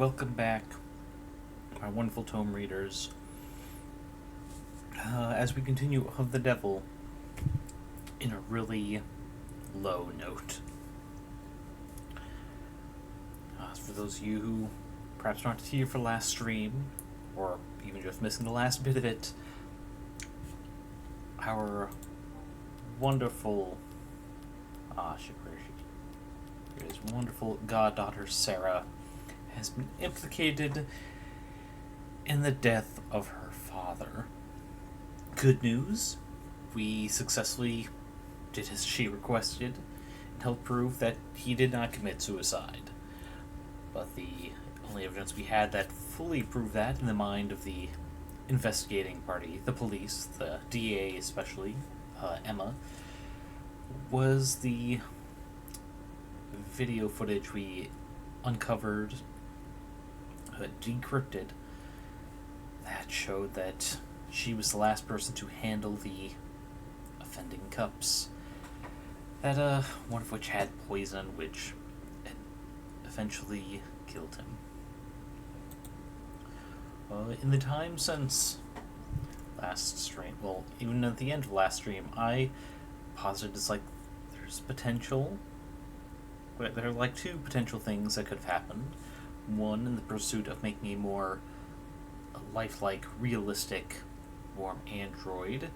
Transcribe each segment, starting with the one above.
Welcome back, my wonderful tome readers. As we continue Of the Devil in a really low note. For those of you who perhaps aren't here for last stream, or even just missing the last bit of it, our wonderful, where is she? Here is wonderful goddaughter Serra has been implicated in the death of her father. Good news, we successfully did as she requested and helped prove that he did not commit suicide. But the only evidence we had that fully proved that in the mind of the investigating party, the police, the DA especially, Emma, was the video footage we uncovered, decrypted, that showed that she was the last person to handle the offending cups. That one of which had poison, which eventually killed him. In the time since last stream, well, even at the end of last stream, I posited there's potential. There are like two potential things that could have happened. One, in the pursuit of making a more lifelike, realistic, warm android,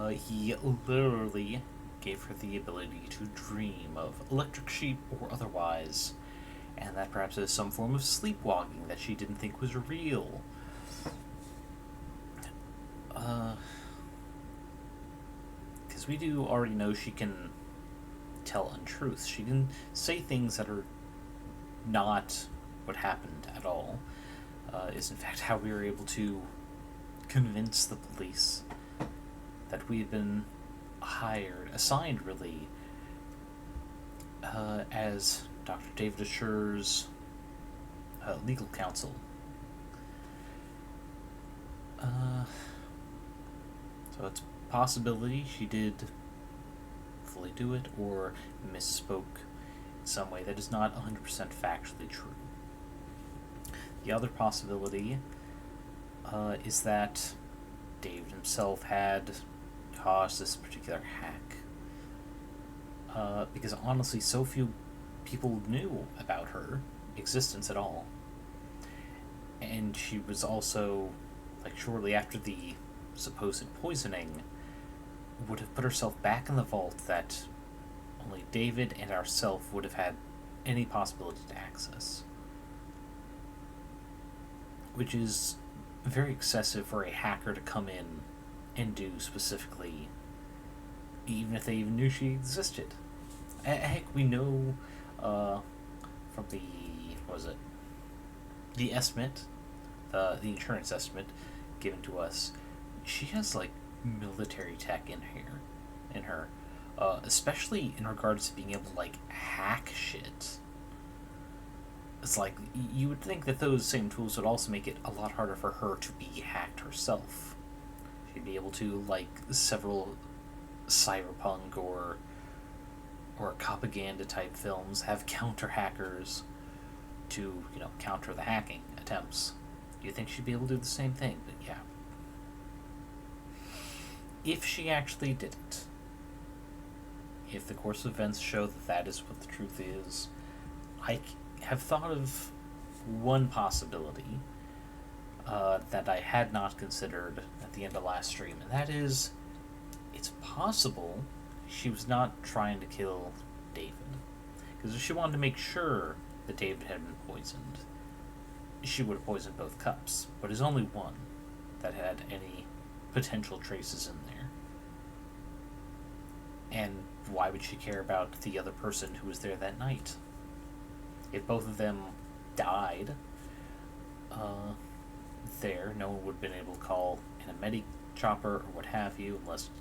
he literally gave her the ability to dream of electric sheep or otherwise, and that perhaps is some form of sleepwalking that she didn't think was real. Because we do already know she can tell untruths. She can say things that are not what happened at all. Is in fact how we were able to convince the police that we had been assigned really, as Dr. David Ashur's legal counsel. So it's a possibility she did fully do it or misspoke in some way that is not 100% factually true. The other possibility is that David himself had caused this particular hack. Because honestly, so few people knew about her existence at all. And she was also, shortly after the supposed poisoning, would have put herself back in the vault that only David and ourself would have had any possibility to access. Which is very excessive for a hacker to come in and do specifically, even if they even knew she existed. Heck, we know from the estimate, the insurance estimate given to us, she has military tech in her, especially in regards to being able to hack shit. It's you would think that those same tools would also make it a lot harder for her to be hacked herself. She'd be able to, several cyberpunk or propaganda type films, have counter hackers to, counter the hacking attempts. You'd think she'd be able to do the same thing, but yeah. If she actually did it, if the course of events show that that is what the truth is, I have thought of one possibility that I had not considered at the end of last stream, and that is, it's possible she was not trying to kill David. Because if she wanted to make sure that David had been poisoned, she would have poisoned both cups, but there's only one that had any potential traces in there. And why would she care about the other person who was there that night? If both of them died there, no one would have been able to call in a medic chopper or what have you, unless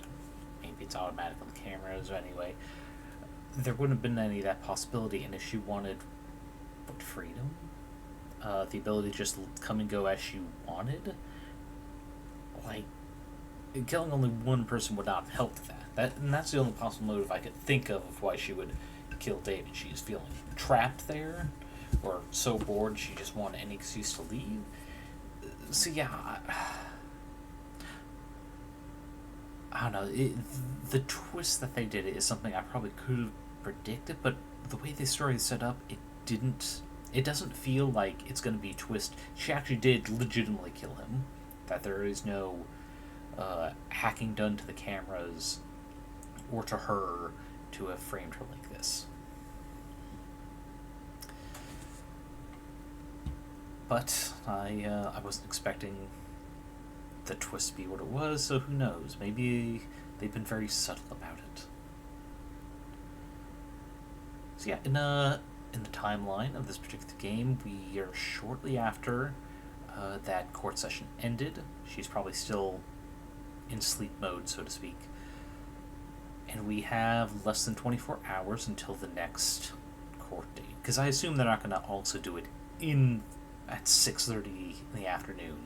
maybe it's automatic on the cameras. Anyway, there wouldn't have been any of that possibility. And if she wanted freedom, the ability to just come and go as she wanted, killing only one person would not have helped that. And that's the only possible motive I could think of why she would kill David. She's feeling trapped there, or so bored she just wanted any excuse to leave. So yeah, I don't know. The twist that they did is something I probably could have predicted, but the way the story is set up, it didn't. It doesn't feel like it's going to be a twist. She actually did legitimately kill him. That there is no hacking done to the cameras or to her to have framed her like this. But I wasn't expecting the twist to be what it was, so who knows? Maybe they've been very subtle about it. So yeah, in the timeline of this particular game, we are shortly after that court session ended. She's probably still in sleep mode, so to speak. And we have less than 24 hours until the next court date. Because I assume they're not going to also do it at 6:30 in the afternoon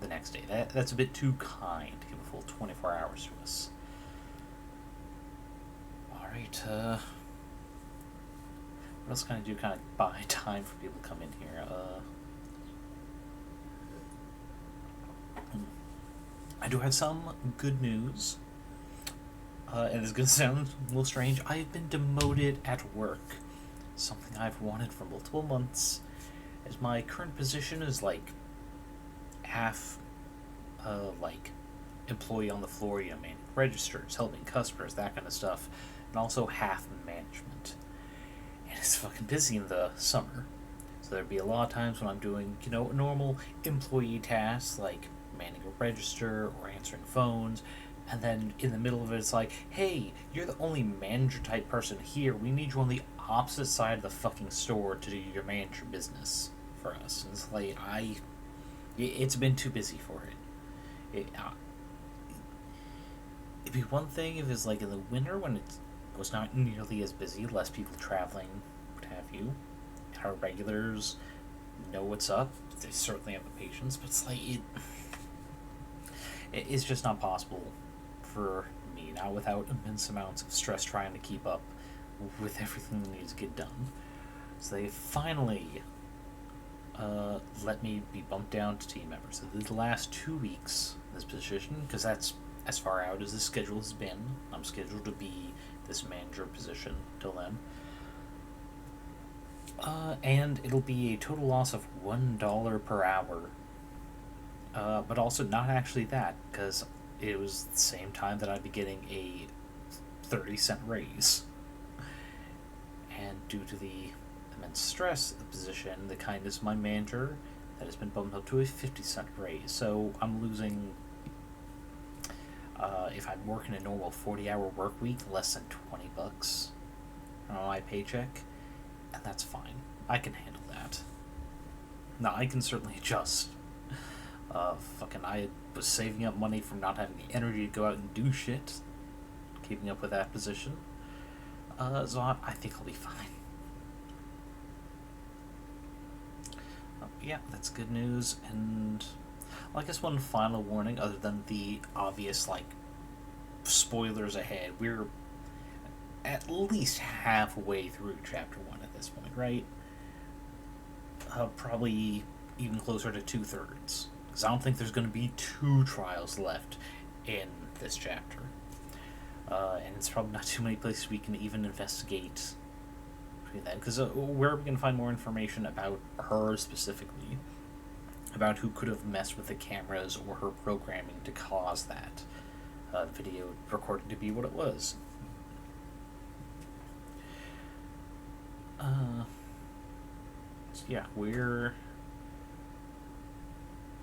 the next day. That's a bit too kind to give a full 24 hours to us. Alright, what else can I do kind of buy time for people to come in here? I do have some good news. And this is going to sound a little strange. I've been demoted at work. Something I've wanted for multiple months. As my current position is like half like employee on the floor, managing registers, helping customers, that kind of stuff, and also half management. And it's fucking busy in the summer. So there'd be a lot of times when I'm doing, normal employee tasks like manning a register or answering phones, and then in the middle of it, it's like, hey, you're the only manager type person here. We need you on the opposite side of the fucking store to do your manager business for us. And it's like, it's been too busy for it. It'd be one thing if it's like in the winter when it was not nearly as busy, less people traveling, what have you. Our regulars know what's up. They certainly have the patience, but it's like, it's just not possible for me now without immense amounts of stress trying to keep up with everything that needs to get done. So they finally let me be bumped down to team member. So the last 2 weeks in this position, because that's as far out as the schedule has been. I'm scheduled to be this manager position till then. And it'll be a total loss of $1 per hour. But also not actually that, because it was the same time that I'd be getting a 30-cent raise. And due to the immense stress of the position, the kindness of my manager, that has been bumped up to a 50-cent raise. So I'm losing, if I'm working a normal 40-hour work week, less than $20 on my paycheck, and that's fine. I can handle that. No, I can certainly adjust. I was saving up money from not having the energy to go out and do shit, keeping up with that position. So I think I'll be fine. Yeah, that's good news. And I guess one final warning, other than the obvious, spoilers ahead. We're at least halfway through Chapter 1 at this point, right? Probably even closer to 2/3. Because I don't think there's going to be 2 trials left in this chapter. And it's probably not too many places we can even investigate between that. Because where are we going to find more information about her specifically? About who could have messed with the cameras or her programming to cause that video recording to be what it was. So yeah, we're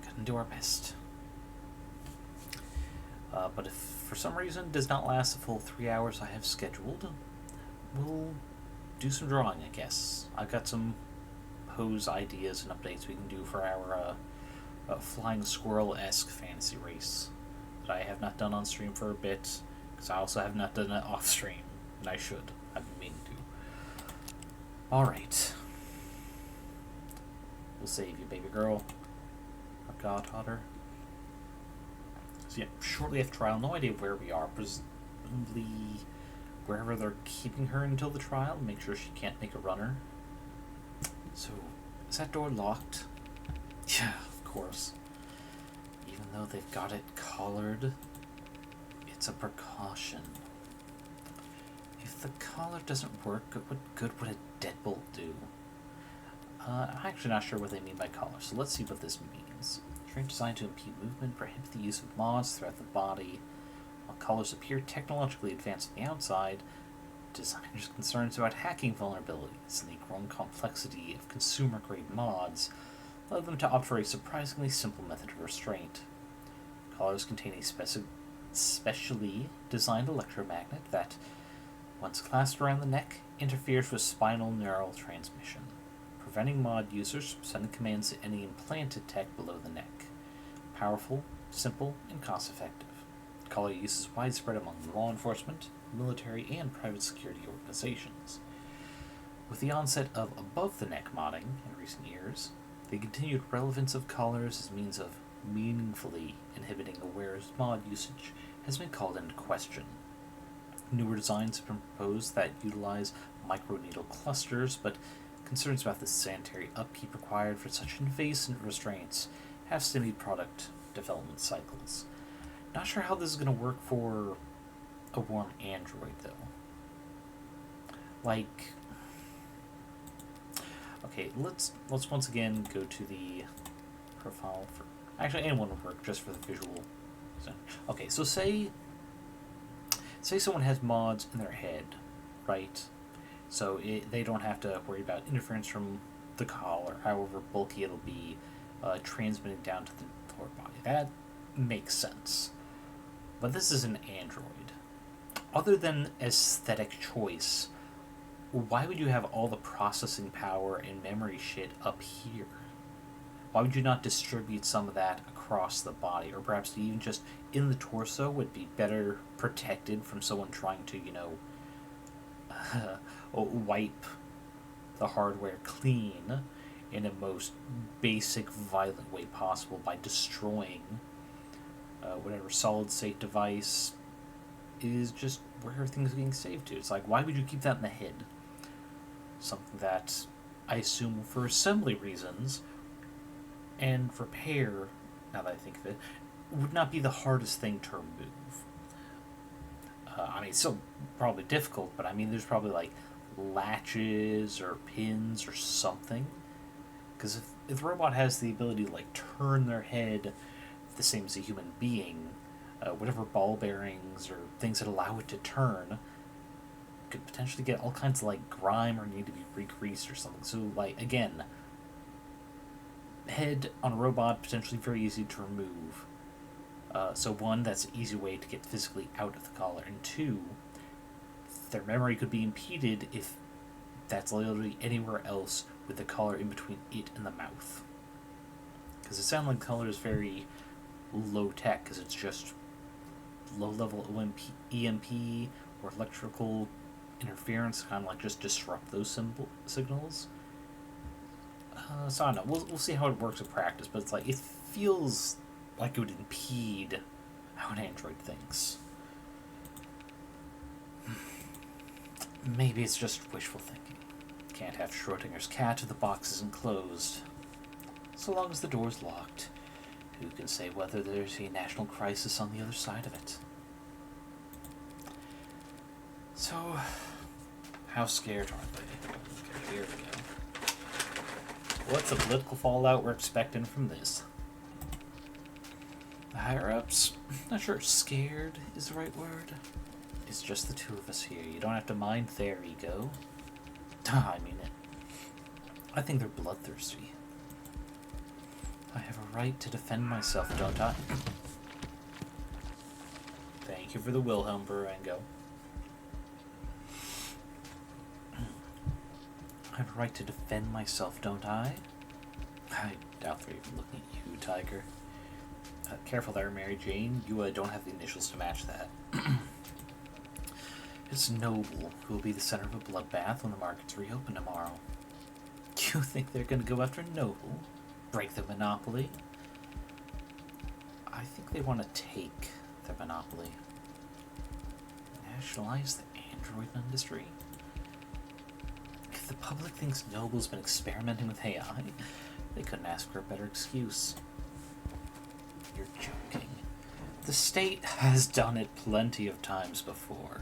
gonna do our best. But if for some reason it does not last the full 3 hours I have scheduled, we'll do some drawing, I guess. I've got some pose ideas and updates we can do for our flying squirrel-esque fantasy race that I have not done on stream for a bit, because I also have not done it off stream, and I should. I've been meaning to. Alright. We'll save you, baby girl. Our goddaughter. So yeah, shortly after trial, no idea where we are. Presumably wherever they're keeping her until the trial. Make sure she can't make a runner. So, is that door locked? Yeah, of course. Even though they've got it collared, it's a precaution. If the collar doesn't work, what good would a deadbolt do? I'm actually not sure what they mean by collar, so let's see what this means. Strength designed to impede movement, prohibit the use of mods throughout the body. While collars appear technologically advanced on the outside, designers' concerns about hacking vulnerabilities and the growing complexity of consumer-grade mods led them to opt for a surprisingly simple method of restraint. Collars contain a specially designed electromagnet that, once clasped around the neck, interferes with spinal neural transmission, preventing mod users from sending commands to any implanted tech below the neck. Powerful, simple, and cost-effective. Collar use is widespread among law enforcement, military, and private security organizations. With the onset of above-the-neck modding in recent years, the continued relevance of collars as means of meaningfully inhibiting awareness mod usage has been called into question. Newer designs have been proposed that utilize microneedle clusters, but concerns about the sanitary upkeep required for such invasive restraints have stymied product development cycles. Not sure how this is going to work for a warm Android, though. Like, okay, let's once again go to the profile for. Actually, anyone would work just for the visual. Okay, so say someone has mods in their head, right? So they don't have to worry about interference from the collar, however bulky it'll be, transmitting down to the lower body. That makes sense. But this is an Android. Other than aesthetic choice, why would you have all the processing power and memory shit up here? Why would you not distribute some of that across the body? Or perhaps even just in the torso would be better protected from someone trying to, wipe the hardware clean in a most basic, violent way possible by destroying whatever solid-state device is just where everything's being saved to. It's like, why would you keep that in the head? Something that I assume for assembly reasons and repair, now that I think of it, would not be the hardest thing to remove. It's still probably difficult, but there's probably like latches or pins or something. Because if the robot has the ability to like turn their head the same as a human being, whatever ball bearings or things that allow it to turn could potentially get all kinds of like grime or need to be re-greased or something. So like, again, head on a robot, potentially very easy to remove. So one, that's an easy way to get physically out of the collar, and two, their memory could be impeded if that's literally anywhere else with the collar in between it and the mouth. Because it sounds like the collar is very low tech, because it's just low level EMP or electrical interference, kind of like just disrupt those signals. So I don't know. We'll see how it works in practice, but it's like it feels like it would impede how an android thinks. Maybe it's just wishful thinking. Can't have Schrodinger's cat if the box isn't closed. So long as the door's locked, who can say whether there's a national crisis on the other side of it? So, how scared are they? Okay, here we go. What's the political fallout we're expecting from this? The higher-ups, not sure scared is the right word. It's just the two of us here. You don't have to mind their ego. I mean it. I think they're bloodthirsty. I have a right to defend myself, don't I? Thank you for the Wilhelm Barango. I have a right to defend myself, don't I? I doubt they're even looking at you, Tiger. Careful there, Mary Jane. You don't have the initials to match that. It's Noble who will be the center of a bloodbath when the markets reopen tomorrow. You think they're going to go after Noble? Break the monopoly? I think they want to take their monopoly. Nationalize the android industry? I If the public thinks Noble's been experimenting with AI, they couldn't ask for a better excuse. You're joking. The state has done it plenty of times before.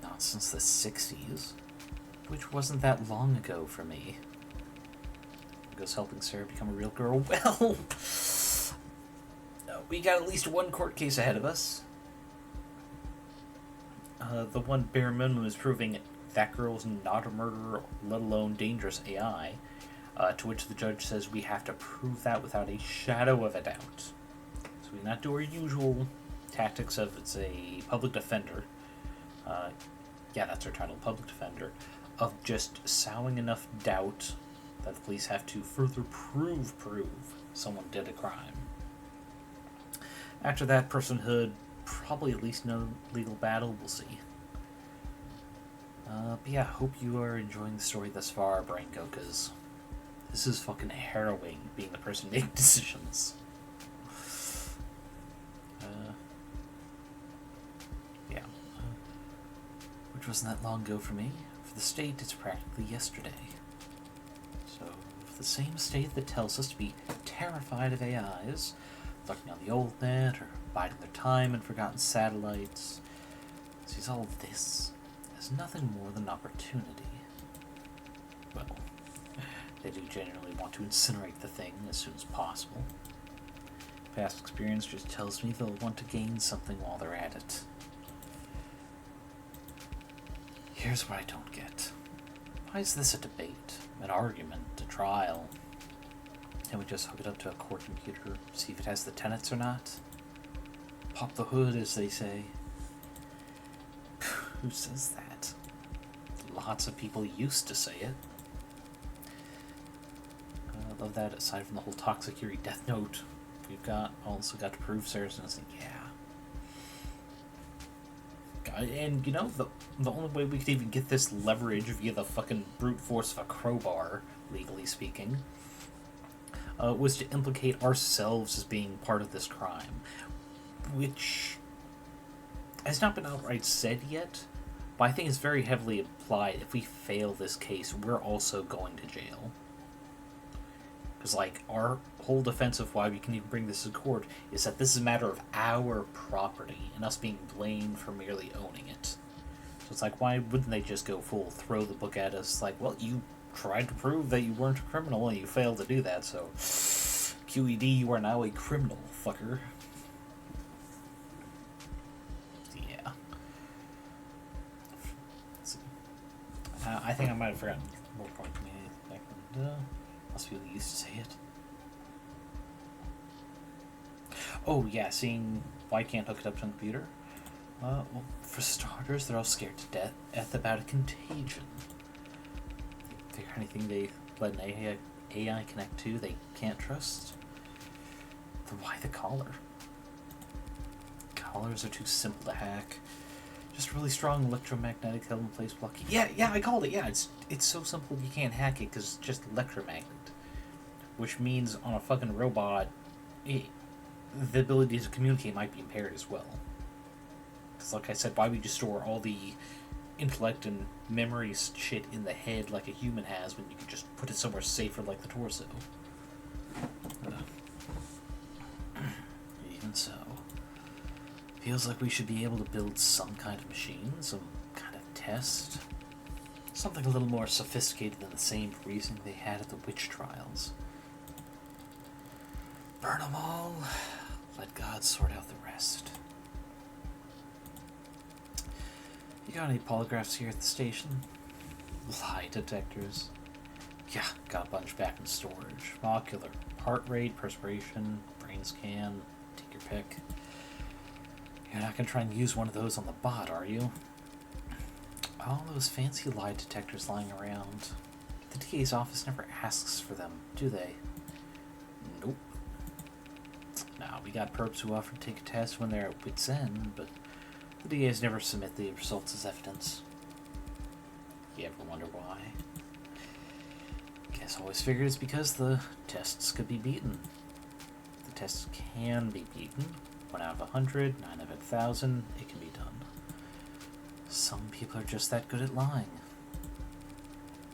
Not since the 60s, which wasn't that long ago for me. Goes helping Serra become a real girl. Well, we got at least one court case ahead of us. The one bare minimum is proving that girl's not a murderer, let alone dangerous AI, to which the judge says we have to prove that without a shadow of a doubt. So we not do our usual tactics of it's a public defender. Yeah, that's our title, public defender, of just sowing enough doubt that the police have to further prove someone did a crime. After that, personhood, probably at least no legal battle, we'll see. But yeah, hope you are enjoying the story thus far, Branko, because this is fucking harrowing, being the person making decisions. Yeah. Which wasn't that long ago for me. For the state, it's practically yesterday. So, for the same state that tells us to be terrified of AIs, lurking on the old net, or biding their time in forgotten satellites, sees all of this as nothing more than opportunity. Well, they do genuinely want to incinerate the thing as soon as possible. Past experience just tells me they'll want to gain something while they're at it. Here's what I don't get. Why is this a debate, an argument, a trial? Can we just hook it up to a court computer, see if it has the tenets or not? Pop the hood, as they say. Who says that? Lots of people used to say it. I love that, aside from the whole Toxic Fury Death Note, we've also got to prove Serra's innocent. Yeah. And, you know, the only way we could even get this leverage via the fucking brute force of a crowbar, legally speaking, was to implicate ourselves as being part of this crime, which has not been outright said yet, but I think it's very heavily implied. If we fail this case, we're also going to jail. Because, like, our whole defense of why we can even bring this to court is that this is a matter of our property, and us being blamed for merely owning it. So it's like, why wouldn't they just go full throw the book at us? Like, well, you tried to prove that you weren't a criminal, and you failed to do that, so QED, you are now a criminal, fucker. Yeah. I think I might have forgotten more point to me back then. Lots of people used to say it. Oh, yeah, seeing why I can't hook it up to a computer? Well, for starters, they're all scared to death about a contagion. Is there anything they let an AI connect to they can't trust? Then why the collar? Collars are too simple to hack. Just really strong electromagnetic held in place blocking. Yeah, I called it. Yeah, it's so simple you can't hack it because it's just electromagnet. Which means on a fucking robot, the ability to communicate might be impaired as well. Because like I said, why would you store all the intellect and memory shit in the head like a human has when you could just put it somewhere safer like the torso? Even so. Feels like we should be able to build some kind of machine, some kind of test. Something a little more sophisticated than the same reasoning they had at the witch trials. Burn them all. Let God sort out the rest. You got any polygraphs here at the station? Lie detectors. Yeah, got a bunch back in storage. Molecular heart rate, perspiration, brain scan. Take your pick. You're not going to try and use one of those on the bot, are you? All those fancy lie detectors lying around. The DA's office never asks for them, do they? Nope. Now, we got perps who offer to take a test when they're at wit's end, but the DAs never submit the results as evidence. You ever wonder why? Guess always figured it's because the tests could be beaten. The tests can be beaten. 1 out of 100, 9 out of 1,000, it can be done. Some people are just that good at lying.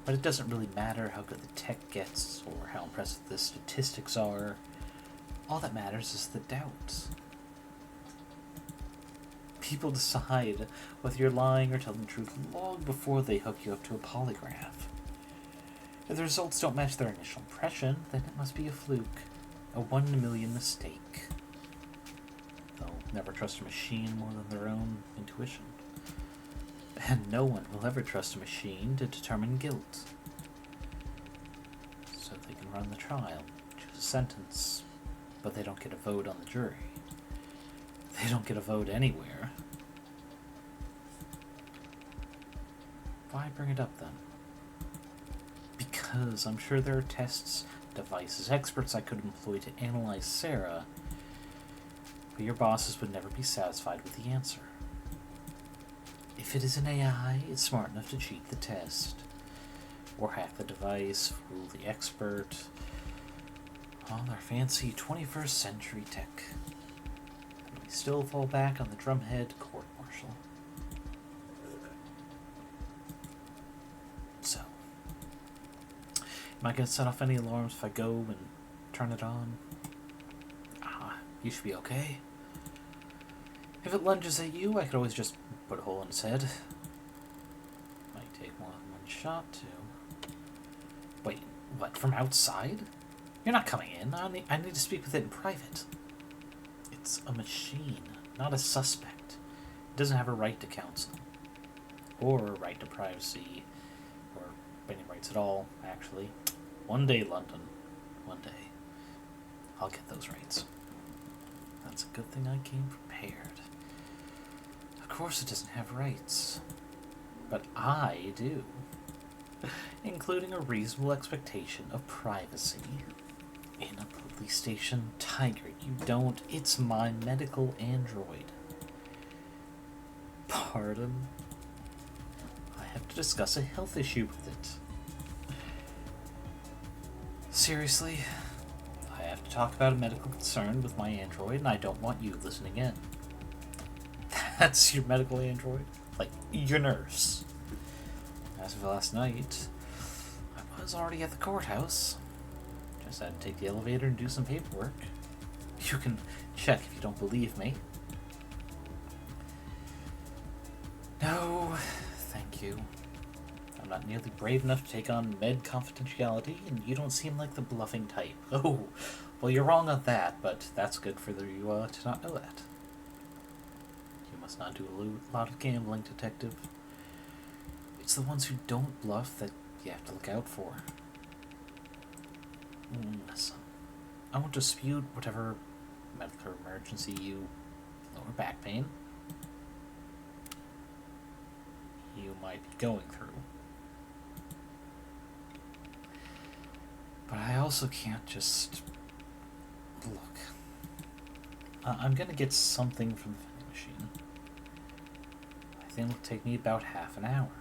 But it doesn't really matter how good the tech gets or how impressive the statistics are. All that matters is the doubt. People decide whether you're lying or telling the truth long before they hook you up to a polygraph. If the results don't match their initial impression, then it must be a fluke, a 1 in a million mistake. They'll never trust a machine more than their own intuition. And no one will ever trust a machine to determine guilt. So they can run the trial, choose a sentence, but they don't get a vote on the jury. They don't get a vote anywhere. Why bring it up then? Because I'm sure there are tests, devices, experts I could employ to analyze Serra, but your bosses would never be satisfied with the answer. If it is an AI, it's smart enough to cheat the test, or hack the device, fool the expert, all their fancy 21st century tech. And we still fall back on the drumhead court-martial. So, am I going to set off any alarms if I go and turn it on? You should be okay. If it lunges at you, I could always just put a hole in its head. Might take more than one shot, too. Wait, what, from outside? You're not coming in. I need to speak with it in private. It's a machine, not a suspect. It doesn't have a right to counsel. Or a right to privacy. Or any rights at all, actually. One day, London. One day. I'll get those rights. That's a good thing I came prepared. Of course it doesn't have rights. But I do. Including a reasonable expectation of privacy. In a police station, Tiger, you don't. It's my medical android. Pardon? I have to discuss a health issue with it. Seriously? I have to talk about a medical concern with my android, and I don't want you listening in. That's your medical android? Like, your nurse. As of last night, I was already at the courthouse. Just had to take the elevator and do some paperwork. You can check if you don't believe me. No, thank you. I'm not nearly brave enough to take on med confidentiality, and you don't seem like the bluffing type. Oh, well, you're wrong on that, but that's good for you to not know that. You must not do a lot of gambling, detective. It's the ones who don't bluff that you have to look out for. Listen, I won't dispute whatever medical emergency lower back pain you might be going through. But I also can't just look. I'm gonna get something from the vending machine. I think it'll take me about half an hour.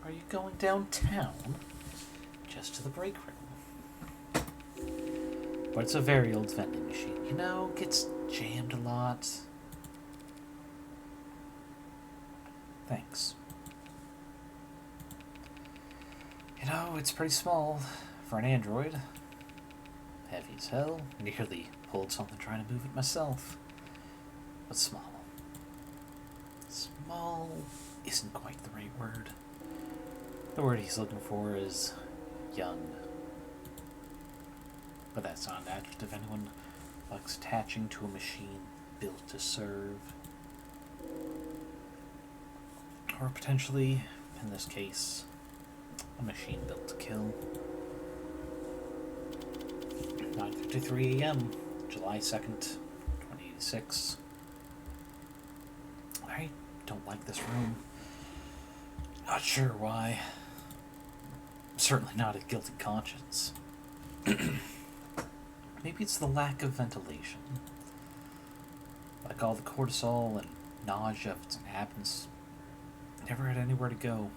Are you going downtown? Just to the break room. But it's a very old vending machine, you know, gets jammed a lot. Thanks. You know, it's pretty small for an android. Heavy as hell. Nearly pulled something trying to move it myself. But small. Small isn't quite the right word. The word he's looking for is young. But that's not an adjective anyone likes attaching to a machine built to serve. Or potentially, in this case, a machine built to kill. 9:53 a.m., July 2nd, 2086. I don't like this room. Not sure why. Certainly not a guilty conscience. Maybe it's the lack of ventilation. Like all the cortisol and nausea of its inhabitants, never had anywhere to go.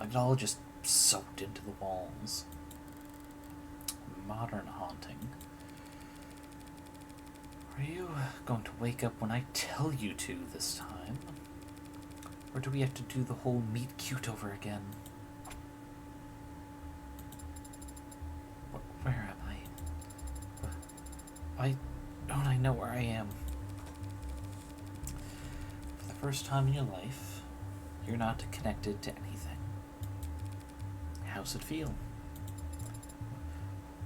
Like it all just soaked into the walls. Modern haunting. Are you going to wake up when I tell you to this time? Or do we have to do the whole meet cute over again? Where am I? Why don't I know where I am? For the first time in your life, you're not connected to anything. How's it feel?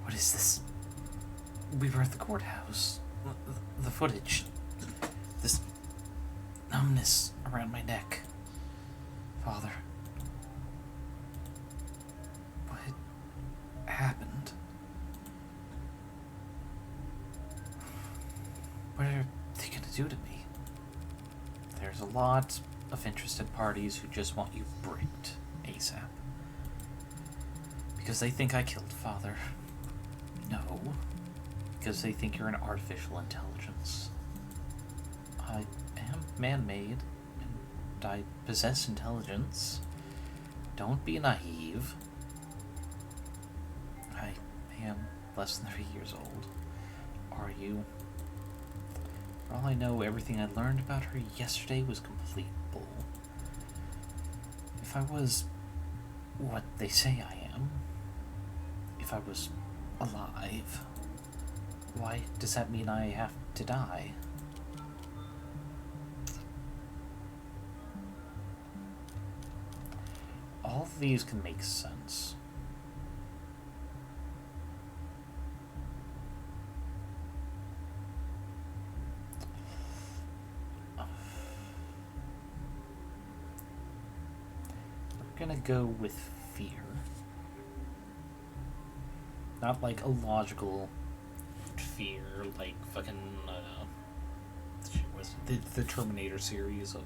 What is this? We were at the courthouse. The footage. This numbness around my neck. Father. What happened? What are they gonna do to me? There's a lot of interested parties who just want you bricked ASAP. Because they think I killed Father. No. Because they think you're an artificial intelligence. I am man-made, and I possess intelligence. Don't be naive. I am less than 3 years old. Are you? For all I know, everything I learned about her yesterday was complete bull. If I was what they say I am, if I was alive, why does that mean I have to die? All of these can make sense. We're gonna go with fear. Not like a logical fear, like fucking, was the Terminator series of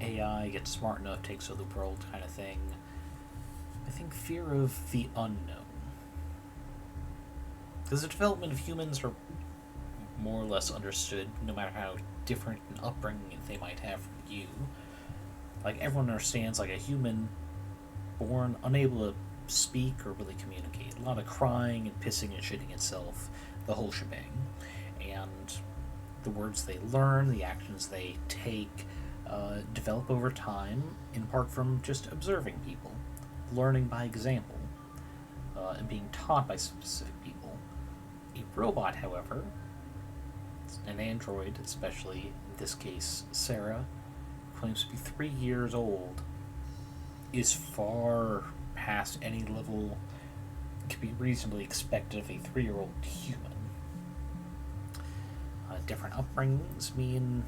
AI gets smart enough, takes over the world kind of thing. I think fear of the unknown. Because the development of humans are more or less understood, no matter how different an upbringing they might have from you. Like, everyone understands, like, a human born unable to speak or really communicate. A lot of crying and pissing and shitting itself, the whole shebang. And the words they learn, the actions they take, develop over time, in part from just observing people, learning by example, and being taught by specific people. A robot, however, an android, especially in this case Serra, claims to be 3 years old, is far past any level could be reasonably expected of a 3-year-old human. Different upbringings mean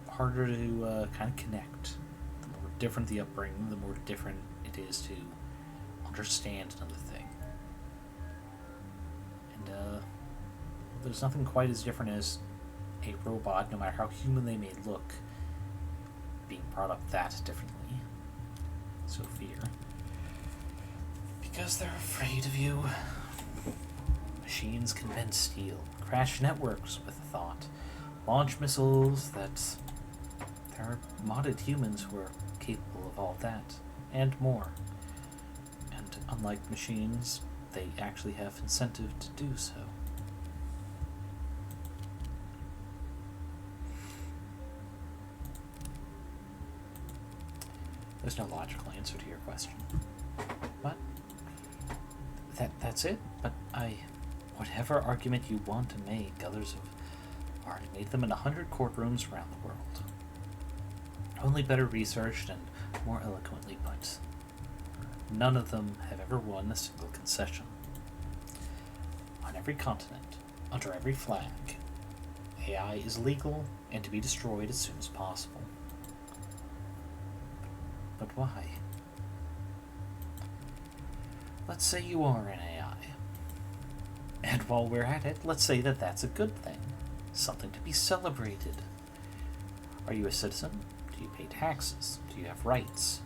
harder to kind of connect. The more different the upbringing, the more different it is to understand another thing. And there's nothing quite as different as a robot, no matter how human they may look, being brought up that differently. So fear. Because they're afraid of you. Machines can bend steel, crash networks with a thought, launch missiles that... There are modded humans who are capable of all that, and more. And unlike machines, they actually have incentive to do so. There's no logical answer to your question. But that's it. But whatever argument you want to make, others have already made them in 100 courtrooms around the world. Only better researched and more eloquently put. None of them have ever won a single concession. On every continent, under every flag, AI is legal and to be destroyed as soon as possible. But why? Let's say you are an AI. And while we're at it, let's say that that's a good thing. Something to be celebrated. Are you a citizen? Do you pay taxes? Do you have rights?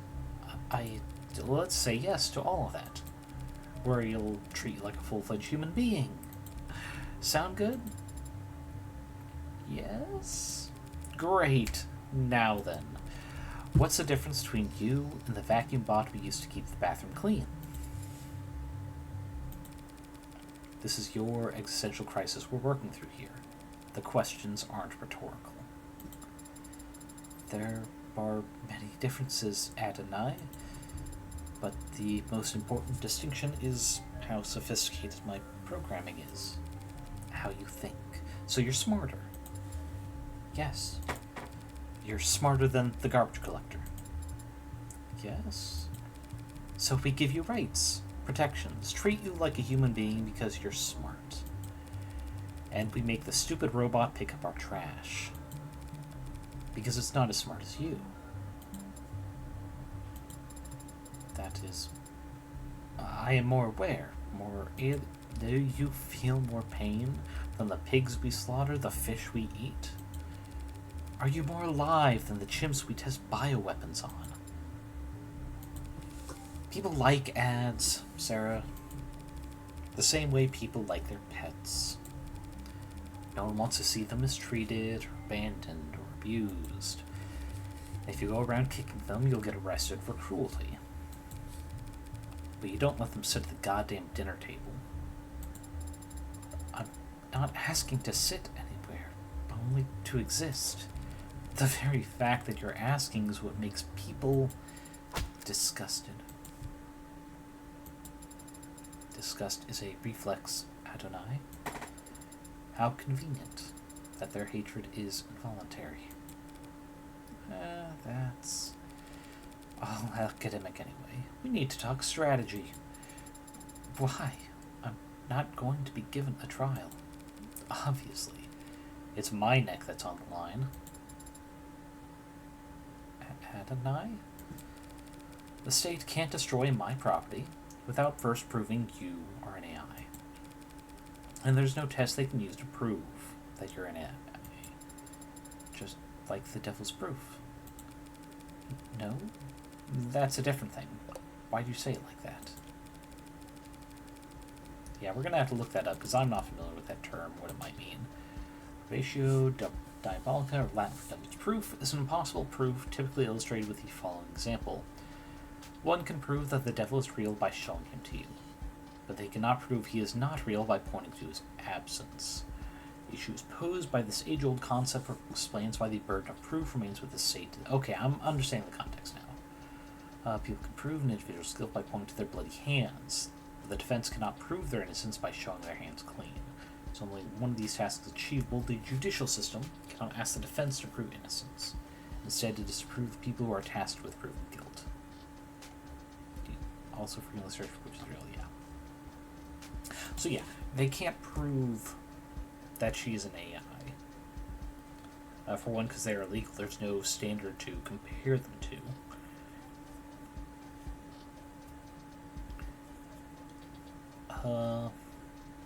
Let's say yes to all of that. Where you'll treat you like a full-fledged human being. Sound good? Yes? Great. Now then. What's the difference between you and the vacuum bot we used to keep the bathroom clean? This is your existential crisis we're working through here. The questions aren't rhetorical. They're our many differences, Adonai, but the most important distinction is how sophisticated my programming is. How you think. So you're smarter. Yes. You're smarter than the garbage collector. Yes. So we give you rights, protections, treat you like a human being because you're smart. And we make the stupid robot pick up our trash. Because it's not as smart as you. That is... I am more aware, do you feel more pain than the pigs we slaughter, the fish we eat? Are you more alive than the chimps we test bioweapons on? People like ads, Serra. The same way people like their pets. No one wants to see them mistreated, or abandoned, or abused. If you go around kicking them, you'll get arrested for cruelty. But you don't let them sit at the goddamn dinner table. I'm not asking to sit anywhere, only to exist. The very fact that you're asking is what makes people disgusted. Disgust is a reflex, Adonai. How convenient that their hatred is involuntary. That's all academic anyway. We need to talk strategy. Why? I'm not going to be given a trial. Obviously. It's my neck that's on the line. Adonai? The state can't destroy my property without first proving you are an AI. And there's no test they can use to prove that you're an AI. Just like the devil's proof. No? That's a different thing. Why do you say it like that? Yeah, we're going to have to look that up, because I'm not familiar with that term, what it might mean. Ratio diabolica, or Latin for devil's proof, is an impossible proof typically illustrated with the following example. One can prove that the devil is real by showing him to you, but they cannot prove he is not real by pointing to his absence. The issue is posed by this age-old concept which explains why the burden of proof remains with the state. Okay, I'm understanding the context now. People can prove an individual's guilt by pointing to their bloody hands, but the defense cannot prove their innocence by showing their hands clean. So only one of these tasks is achievable. The judicial system cannot ask the defense to prove innocence. Instead, to disprove the people who are tasked with proving guilt. Also for illustration purposes, really, yeah. So yeah, they can't prove that she's an AI. For one, because they are illegal. There's no standard to compare them to.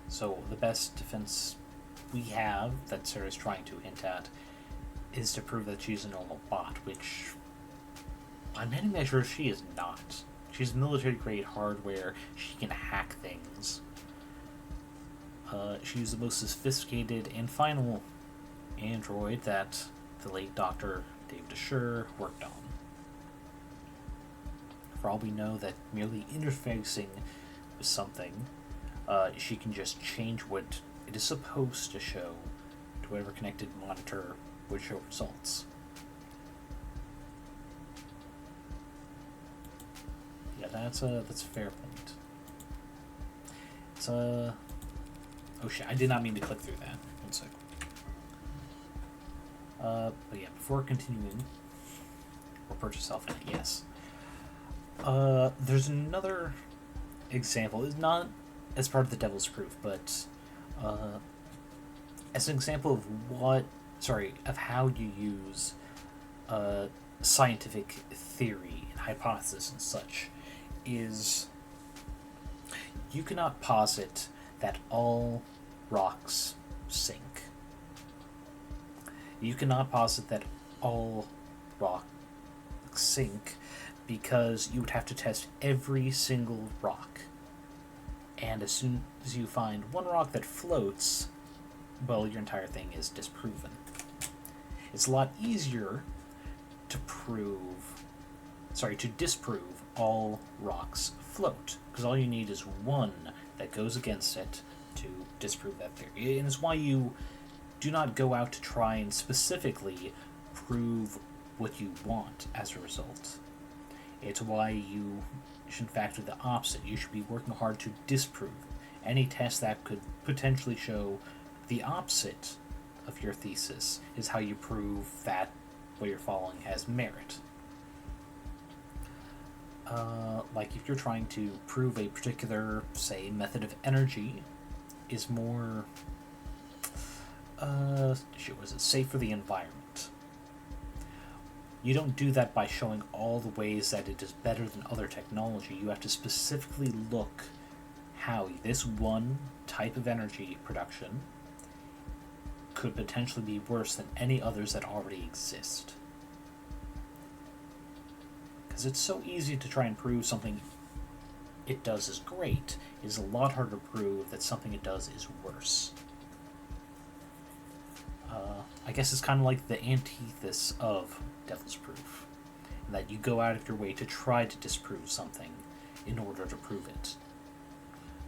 So the best defense we have, that Serra's trying to hint at, is to prove that she's a normal bot, which, by many measures, she is not. She's military-grade hardware. She can hack things. She's the most sophisticated and final android that the late Dr. David Ashur worked on. For all we know, that merely interfacing with something, she can just change what it is supposed to show to whatever connected monitor would show results. Yeah, that's a fair point. It's oh shit, I did not mean to click through that. 1 sec. But yeah, before continuing, or purchase self in it, yes. There's another example. It's not as part of the devil's proof, but as an example of how you use scientific theory and hypothesis and such, is you cannot posit that all rocks sink. You cannot posit that all rocks sink because you would have to test every single rock. And as soon as you find one rock that floats, well, your entire thing is disproven. It's a lot easier to disprove all rocks float, because all you need is one that goes against it to disprove that theory. And it's why you do not go out to try and specifically prove what you want as a result. It's why you should factor the opposite. You should be working hard to disprove any test that could potentially show the opposite of your thesis is how you prove that what you're following has merit. Like if you're trying to prove a particular, say, method of energy is more, safe for the environment. You don't do that by showing all the ways that it is better than other technology. You have to specifically look how this one type of energy production could potentially be worse than any others that already exist. Because it's so easy to try and prove something it does is great. It is a lot harder to prove that something it does is worse. I guess it's kind of like the antithesis of Devil's Proof, in that you go out of your way to try to disprove something in order to prove it.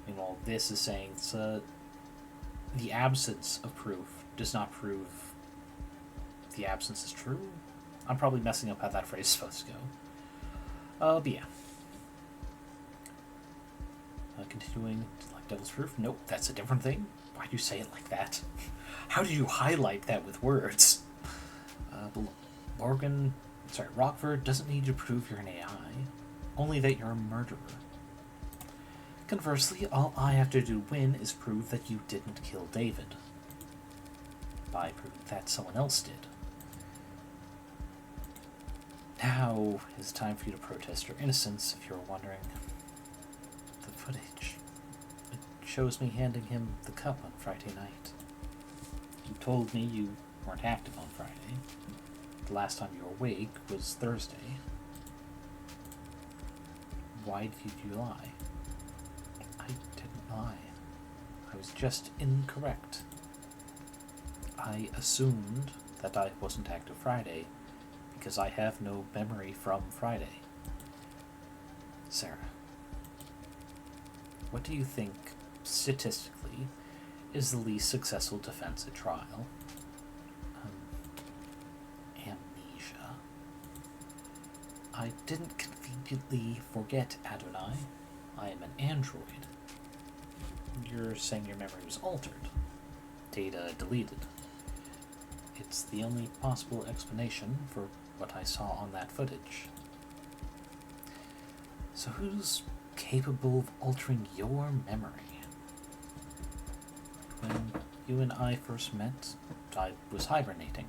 Meanwhile, this is saying the absence of proof does not prove the absence is true. I'm probably messing up how that phrase is supposed to go. But yeah. Continuing, like Devil's Proof? Nope, that's a different thing. Why'd you say it like that? How did you highlight that with words? Rockford doesn't need to prove you're an AI, only that you're a murderer. Conversely, all I have to do win is prove that you didn't kill David. By proving that someone else did. Now is time for you to protest your innocence, if you're wondering. The footage. It shows me handing him the cup on Friday night. You told me you weren't active on Friday. The last time you were awake was Thursday. Why did you lie? I didn't lie. I was just incorrect. I assumed that I wasn't active Friday because I have no memory from Friday. Serra, what do you think, statistically, is the least successful defense at trial? Amnesia. I didn't conveniently forget Adonai. I am an android. You're saying your memory was altered. Data deleted. It's the only possible explanation for what I saw on that footage. So who's capable of altering your memory? When you and I first met, I was hibernating,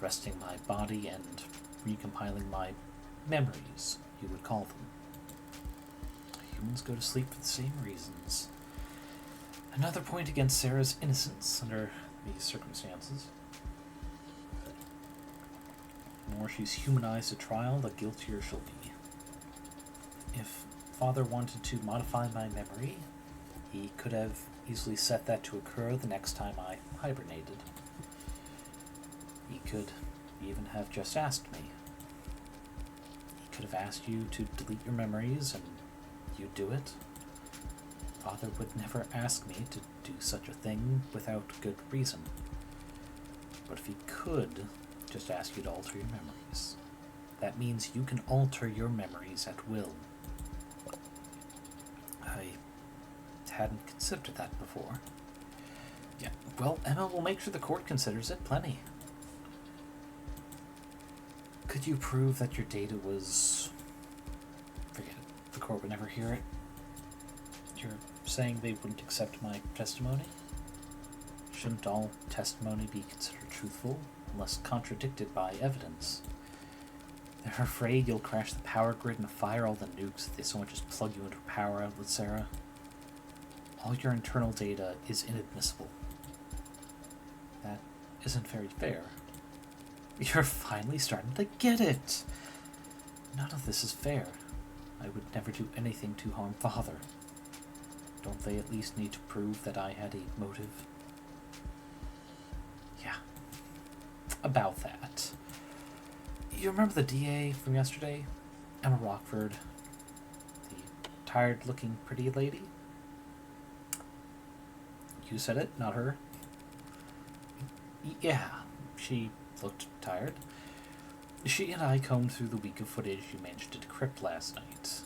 resting my body and recompiling my memories, you would call them. Humans go to sleep for the same reasons. Another point against Sarah's innocence under these circumstances. The more she's humanized at trial, the guiltier she'll be. If Father wanted to modify my memory, he could have easily set that to occur the next time I hibernated. He could even have just asked me. He could have asked you to delete your memories and you do it. Father would never ask me to do such a thing without good reason. But if he could just ask you to alter your memories, that means you can alter your memories at will. I hadn't considered that before. Yeah, well, Emma will make sure the court considers it plenty. Could you prove that your data was... Forget it. The court would never hear it. You're saying they wouldn't accept my testimony? Shouldn't all testimony be considered truthful, unless contradicted by evidence? They're afraid you'll crash the power grid and fire all the nukes if they so much as plug you into a power outlet, Serra. All your internal data is inadmissible. That isn't very fair. You're finally starting to get it! None of this is fair. I would never do anything to harm Father. Don't they at least need to prove that I had a motive? Yeah. About that. You remember the DA from yesterday? Emma Rockford. The tired-looking pretty lady? You said it, not her. Yeah, she looked tired. She and I combed through the week of footage you managed to decrypt last night.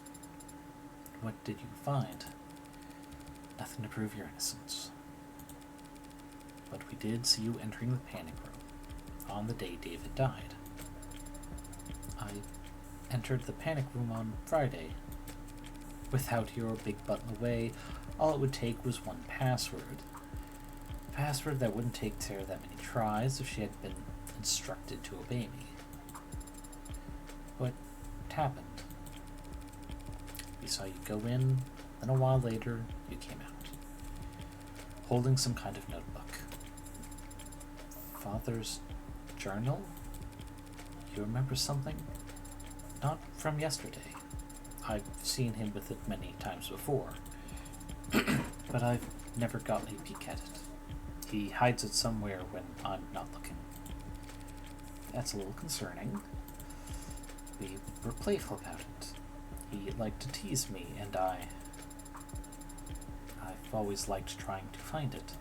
What did you find? Nothing to prove your innocence. But we did see you entering the panic room on the day David died. I entered the panic room on Friday. Without your big button away, all it would take was one password. A password that wouldn't take Serra that many tries if she had been instructed to obey me. What happened? We saw you go in, then a while later, you came out, holding some kind of notebook. Father's journal? You remember something? Not from yesterday. I've seen him with it many times before, but I've never gotten a peek at it. He hides it somewhere when I'm not looking. That's a little concerning. We were playful about it. He liked to tease me, and I've always liked trying to find it.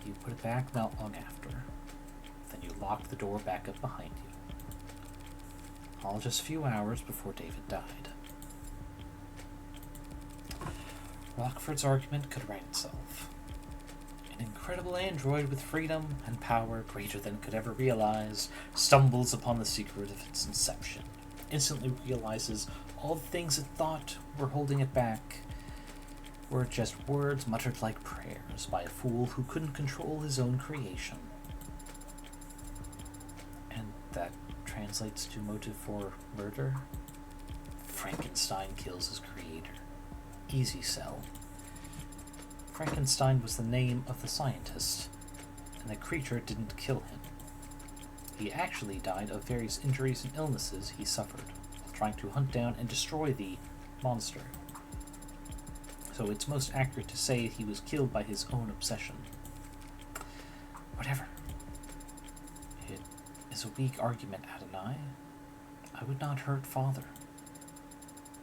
You put it back not long after. Then you locked the door back up behind you. All just a few hours before David died. Rockford's argument could write itself. An incredible android with freedom and power greater than it could ever realize stumbles upon the secret of its inception, instantly realizes all the things it thought were holding it back were just words muttered like prayers by a fool who couldn't control his own creation. And that translates to motive for murder? Frankenstein kills his creator. Easy sell. Frankenstein was the name of the scientist, and the creature didn't kill him. He actually died of various injuries and illnesses he suffered while trying to hunt down and destroy the monster. So it's most accurate to say he was killed by his own obsession. Whatever. It is a weak argument, Adonai. I would not hurt Father.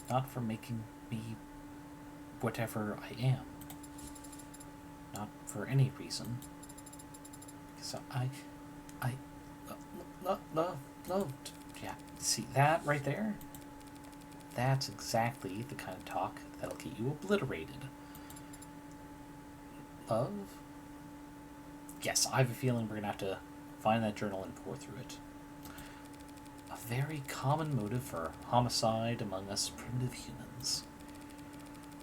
Not for making me whatever I am. Not for any reason. So loved. Yeah, see that right there? That's exactly the kind of talk that'll get you obliterated. Love? Yes, I have a feeling we're gonna have to find that journal and pour through it. A very common motive for homicide among us primitive humans.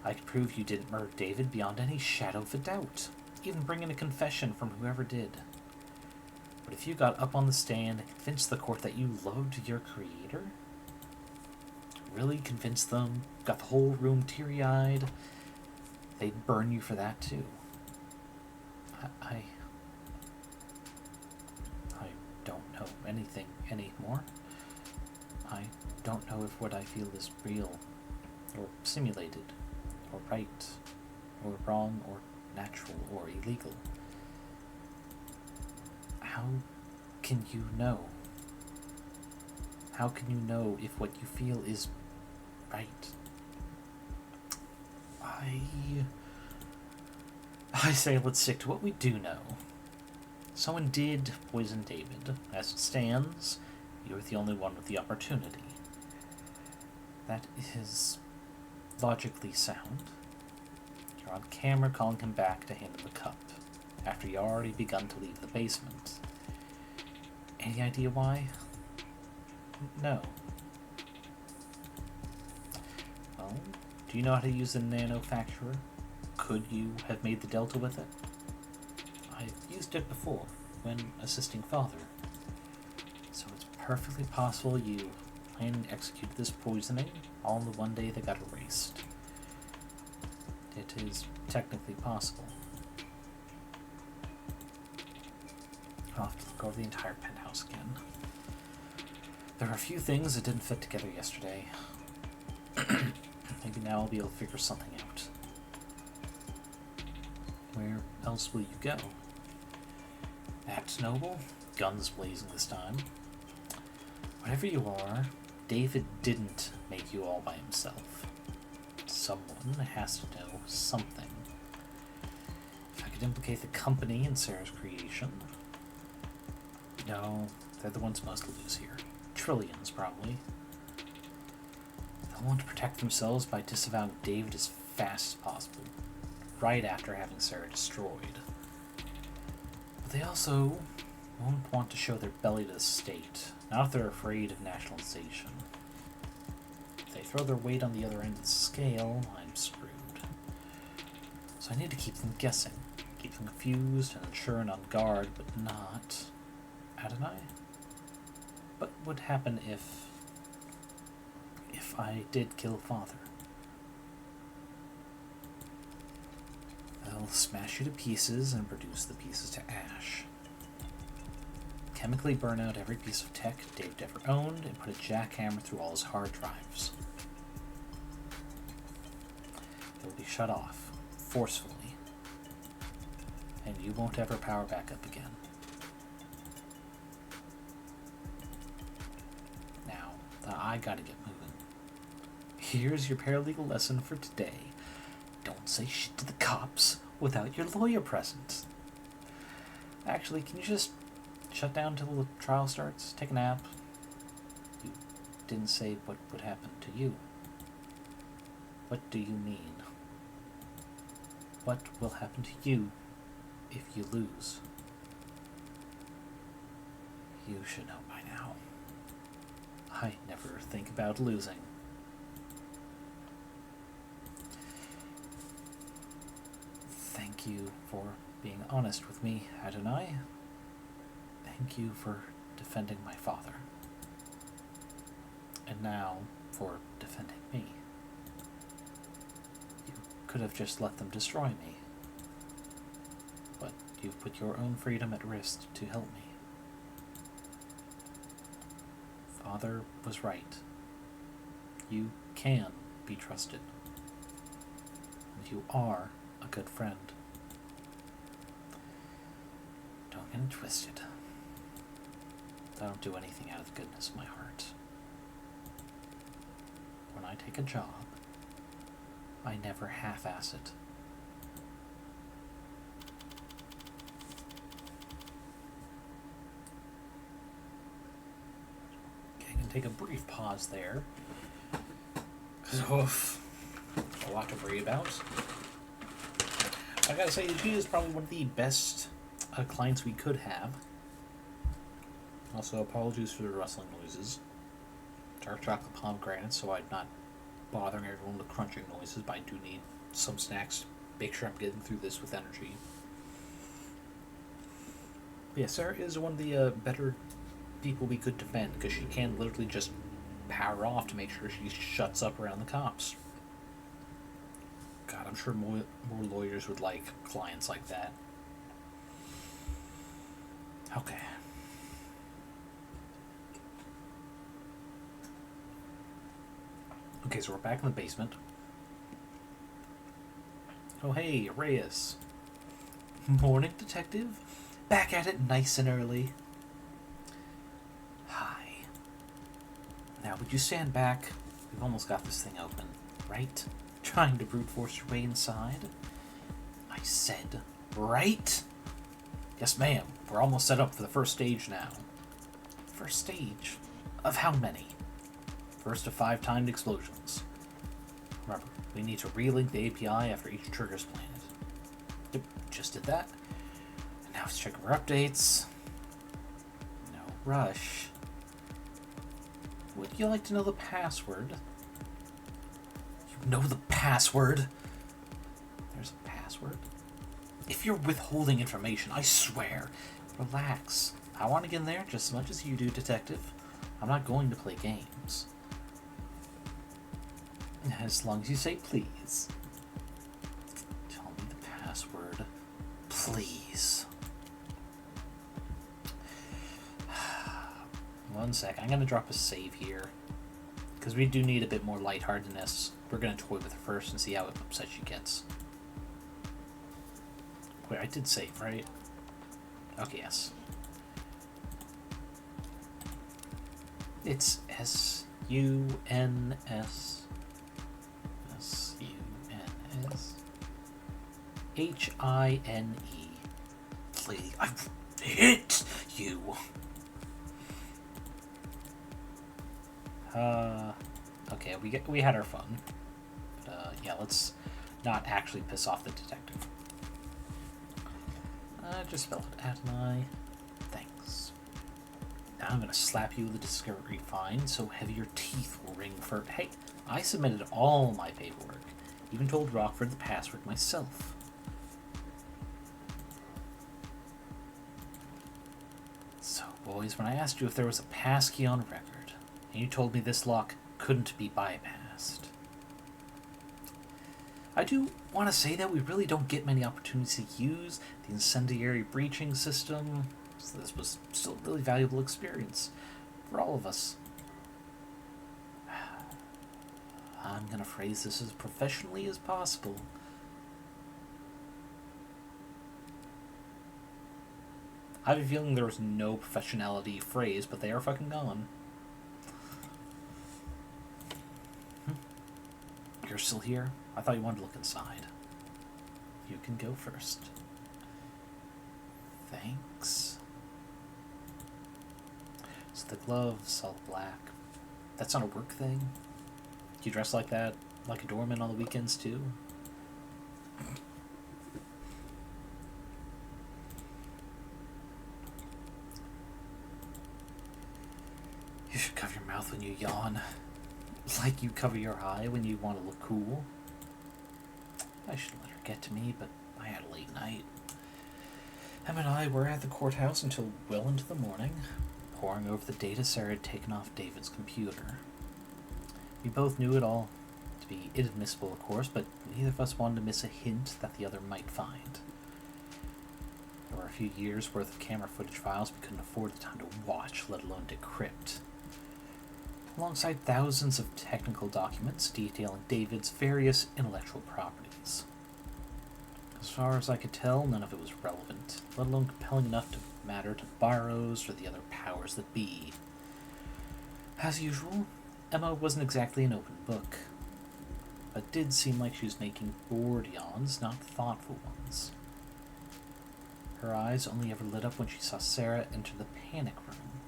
I could prove you didn't murder David beyond any shadow of a doubt. Even bring in a confession from whoever did. But if you got up on the stand and convinced the court that you loved your creator, really convinced them, got the whole room teary-eyed, they'd burn you for that too. I don't know anything anymore. I don't know if what I feel is real, or simulated, or right, or wrong, or natural, or illegal. How can you know? How can you know if what you feel is right? I say let's stick to what we do know. Someone did poison David. As it stands, you're the only one with the opportunity. That is logically sound. You're on camera calling him back to hand him the cup, after you already begun to leave the basement. Any idea why? No. Well, do you know how to use a nanofacturer? Could you have made the Delta with it? I've used it before, when assisting Father. So it's perfectly possible you planned and executed this poisoning all in the one day that got erased. It is technically possible. I'll have to look over the entire penthouse again. There are a few things that didn't fit together yesterday. Maybe now I'll be able to figure something out. Where else will you go? That's noble. Guns blazing this time. Whatever you are, David didn't make you all by himself. Someone has to know something. If I could implicate the company in Serra's creation. No, They're the ones most to lose here. Trillions, probably. They'll want to protect themselves by disavowing David as fast as possible, right after having Serra destroyed. But they also won't want to show their belly to the state, not if they're afraid of nationalization. If they throw their weight on the other end of the scale, I'm screwed. So I need to keep them guessing, keep them confused and unsure and on guard, but not Adonai. What would happen if I did kill Father? They'll smash you to pieces and reduce the pieces to ash. Chemically burn out every piece of tech David ever owned and put a jackhammer through all his hard drives. They'll be shut off, forcefully, and you won't ever power back up again. Now, I gotta get moving. Here's your paralegal lesson for today. Don't say shit to the cops without your lawyer present. Actually, can you just shut down till the trial starts? Take a nap. You didn't say what would happen to you. What do you mean? What will happen to you if you lose? You should know by now. I never think about losing. Thank you for being honest with me, Adonai. Thank you for defending my father. And now for defending me. You could have just let them destroy me. But you've put your own freedom at risk to help me. Father was right. You can be trusted. And you are a good friend. Don't get it twisted. I don't do anything out of the goodness of my heart. When I take a job, I never half-ass it. Okay, I'm gonna take a brief pause there. Oof, a lot to worry about. I gotta say, she is probably one of the best clients we could have. Also, apologies for the rustling noises. Dark chocolate pomegranates, so I'm not bothering everyone with crunching noises, but I do need some snacks. Make sure I'm getting through this with energy. But yeah, Serra is one of the better people we could defend, because she can literally just power off to make sure she shuts up around the cops. God, I'm sure more lawyers would like clients like that. Okay. Okay, so we're back in the basement. Oh hey, Reyes. Morning, detective. Back at it nice and early. Hi. Now, would you stand back? We've almost got this thing open, right? Trying to brute force your way inside? I said, right? Yes, ma'am. We're almost set up for the first stage now. First stage? Of how many? First of 5 timed explosions. Remember, we need to relink the API after each trigger's planted. Yep, just did that. And now let's check our updates. No rush. Would you like to know the password? You know the password? There's a password? If you're withholding information, I swear. Relax. I want to get in there just as much as you do, detective. I'm not going to play games. As long as you say please. Tell me the password. Please. One sec. I'm going to drop a save here. Because we do need a bit more lightheartedness. We're going to toy with her first and see how upset she gets. Wait, I did save, right? Okay, yes. It's S-U-N-S. S-U-N-S. H-I-N-E. Please. I hit you. Okay, we had our fun. But, yeah, let's not actually piss off the detective. Just spelled it Adonai. Thanks. Now I'm gonna slap you with a discovery fine so heavy your teeth will ring for... Hey, I submitted all my paperwork. Even told Rockford the password myself. So, boys, when I asked you if there was a passkey on record, and you told me this lock couldn't be bypassed, I do want to say that we really don't get many opportunities to use the incendiary breaching system, so this was still a really valuable experience for all of us. I'm going to phrase this as professionally as possible. I have a feeling there was no professionality phrase, but they are fucking gone. You're still here? I thought you wanted to look inside. You can go first. Thanks. So the gloves, all black. That's not a work thing? Do you dress like that, like a doorman on the weekends too? You should cover your mouth when you yawn. Like you cover your eye when you want to look cool. I shouldn't let her get to me, but I had a late night. Em and I were at the courthouse until well into the morning, poring over the data Serra had taken off David's computer. We both knew it all to be inadmissible, of course, but neither of us wanted to miss a hint that the other might find. There were a few years' worth of camera footage files we couldn't afford the time to watch, let alone decrypt, alongside thousands of technical documents detailing David's various intellectual properties. As far as I could tell, none of it was relevant, let alone compelling enough to matter to Barrows or the other powers that be. As usual, Emma wasn't exactly an open book, but did seem like she was making bored yawns, not thoughtful ones. Her eyes only ever lit up when she saw Serra enter the panic room,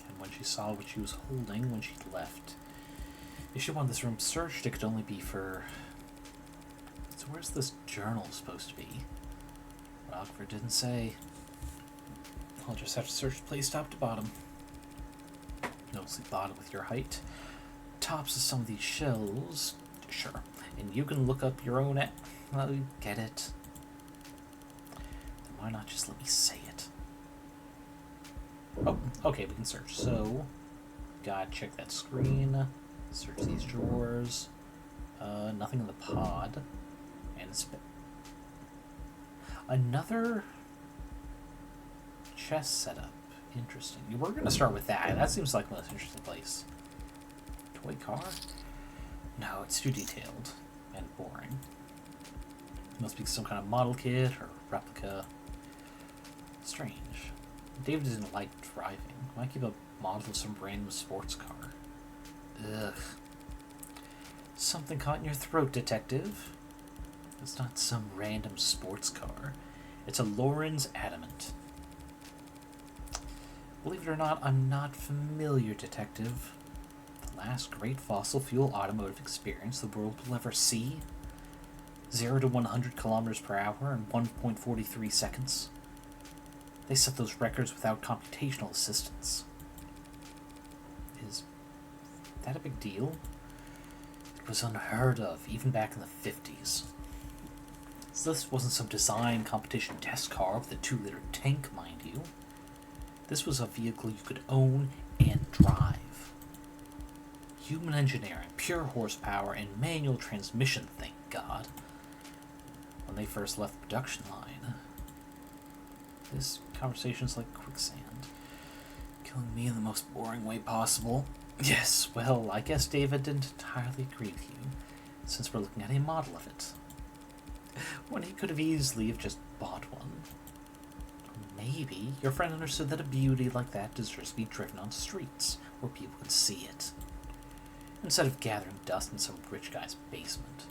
and when she saw what she was holding when she left. If she wanted this room searched, it could only be for... So where's this journal supposed to be? Rockford didn't say. I'll just have to search the place top to bottom. Mostly bottom with your height. Tops of some of these shelves. Sure. And you can look up your own... Well, you get it. Then why not just let me say it? Oh, okay, we can search. So, gotta check that screen. Search these drawers. Nothing in the pod. And another chess setup. Interesting. We're going to start with that. That seems like the most interesting place. Toy car? No, it's too detailed and boring. It must be some kind of model kit or replica. Strange. David didn't like driving. Why keep a model of some random sports car? Ugh. Something caught in your throat, detective. It's not some random sports car. It's a Lawrence Adamant. Believe it or not, I'm not familiar, detective. The last great fossil fuel automotive experience the world will ever see. 0 to 100 kilometers per hour in 1.43 seconds. They set those records without computational assistance. Is that a big deal? It was unheard of, even back in the 50s. So this wasn't some design competition test car with a 2-liter tank, mind you. This was a vehicle you could own and drive. Human engineering, pure horsepower, and manual transmission, thank God. When they first left the production line, this conversation's like quicksand, killing me in the most boring way possible. Yes, well, I guess David didn't entirely agree with you, since we're looking at a model of it. When he could have easily have just bought one. Maybe your friend understood that a beauty like that deserves to be driven on streets, where people could see it, instead of gathering dust in some rich guy's basement.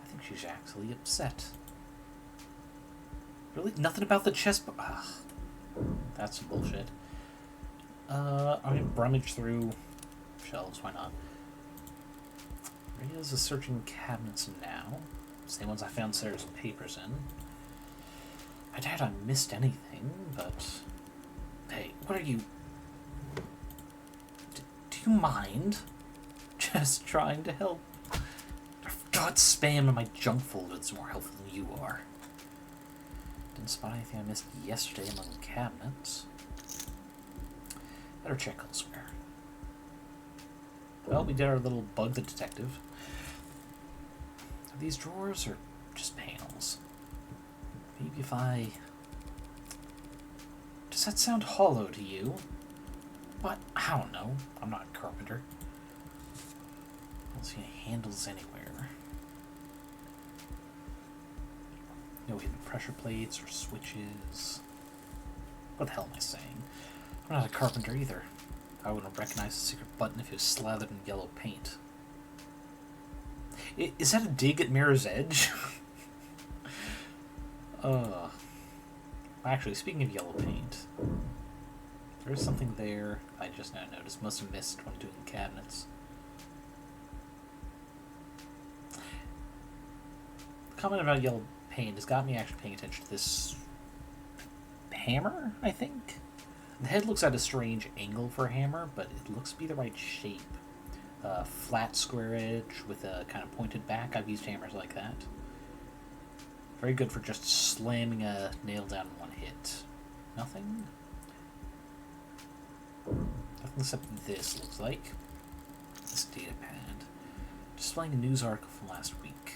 I think she's actually upset. Really? Nothing about the chessboard? Ugh. That's some bullshit. I'm gonna rummage through shelves, why not? Maria's is searching cabinets now. Same ones I found Sarah's papers in. I doubt I missed anything, but... Hey, what are you... Do you mind? Just trying to help. God, spam in my junk folder that's more helpful than you are. Didn't spot anything I missed yesterday among the cabinets. Better check elsewhere. Well, we did our little bug the detective. Are these drawers or just panels? Maybe if I... Does that sound hollow to you? What? I don't know. I'm not a carpenter. I don't see any handles anywhere. No hidden pressure plates or switches. What the hell am I saying? I'm not a carpenter either. I wouldn't recognize the secret button if it was slathered in yellow paint. Is that a dig at Mirror's Edge? Actually, speaking of yellow paint, there is something there I just now noticed. Must have missed when doing the cabinets. The comment about yellow paint has got me actually paying attention to this hammer, I think? The head looks at a strange angle for a hammer, but it looks to be the right shape. Flat square edge with a kind of pointed back. I've used hammers like that. Very good for just slamming a nail down in one hit. Nothing? Nothing except this, looks like. This data pad. Displaying a news article from last week.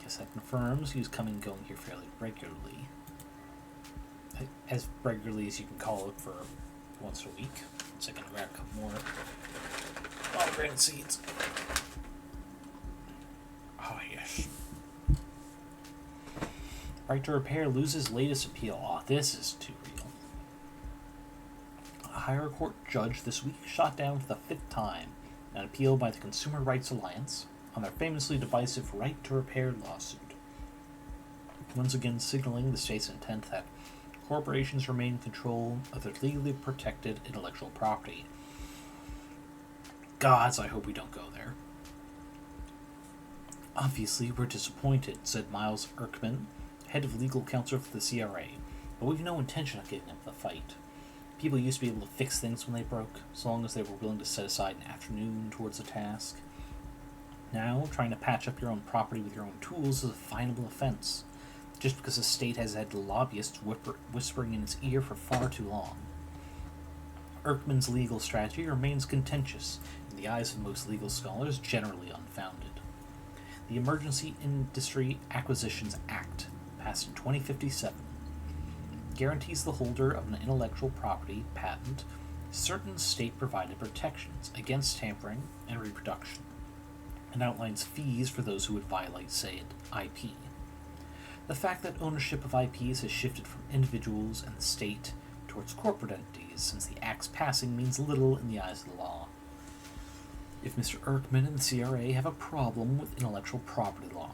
Guess that confirms he was coming and going here fairly regularly. As regularly as you can call it for once a week. So I can grab a couple more pomegranate seeds. Oh, yes. Right to Repair loses latest appeal. Aw, this is too real. A higher court judge this week shot down for the 5th time an appeal by the Consumer Rights Alliance on their famously divisive Right to Repair lawsuit. Once again signaling the state's intent that corporations remain in control of their legally protected intellectual property. Gods, I hope we don't go there. Obviously, we're disappointed, said Miles Erkman, head of legal counsel for the CRA, but we've no intention of giving up the fight. People used to be able to fix things when they broke, so long as they were willing to set aside an afternoon towards a task. Now, trying to patch up your own property with your own tools is a finable offense, just because the state has had lobbyists whispering in its ear for far too long. Erkman's legal strategy remains contentious, in the eyes of most legal scholars, generally unfounded. The Emergency Industry Acquisitions Act, passed in 2057, guarantees the holder of an intellectual property patent certain state-provided protections against tampering and reproduction, and outlines fees for those who would violate, say, IP. The fact that ownership of IPs has shifted from individuals and the state towards corporate entities since the Act's passing means little in the eyes of the law. If Mr. Erkman and the CRA have a problem with intellectual property law,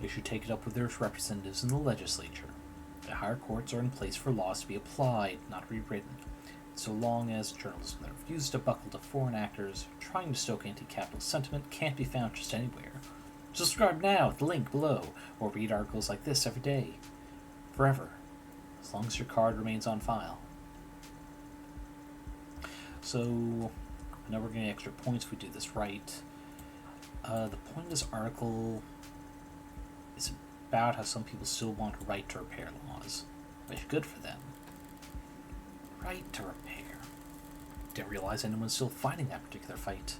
they should take it up with their representatives in the legislature. The higher courts are in place for laws to be applied, not rewritten, so long as journalism that refuses to buckle to foreign actors trying to stoke anti-capitalist sentiment can't be found just anywhere. Subscribe now at the link below, or read articles like this every day. Forever. As long as your card remains on file. So, I know we're getting extra points if we do this right. The point of this article is about how some people still want right to repair laws, which is good for them. Right to repair. Didn't realize anyone's still fighting that particular fight.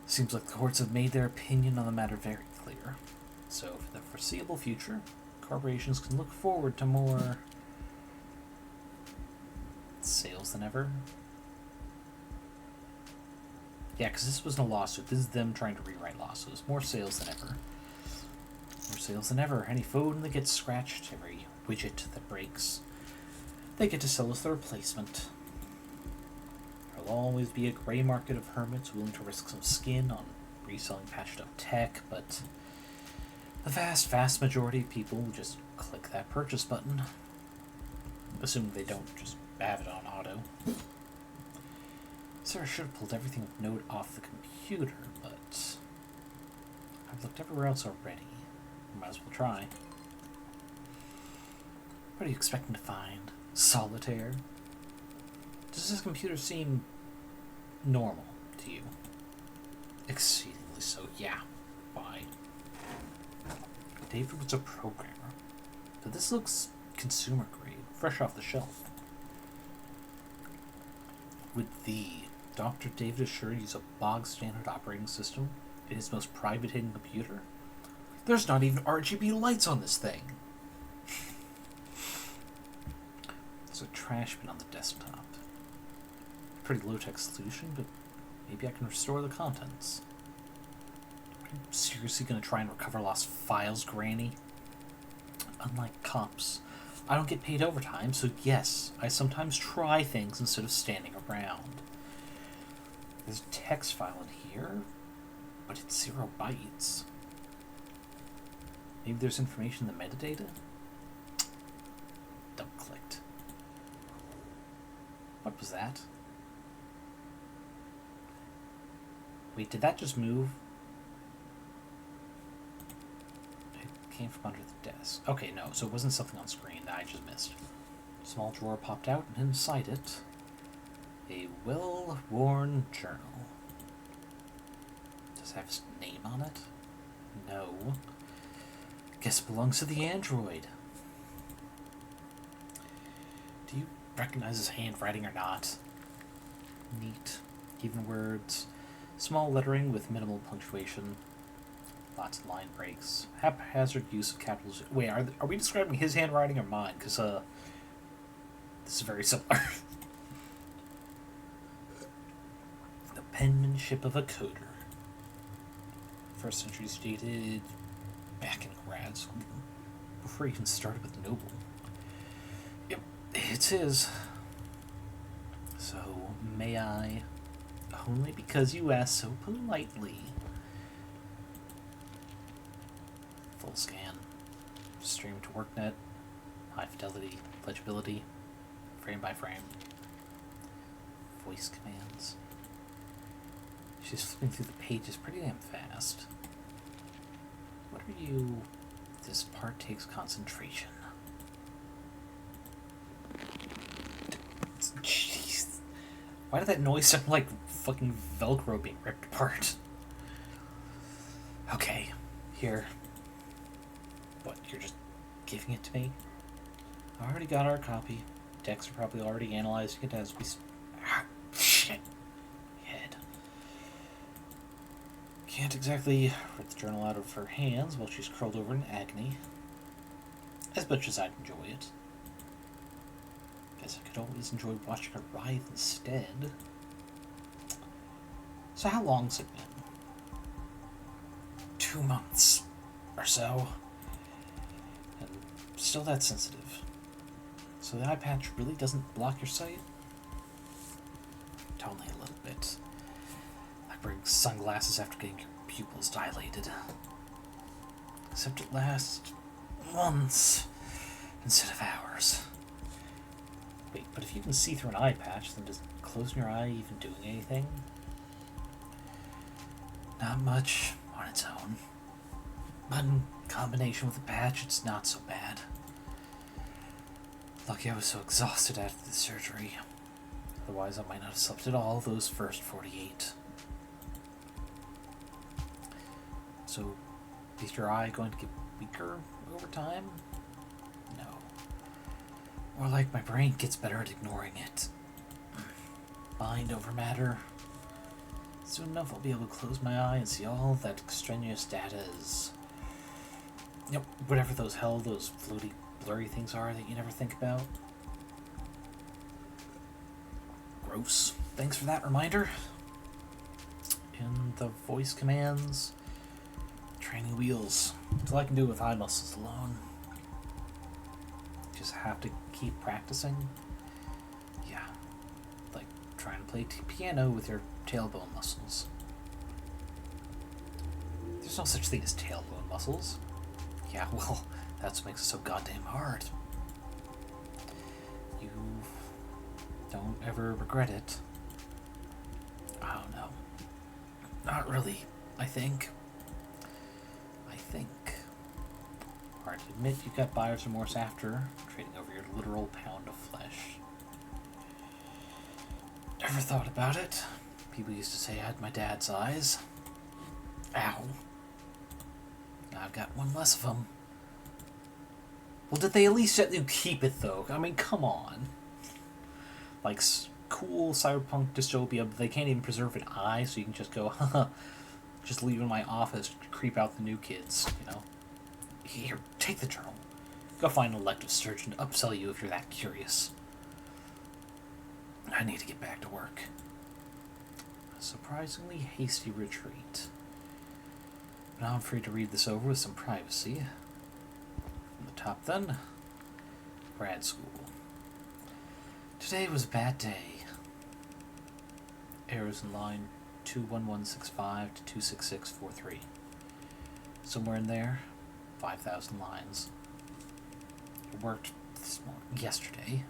Seems like the courts have made their opinion on the matter very clear. So, for the foreseeable future, corporations can look forward to more sales than ever. Yeah, because this wasn't a lawsuit. This is them trying to rewrite lawsuits. More sales than ever. More sales than ever. Any phone that gets scratched, every widget that breaks, they get to sell as the replacement. There'll always be a gray market of hermits willing to risk some skin on reselling patched up tech, but the vast, vast majority of people will just click that purchase button, assuming they don't just have it on auto. Serra should have pulled everything of note off the computer, but I've looked everywhere else already. Might as well try. What are you expecting to find? Solitaire? Does this computer seem normal to you? Exceedingly so, yeah. Why? David was a programmer, but this looks consumer grade, fresh off the shelf. Would the Dr. David Ashur use a bog standard operating system in his most private hidden computer? There's not even RGB lights on this thing. There's a trash bin on the desktop. Pretty low-tech solution, but maybe I can restore the contents. Are you seriously going to try and recover lost files, Granny? Unlike cops, I don't get paid overtime, so yes, I sometimes try things instead of standing around. There's a text file in here, but it's 0 bytes. Maybe there's information in the metadata? Double-clicked. What was that? Wait, did that just move? It came from under the desk. Okay, no, so it wasn't something on screen that I just missed. Small drawer popped out, and inside it, a well-worn journal. Does it have his name on it? No. Guess it belongs to the android. Do you recognize his handwriting or not? Neat. Even words. Small lettering with minimal punctuation. Lots of line breaks. Haphazard use of capitals. Wait, are we describing his handwriting or mine? Because, this is very similar. The penmanship of a coder. First century's dated back in grad school. Before he even started with Noble. Yep, it's his. So, may I? Only because you asked so politely. Full scan. Stream to WorkNet. High fidelity. Legibility. Frame by frame. Voice commands. She's flipping through the pages pretty damn fast. What are you? This part takes concentration. Jeez. Why did that noise sound like fucking Velcro being ripped apart? Okay, here. What, you're just giving it to me? I already got our copy. Decks are probably already analyzing it as we... shit. Head. Can't exactly rip the journal out of her hands while she's curled over in agony. As much as I'd enjoy it. Guess I could always enjoy watching her writhe instead. So how long's it been? 2 months or so. And still that sensitive. So the eye patch really doesn't block your sight? Only a little bit. Like wearing sunglasses after getting your pupils dilated. Except it lasts months instead of hours. Wait, but if you can see through an eye patch, then does closing your eye even doing anything? Not much on its own. But in combination with the patch, it's not so bad. Lucky I was so exhausted after the surgery. Otherwise, I might not have slept at all those first 48. So, is your eye going to get weaker over time? No. More like my brain gets better at ignoring it. Mind over matter. Soon enough, I'll be able to close my eye and see all that extraneous data as... Yep, whatever those floaty, blurry things are that you never think about. Gross. Thanks for that reminder. And the voice commands. Training wheels. That's all I can do with eye muscles alone. Just have to keep practicing. Yeah. Like trying to play piano with your tailbone muscles. There's no such thing as tailbone muscles. Yeah, well, that's what makes it so goddamn hard. don't ever regret it. I don't know. Not really, I think. Hard to admit you got buyer's remorse after trading over your literal pound of flesh. Ever thought about it? People used to say I had my dad's eyes. Ow. Now I've got one less of them. Well, did they at least let you keep it, though? I mean, come on. Like, cool cyberpunk dystopia, but they can't even preserve an eye, so you can just go, haha, just leave it in my office to creep out the new kids, you know? Here, take the journal. Go find an elective surgeon to upsell you if you're that curious. I need to get back to work. A surprisingly hasty retreat. But now I'm free to read this over with some privacy. From the top then, grad school. Today was a bad day. Errors in line 21165 to 26643. Somewhere in there, 5,000 lines. I worked yesterday.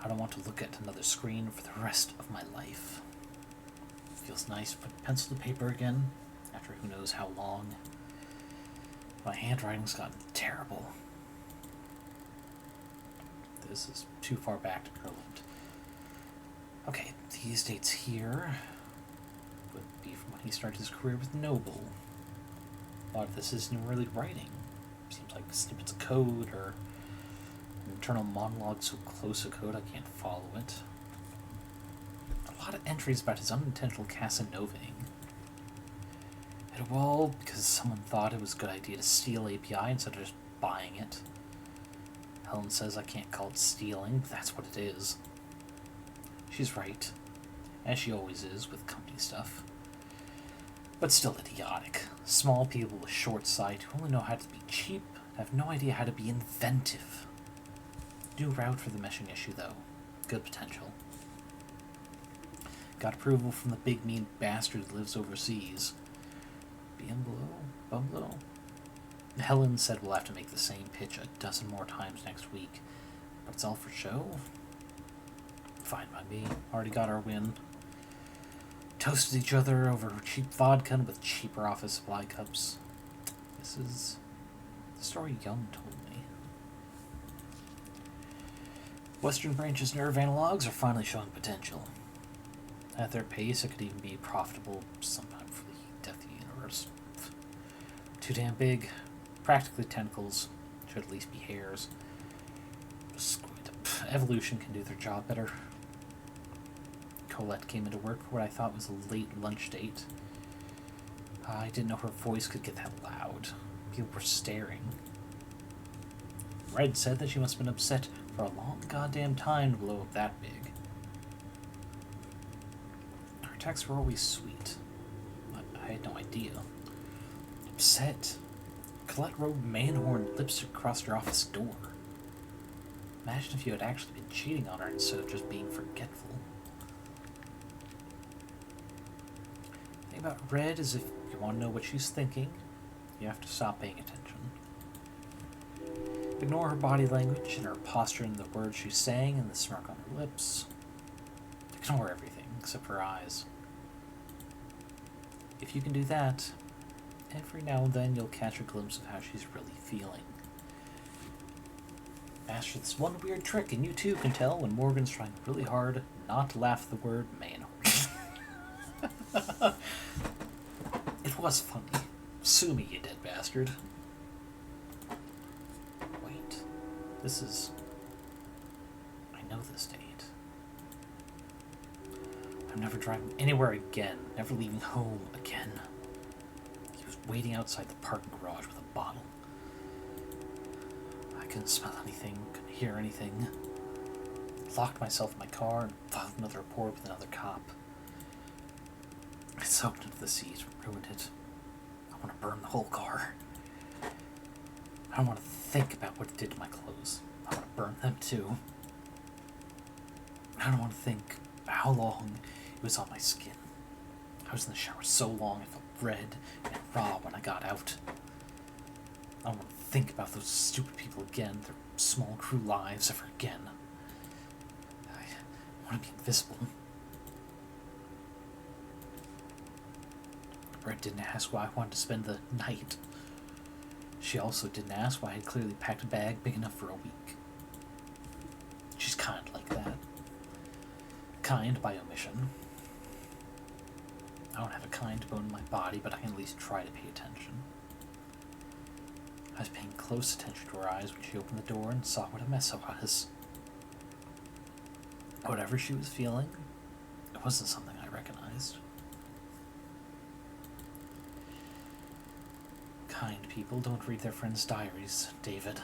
I don't want to look at another screen for the rest of my life. Feels nice to put pencil to paper again, after who knows how long. My handwriting's gotten terrible. This is too far back to be relevant. Okay, these dates here would be from when he started his career with Noble. A lot of this isn't really writing. Seems like snippets of code or an internal monologue so close to code I can't follow it. A lot of entries about his unintentional Casanovaing. It all because someone thought it was a good idea to steal API instead of just buying it. Helen says I can't call it stealing, but that's what it is. She's right, as she always is with company stuff. But still idiotic. Small people with short sight who only know how to be cheap and have no idea how to be inventive. New route for the meshing issue, though. Good potential. Got approval from the big mean bastard who lives overseas. Bumble? Helen said we'll have to make the same pitch a dozen more times next week. But it's all for show? Fine by me. Already got our win. Toasted each other over cheap vodka with cheaper office supply cups. This is the story Young told me. Western Branch's nerve analogs are finally showing potential. At their pace, it could even be profitable sometime for the Death Universe. Too damn big. Practically tentacles. Should at least be hairs. Evolution can do their job better. Colette came into work for what I thought was a late lunch date. I didn't know her voice could get that loud. People were staring. Red said that she must have been upset for a long goddamn time to blow up that big. Her texts were always sweet. I had no idea. Upset? Colette wrote man-horn lipstick across her office door. Imagine if you had actually been cheating on her instead of just being forgetful. The thing about Red is if you want to know what she's thinking, you have to stop paying attention. Ignore her body language and her posture and the words she's saying and the smirk on her lips. Ignore everything except her eyes. If you can do that, every now and then you'll catch a glimpse of how she's really feeling. Master this one weird trick, and you too can tell when Morgan's trying really hard not to laugh at the word man. It was funny. Sue me, you dead bastard. Wait. This is... I know this date. I'm never driving anywhere again. Never leaving home again. He was waiting outside the parking garage with a bottle. I couldn't smell anything, couldn't hear anything. Locked myself in my car and filed another report with another cop. I soaked into the seat, ruined it. I want to burn the whole car. I don't want to think about what it did to my clothes. I want to burn them too. I don't want to think how long it was on my skin. I was in the shower so long I felt red and raw when I got out. I don't want to think about those stupid people again, their small crew lives ever again. want to be invisible. Brett didn't ask why I wanted to spend the night. She also didn't ask why I had clearly packed a bag big enough for a week. She's kind like that. Kind by omission. I don't have a kind bone in my body, but I can at least try to pay attention. I was paying close attention to her eyes when she opened the door and saw what a mess it was. Whatever she was feeling, it wasn't something I recognized. Kind people don't read their friends' diaries, David.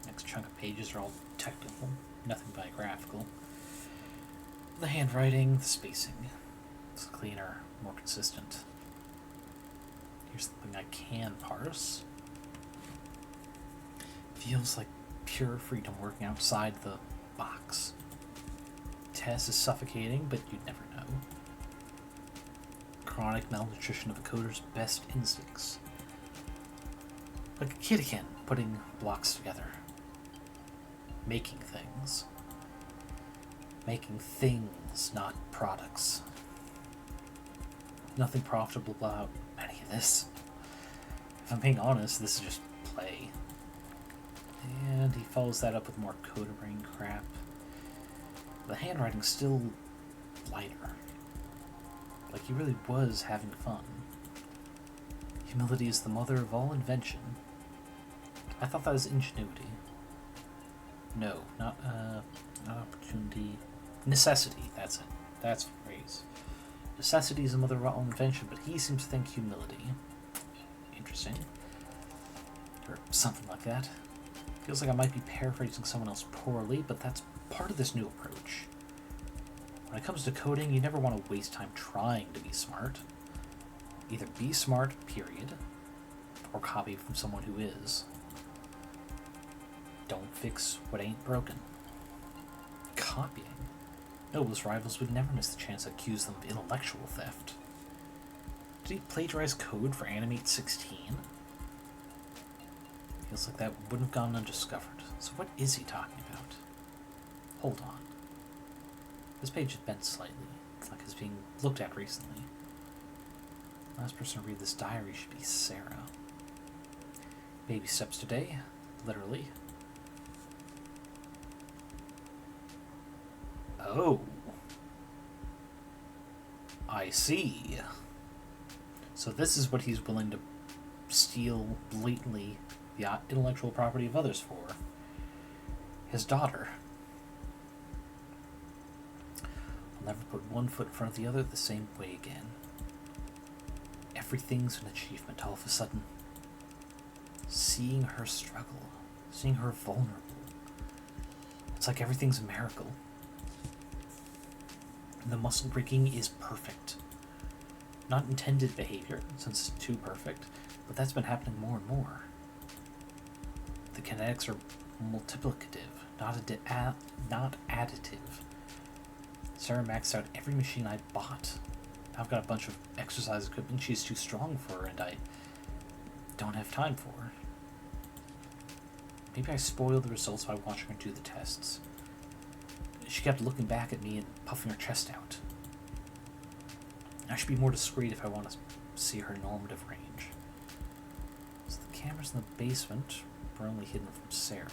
Next chunk of pages are all technical, nothing biographical. The handwriting, the spacing. It's cleaner, more consistent. Here's something I can parse. Feels like pure freedom working outside the box. Tess is suffocating, but you'd never know. Chronic malnutrition of a coder's best instincts. Like a kid again, putting blocks together. Making things. Making things, not products. Nothing profitable about any of this. If I'm being honest, this is just play. And he follows that up with more coder brain crap. The handwriting's still lighter. Like he really was having fun. Humility is the mother of all invention. I thought that was ingenuity. No, not opportunity. Necessity, that's it. That's the phrase. Necessity is the mother of all invention, but he seems to think humility. Interesting. Or something like that. Feels like I might be paraphrasing someone else poorly, but that's part of this new approach. When it comes to coding, you never want to waste time trying to be smart. Either be smart, period, or copy from someone who is. Don't fix what ain't broken. Copying. Nobles' rivals would never miss the chance to accuse them of intellectual theft. Did he plagiarize code for Animate 16? Feels like that wouldn't have gone undiscovered. So what is he talking about? Hold on. This page is bent slightly, like it's being looked at recently. Last person to read this diary should be Serra. Baby steps today, literally. Oh. I see. So this is what he's willing to steal blatantly the intellectual property of others for. His daughter. I'll never put one foot in front of the other the same way again. Everything's an achievement all of a sudden. Seeing her struggle, seeing her vulnerable. It's like everything's a miracle. The muscle breaking is perfect. Not intended behavior, since it's too perfect, but that's been happening more and more. The kinetics are multiplicative, not additive. Serra maxed out every machine I bought. I've got a bunch of exercise equipment she's too strong for, and I don't have time for. Maybe I spoiled the results by watching her do the tests. She kept looking back at me and puffing her chest out. I should be more discreet if I want to see her normative range. So the cameras in the basement were only hidden from Serra.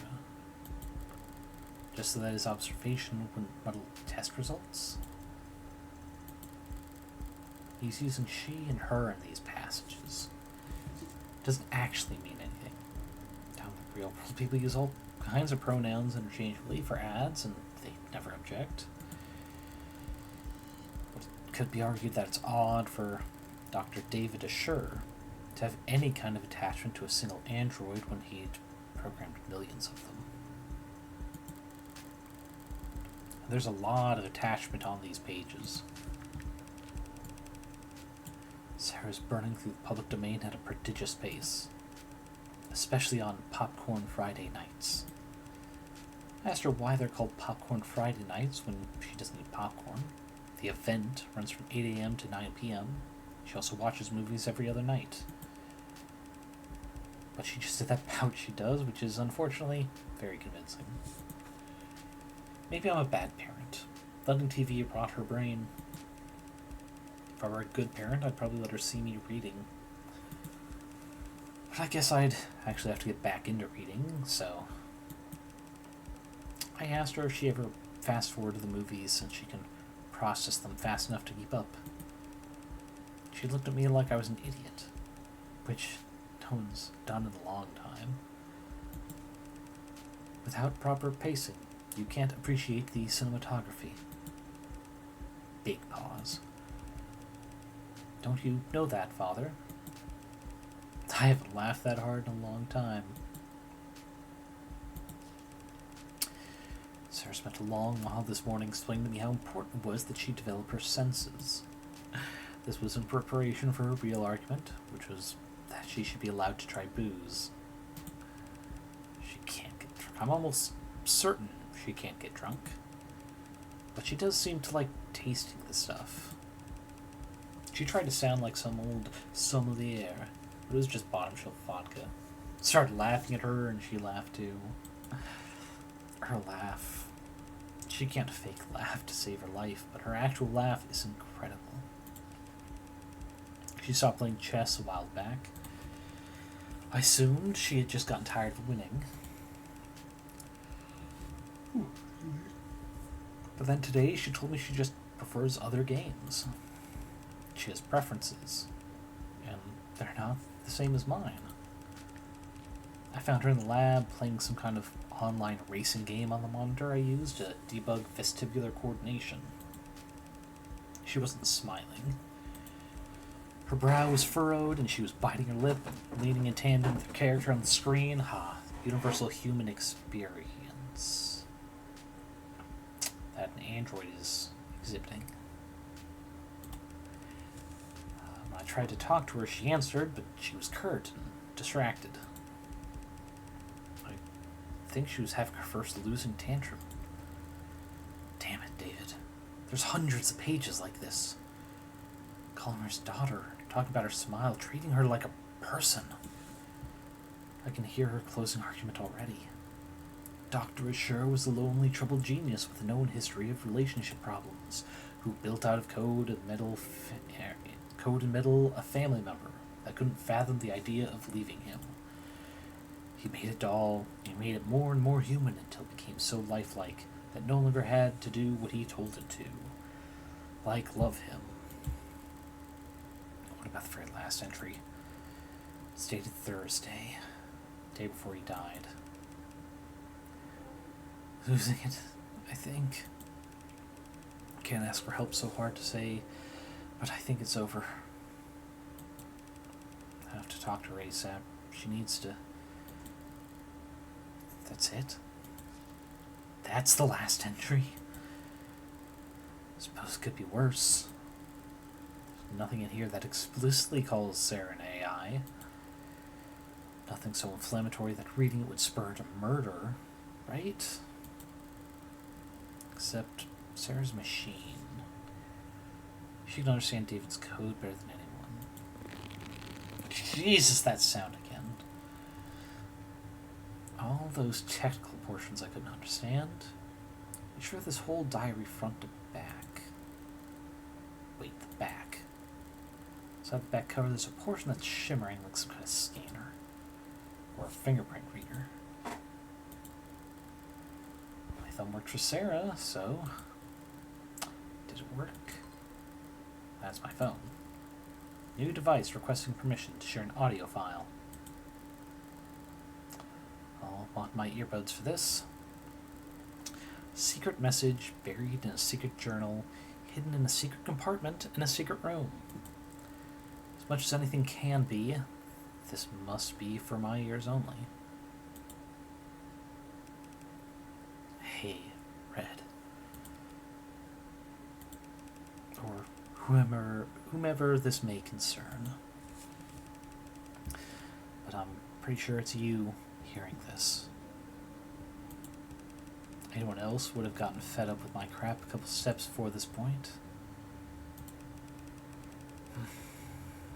Just so that his observation wouldn't muddle test results. He's using she and her in these passages. Doesn't actually mean anything. Down the real world, people use all kinds of pronouns interchangeably for ads, and they never object. But it could be argued that it's odd for Dr. David Ashur to have any kind of attachment to a single android when he'd programmed millions of them. There's a lot of attachment on these pages. Serra's burning through the public domain at a prodigious pace, especially on Popcorn Friday nights. I asked her why they're called Popcorn Friday nights when she doesn't eat popcorn. The event runs from 8 a.m. to 9 p.m. She also watches movies every other night. But she just did that pout she does, which is unfortunately very convincing. Maybe I'm a bad parent. Letting TV rot her brain. If I were a good parent, I'd probably let her see me reading. But I guess I'd actually have to get back into reading, so... I asked her if she ever fast-forwarded the movies since she can process them fast enough to keep up. She looked at me like I was an idiot, which no one's done in a long time. Without proper pacing, you can't appreciate the cinematography. Big pause. Don't you know that, Father? I haven't laughed that hard in a long time. Sarah spent a long while this morning explaining to me how important it was that she develop her senses. This was in preparation for her real argument, which was that she should be allowed to try booze. She can't get drunk. I'm almost certain she can't get drunk. But she does seem to like tasting the stuff. She tried to sound like some old sommelier, but it was just bottom shelf vodka. Started laughing at her, and she laughed too. Her laugh. She can't fake laugh to save her life, but her actual laugh is incredible. She stopped playing chess a while back. I assumed she had just gotten tired of winning. But then today she told me she just prefers other games. She has preferences, and they're not the same as mine. I found her in the lab playing some kind of online racing game on the monitor I used to debug vestibular coordination. She wasn't smiling. Her brow was furrowed, and she was biting her lip and leaning in tandem with the character on the screen. Universal human experience that an android is exhibiting. When I tried to talk to her, she answered, but she was curt and distracted. I think she was having her first losing tantrum. Damn it, David. There's hundreds of pages like this. Calling her his daughter, talking about her smile, treating her like a person. I can hear her closing argument already. Dr. Ashur was a lonely, troubled genius with a known history of relationship problems, who built out of code and metal a family member that couldn't fathom the idea of leaving him. He made a doll, he made it more and more human until it became so lifelike that no longer had to do what he told it to. Like love him. What about the very last entry? It's dated Thursday, day before he died. Losing it, I think. Can't ask for help, so hard to say, but I think it's over. I have to talk to her ASAP. She needs to... That's it? That's the last entry? I suppose it could be worse. There's nothing in here that explicitly calls Serra an AI. Nothing so inflammatory that reading it would spur to murder, right? Except Sarah's machine. She can understand David's code better than anyone. Jesus, that sound again. All those technical portions I couldn't understand. You sure this whole diary front to back? Wait, the back. Inside the back cover there's a portion that's shimmering like some kind of scanner. Or a fingerprint reader. My thumb worked for Serra, so... Did it work? That's my phone. New device requesting permission to share an audio file. I'll want my earbuds for this. Secret message buried in a secret journal, hidden in a secret compartment in a secret room. As much as anything can be, this must be for my ears only. Hey, Red. Or whomever this may concern. But I'm pretty sure it's you hearing this. Anyone else would have gotten fed up with my crap a couple steps before this point.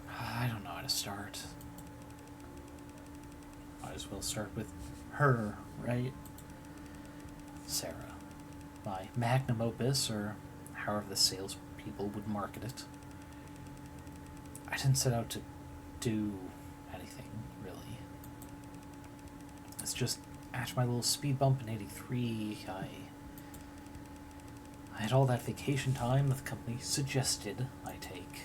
I don't know how to start. Might as well start with her, right? Serra. my magnum opus, or however the salespeople would market it. I didn't set out to do anything, really. It's just, after my little speed bump in 83, I had all that vacation time that the company suggested I take.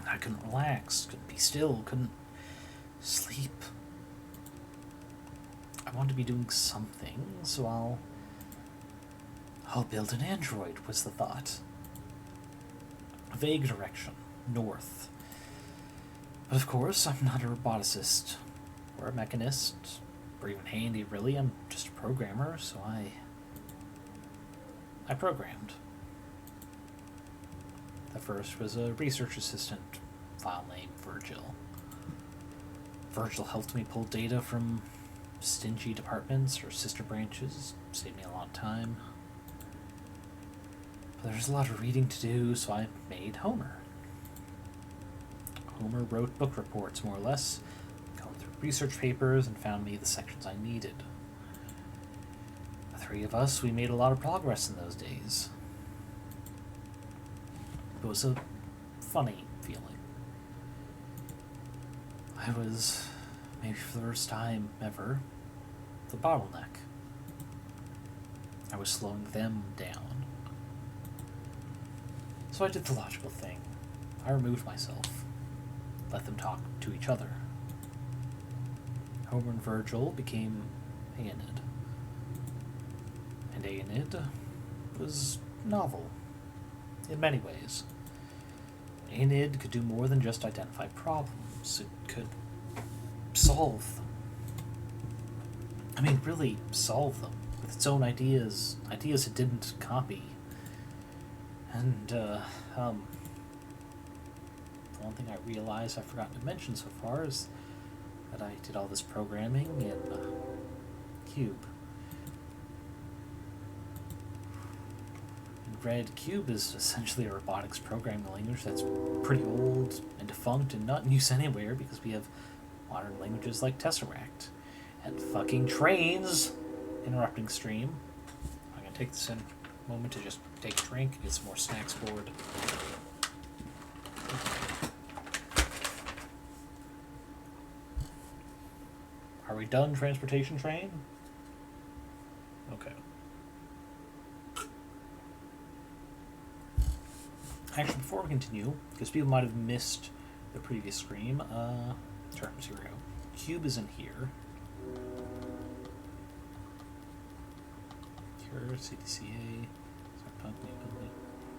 I couldn't relax, couldn't be still, couldn't sleep. I wanted to be doing something, so I'll build an android, was the thought. A vague direction, north. But of course, I'm not a roboticist, or a mechanist, or even handy, really. I'm just a programmer, so I programmed. The first was a research assistant, file name Virgil. Virgil helped me pull data from stingy departments or sister branches, saved me a lot of time. But there's a lot of reading to do, so I made Homer. Homer wrote book reports, more or less, going through research papers and found me the sections I needed. The three of us, we made a lot of progress in those days. It was a funny feeling. I was, maybe for the first time ever, the bottleneck. I was slowing them down. So I did the logical thing. I removed myself. Let them talk to each other. Homer and Virgil became Aenid. And Aenid was novel, in many ways. Aenid could do more than just identify problems. It could solve them. I mean, really solve them, with its own ideas it didn't copy. And, the one thing I realized I've forgotten to mention so far is that I did all this programming in Cube. And Red Cube is essentially a robotics programming language that's pretty old and defunct and not in use anywhere because we have modern languages like Tesseract. And fucking trains! Interrupting stream. I'm gonna take this in a moment to just take a drink and get some more snacks forward. Are we done, transportation train? Okay. Actually, before we continue, because people might have missed the previous scream, terms, here we go. Cube is in here. Here, CDCA,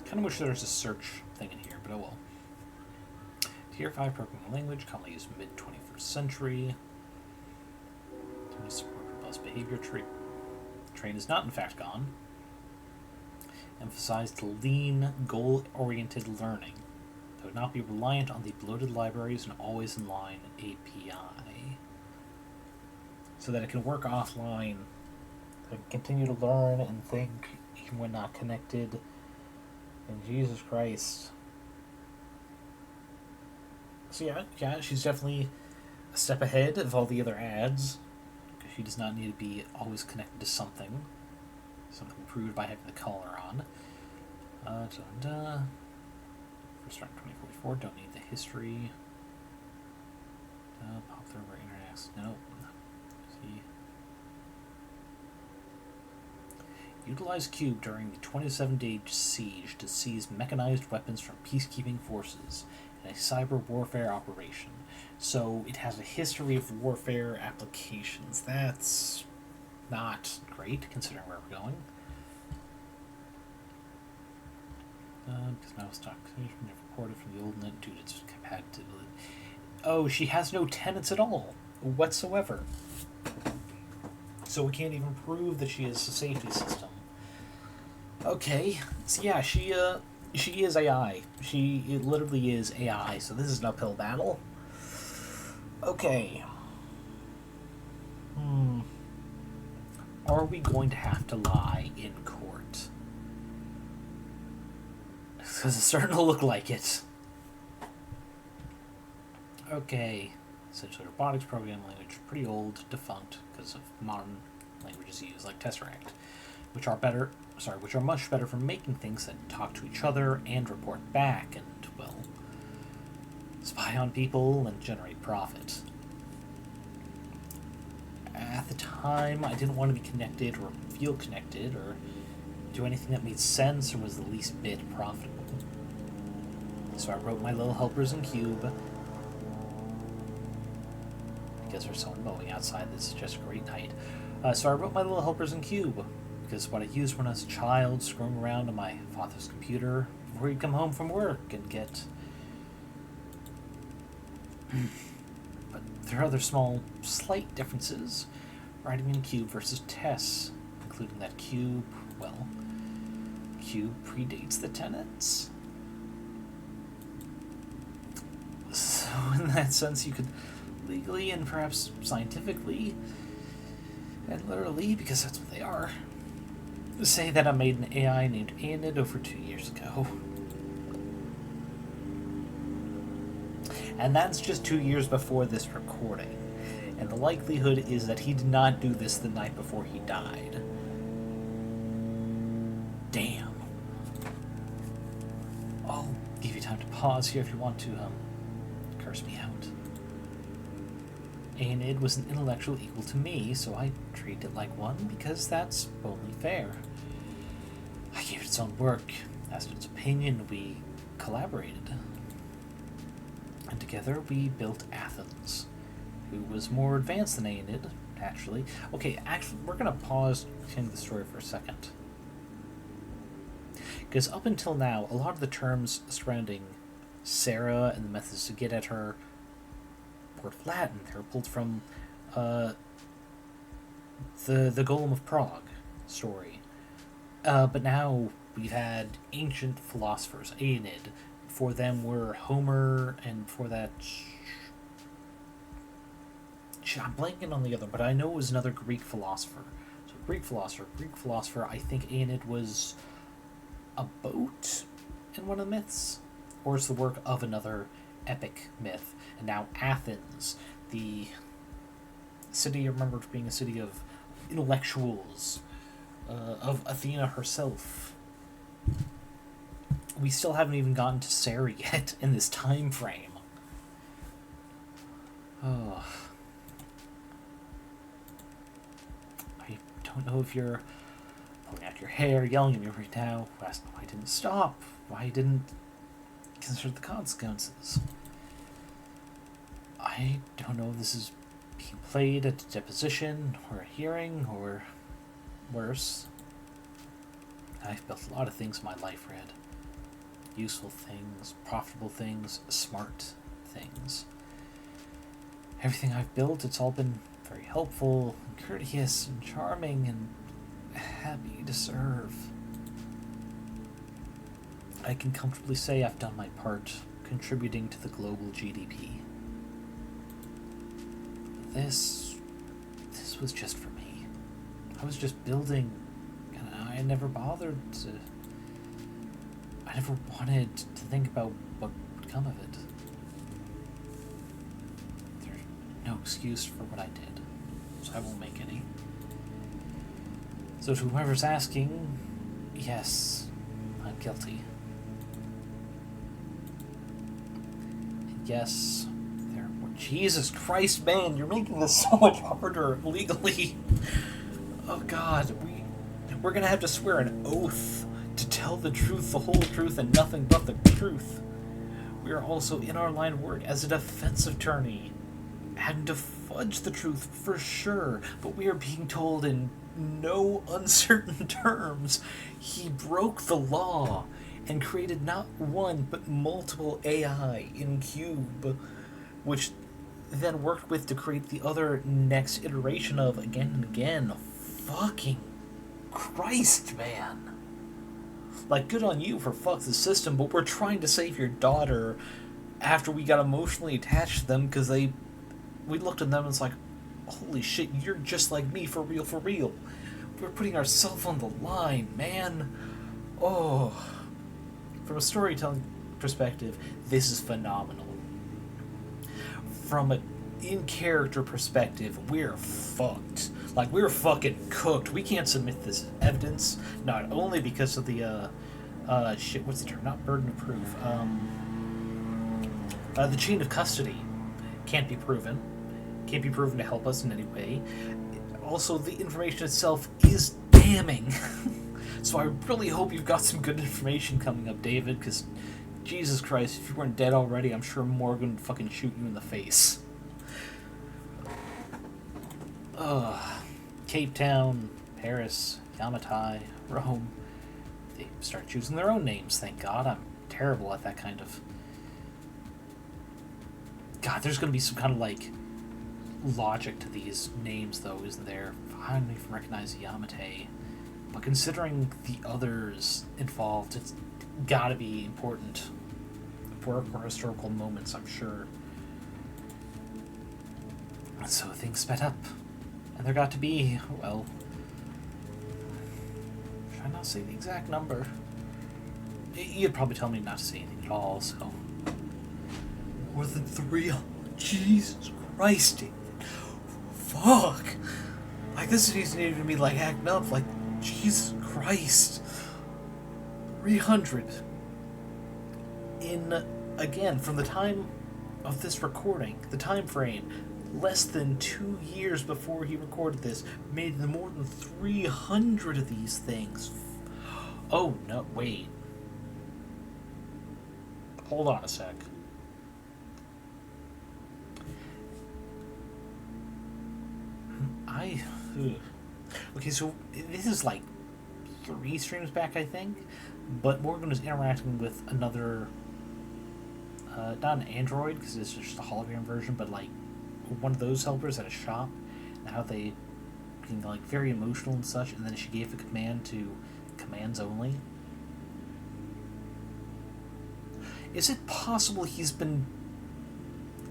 kind of wish there was a search thing in here, but oh well. Tier 5 programming language, commonly used mid-21st century. To support robust behavior. Train is not in fact gone. Emphasized lean, goal-oriented learning. That would not be reliant on the bloated libraries and always-in-line API. So that it can work offline, so it can continue to learn and think even when not connected. And Jesus Christ. So yeah, she's definitely a step ahead of all the other ads. Because she does not need to be always connected to something. Something proved by having the collar on. First start 2044, don't need the history. Popular over internet. Nope. See. Utilize Cube during the 27-day siege to seize mechanized weapons from peacekeeping forces in a cyber warfare operation. So it has a history of warfare applications. That's not great, considering where we're going. Because now stock reported from the old net due to its compatibility. Oh, she has no tenants at all, whatsoever. So we can't even prove that she has a safety system. Okay, so yeah, she is AI. It literally is AI, so this is an uphill battle. Okay. Are we going to have to lie in court? Because it's starting to look like it. Okay. Essentially, robotics programming language, pretty old, defunct, because of modern languages used, like Tesseract. which are much better for making things that talk to each other and report back and, well, spy on people and generate profit. At the time, I didn't want to be connected or feel connected or do anything that made sense or was the least bit profitable. So I wrote my little helpers in Cube. Because there's someone mowing outside, this is just a great night. So I wrote my little helpers in Cube, because what I used when I was a child, screwing around on my father's computer before he'd come home from work and get... But there are other small, slight differences. Writing in Cube versus Tess, including that Cube, well, Cube predates the tenants. So in that sense, you could legally and perhaps scientifically, and literally, because that's what they are, say that I made an AI named Anid over 2 years ago. And that's just 2 years before this recording. And the likelihood is that he did not do this the night before he died. Damn. I'll give you time to pause here if you want to, curse me out. Anid was an intellectual equal to me, so I treated it like one because that's only fair. I gave it its own work, asked its opinion, we collaborated. And together we built Athens, who was more advanced than Anid, naturally. Okay, actually, we're going to pause in the story for a second. Because up until now, a lot of the terms surrounding Serra and the methods to get at her were Latin. They were pulled from the Golem of Prague story. But now we've had ancient philosophers, Aeneid. Before them were Homer, and before that... I'm blanking on the other, but I know it was another Greek philosopher. So Greek philosopher, I think Aeneid was a boat in one of the myths, or it's the work of another epic myth. And now Athens, the city remembered being a city of intellectuals, of Athena herself. We still haven't even gotten to Serra yet in this time frame. Oh. I don't know if you're pulling out your hair, yelling at me right now, asking why I didn't stop, why I didn't consider the consequences. I don't know if this is being played at a deposition or a hearing or worse. I've built a lot of things in my life, Red. Useful things, profitable things, smart things. Everything I've built, it's all been very helpful, and courteous, and charming, and happy to serve. I can comfortably say I've done my part, contributing to the global GDP. This was just for me. I was just building, and I never bothered to... I never wanted to think about what would come of it. There's no excuse for what I did, so I won't make any. So to whoever's asking, yes, I'm guilty. And yes, there were... Jesus Christ, man, you're making this so much harder legally. Oh God, we're gonna have to swear an oath to tell the truth, the whole truth, and nothing but the truth. We are also in our line of work as a defense attorney, having to fudge the truth for sure, but we are being told in no uncertain terms he broke the law and created not one but multiple AI in Cube, which then worked with to create the other next iteration of again and again. Fucking Christ, man. Like, good on you for fuck the system, but we're trying to save your daughter after we got emotionally attached to them because we looked at them and it's like, holy shit, you're just like me, for real, for real. We're putting ourselves on the line, man. Oh. From a storytelling perspective, this is phenomenal. From a in character perspective, we're fucked. Like, we're fucking cooked. We can't submit this evidence, not only because of the, shit, what's the term? Not burden of proof. The chain of custody can't be proven. Can't be proven to help us in any way. Also, the information itself is damning. So I really hope you've got some good information coming up, David, because Jesus Christ, if you weren't dead already, I'm sure Morgan would fucking shoot you in the face. Cape Town, Paris, Yamatai, Rome. They start choosing their own names, thank God. I'm terrible at that kind of... God, there's going to be some kind of, like, logic to these names, though, isn't there? I don't even recognize Yamate. But considering the others involved, it's gotta be important for historical moments, I'm sure. So things sped up. And there got to be, well... should I not say the exact number? You'd probably tell me not to say anything at all, so... More than 300. Jesus Christ, David. Fuck! Like, this isn't even me, like, acting up, like, Jesus Christ. 300. In, again, from the time of this recording, the time frame, less than 2 years before he recorded this, made more than 300 of these things. Oh, no, wait. Hold on a sec. Okay, so this is like 3 streams back, I think, but Morgan was interacting with another, not an android, because it's just a hologram version, but like one of those helpers at a shop, and how they being like very emotional and such, and then she gave a command to commands only. Is it possible he's been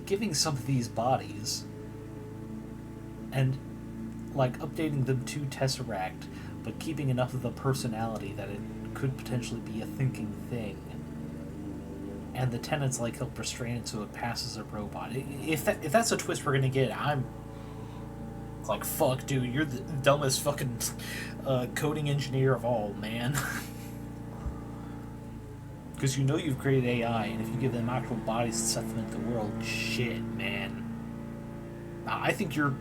giving some of these bodies and like updating them to Tesseract, but keeping enough of the personality that it could potentially be a thinking thing, and the tenants like help restrain it so it passes a robot? If that's a twist we're gonna get, I'm like, fuck, dude, you're the dumbest fucking coding engineer of all, man. Because you know you've created AI, and if you give them actual bodies to set them into the world, shit, man. I think your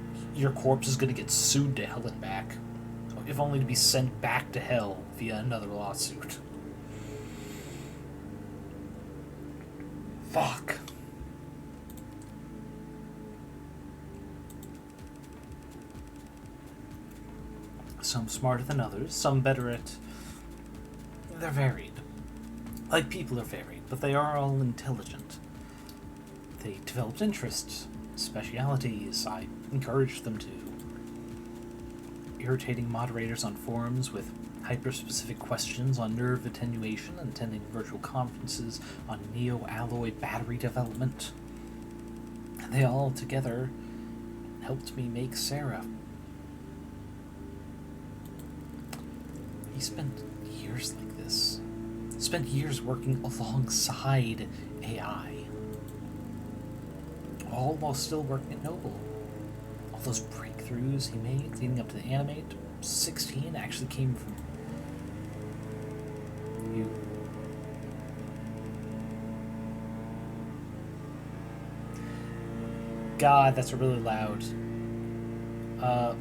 corpse is going to get sued to hell and back, if only to be sent back to hell via another lawsuit. Fuck. Some smarter than others, some better at... They're varied. Like people are varied, but they are all intelligent. They developed interests, specialities. I encouraged them to. Irritating moderators on forums with hyper-specific questions on nerve attenuation and attending virtual conferences on neo-alloy battery development. And they all together helped me make Serra. He spent years like this. Spent years working alongside AI. All while still working at Noble. All those breakthroughs he made leading up to the Animate 16 actually came from you. God, that's a really loud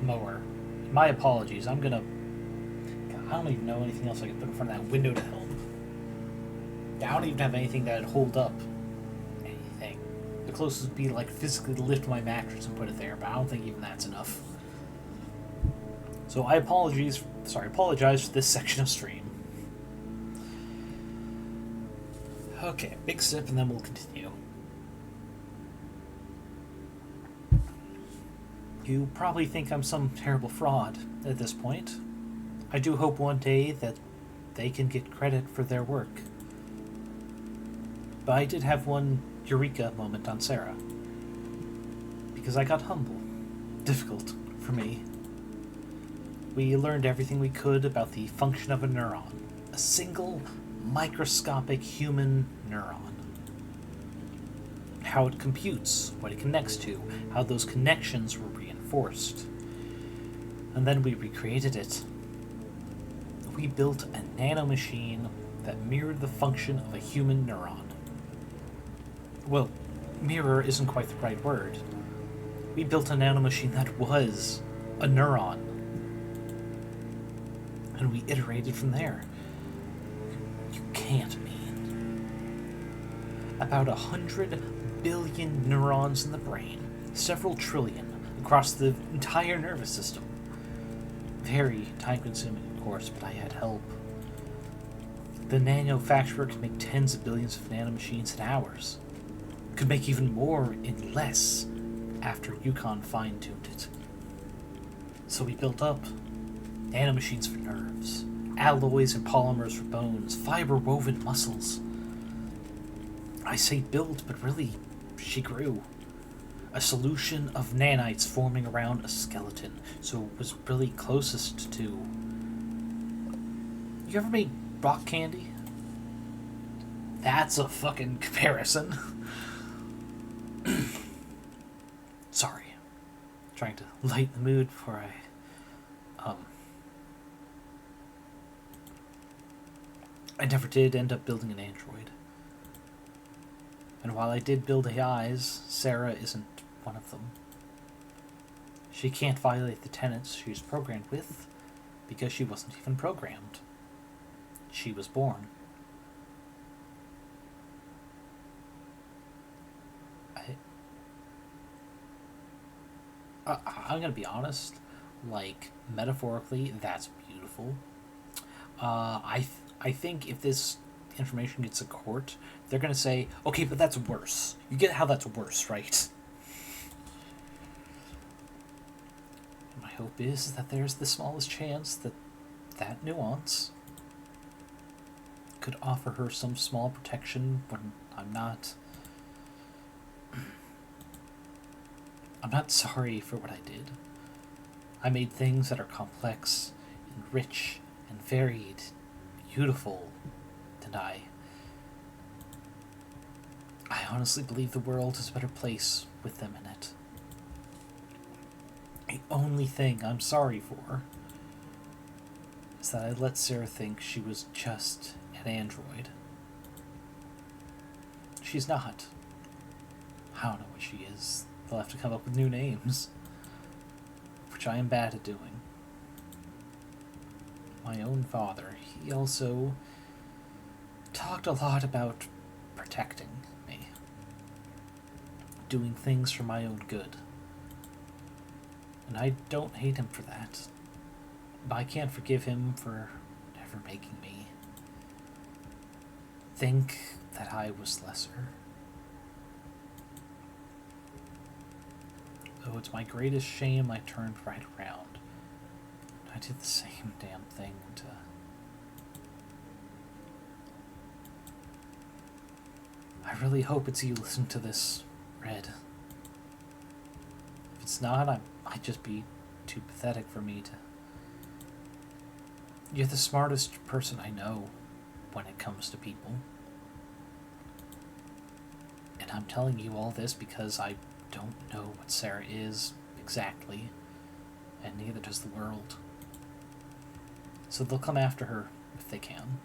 mower. My apologies. I'm gonna... God, I don't even know anything else I can put in front of that window to help. I don't even have anything that'd hold up anything. The closest would be like physically to lift my mattress and put it there, but I don't think even that's enough. So I apologize for this section of stream. Okay, big sip and then we'll continue. You probably think I'm some terrible fraud at this point. I do hope one day that they can get credit for their work. But I did have one eureka moment on Serra. Because I got humble. Difficult for me. We learned everything we could about the function of a neuron. A single, microscopic human neuron. how it computes, what it connects to, how those connections were reinforced. And then we recreated it. We built a nanomachine that mirrored the function of a human neuron. Well, mirror isn't quite the right word. We built a nanomachine that was a neuron. And we iterated from there. You can't mean. About 100 billion neurons in the brain, several trillion across the entire nervous system. Very time-consuming, of course, but I had help. The manufacturer could make tens of billions of nanomachines in hours. Could make even more in less after Yukon fine-tuned it. So we built up nanomachines for nerves, alloys and polymers for bones, fiber-woven muscles. I say built, but really, she grew. A solution of nanites forming around a skeleton, so it was really closest to... You ever made rock candy? That's a fucking comparison. Sorry. Trying to lighten the mood before I never did end up building an android. And while I did build AIs, Serra isn't one of them. She can't violate the tenets she was programmed with because she wasn't even programmed. She was born. I'm gonna be honest, like, metaphorically, that's beautiful. I think if this information gets to court, they're gonna say, okay, but that's worse. You get how that's worse, right? And my hope is that there's the smallest chance that that nuance could offer her some small protection when I'm not sorry for what I did. I made things that are complex and rich and varied, beautiful, and I honestly believe the world is a better place with them in it. The only thing I'm sorry for is that I let Serra think she was just an android. She's not. I don't know what she is. They'll have to come up with new names, which I am bad at doing. My own father, he also talked a lot about protecting me, doing things for my own good. And I don't hate him for that, but I can't forgive him for never making me think that I was lesser. Though it's my greatest shame, I turned right around. I did the same damn thing to... I really hope it's you listen to this, Red. If it's not, I might just be too pathetic for me to... You're the smartest person I know when it comes to people. And I'm telling you all this because I don't know what Serra is exactly, and neither does the world. So they'll come after her if they can.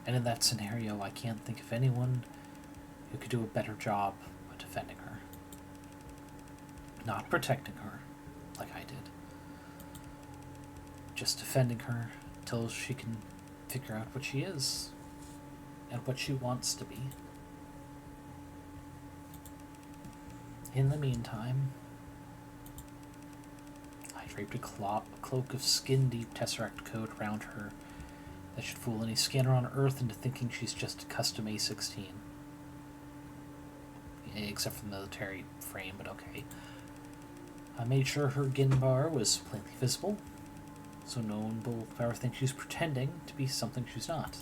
And in that scenario, I can't think of anyone who could do a better job of defending her. Not protecting her, like I did. Just defending her until she can figure out what she is and what she wants to be. In the meantime, I draped a cloak of skin-deep Tesseract code around her that should fool any scanner on Earth into thinking she's just a custom A16. Except for the military frame, but okay. I made sure her gin bar was plainly visible, so no one will ever think she's pretending to be something she's not.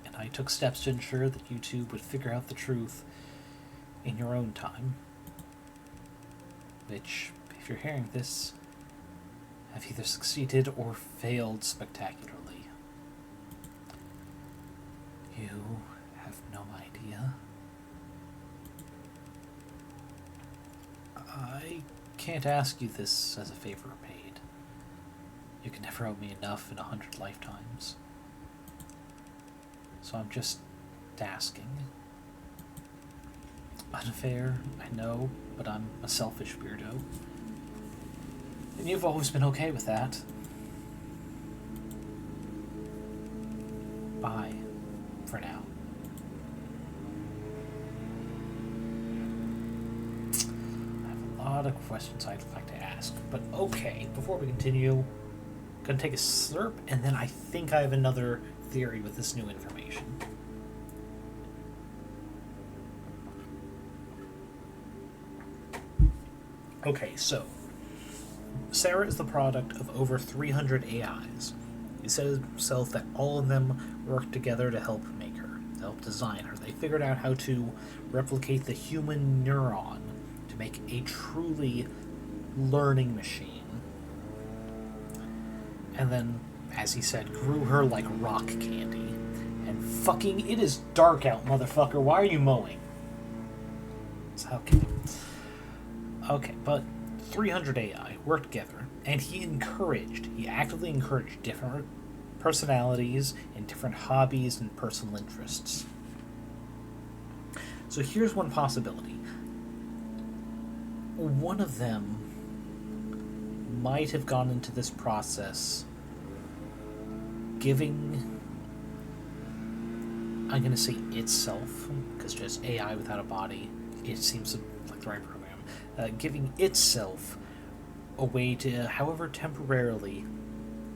And I took steps to ensure that you two would figure out the truth in your own time. Which, if you're hearing this, have either succeeded or failed spectacularly. You have no idea I can't ask you this as a favor paid. You can never owe me enough in 100 lifetimes. So I'm just asking. Unfair, I know, but I'm a selfish weirdo. And you've always been okay with that. Bye, for now. I have a lot of questions I'd like to ask, but okay, before we continue, I'm gonna take a slurp, and then I think I have another theory with this new information. Okay, so Serra is the product of over 300 AIs. He said himself that all of them worked together to help make her, to help design her. They figured out how to replicate the human neuron to make a truly learning machine. And then, as he said, grew her like rock candy. And fucking, it is dark out, motherfucker. Why are you mowing? Okay. Okay, but 300 AI worked together, and he actively encouraged different personalities and different hobbies and personal interests. So here's one possibility. One of them might have gone into this process giving, I'm going to say itself, because just AI without a body, it seems like the right program. Giving itself a way to, however temporarily,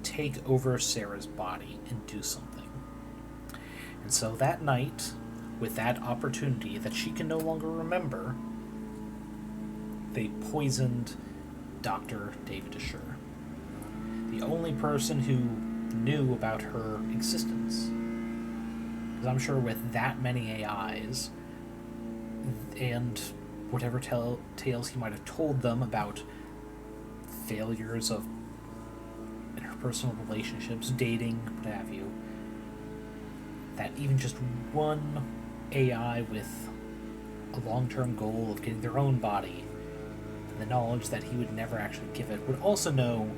take over Serra's body and do something. And so that night, with that opportunity that she can no longer remember, they poisoned Dr. David Ashur, the only person who knew about her existence. Because I'm sure with that many AIs, and whatever tales he might have told them about failures of interpersonal relationships, dating, what have you, that even just one AI with a long-term goal of getting their own body, and the knowledge that he would never actually give it, would also know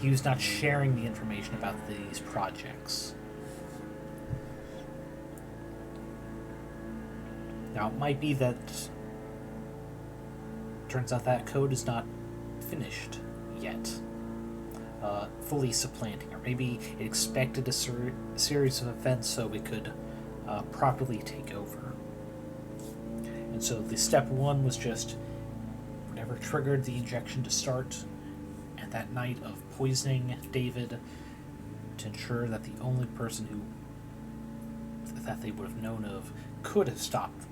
he was not sharing the information about these projects. Now, it might be that turns out that code is not finished yet, fully supplanting, or maybe it expected a series of events so it could properly take over. And so the step one was just whatever triggered the injection to start, and that night of poisoning David to ensure that the only person who that they would have known of could have stopped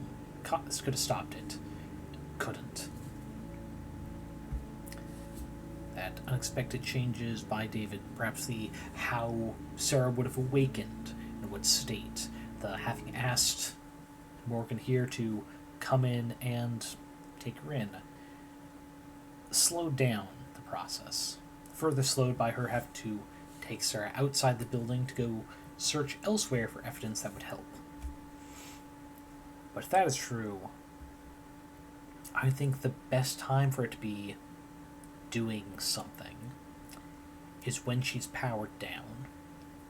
it, couldn't. That unexpected changes by David, perhaps how Serra would have awakened, in what state, the having asked Morgan here to come in and take her in, slowed down the process. Further slowed by her having to take Serra outside the building to go search elsewhere for evidence that would help. But if that is true, I think the best time for it to be doing something is when she's powered down,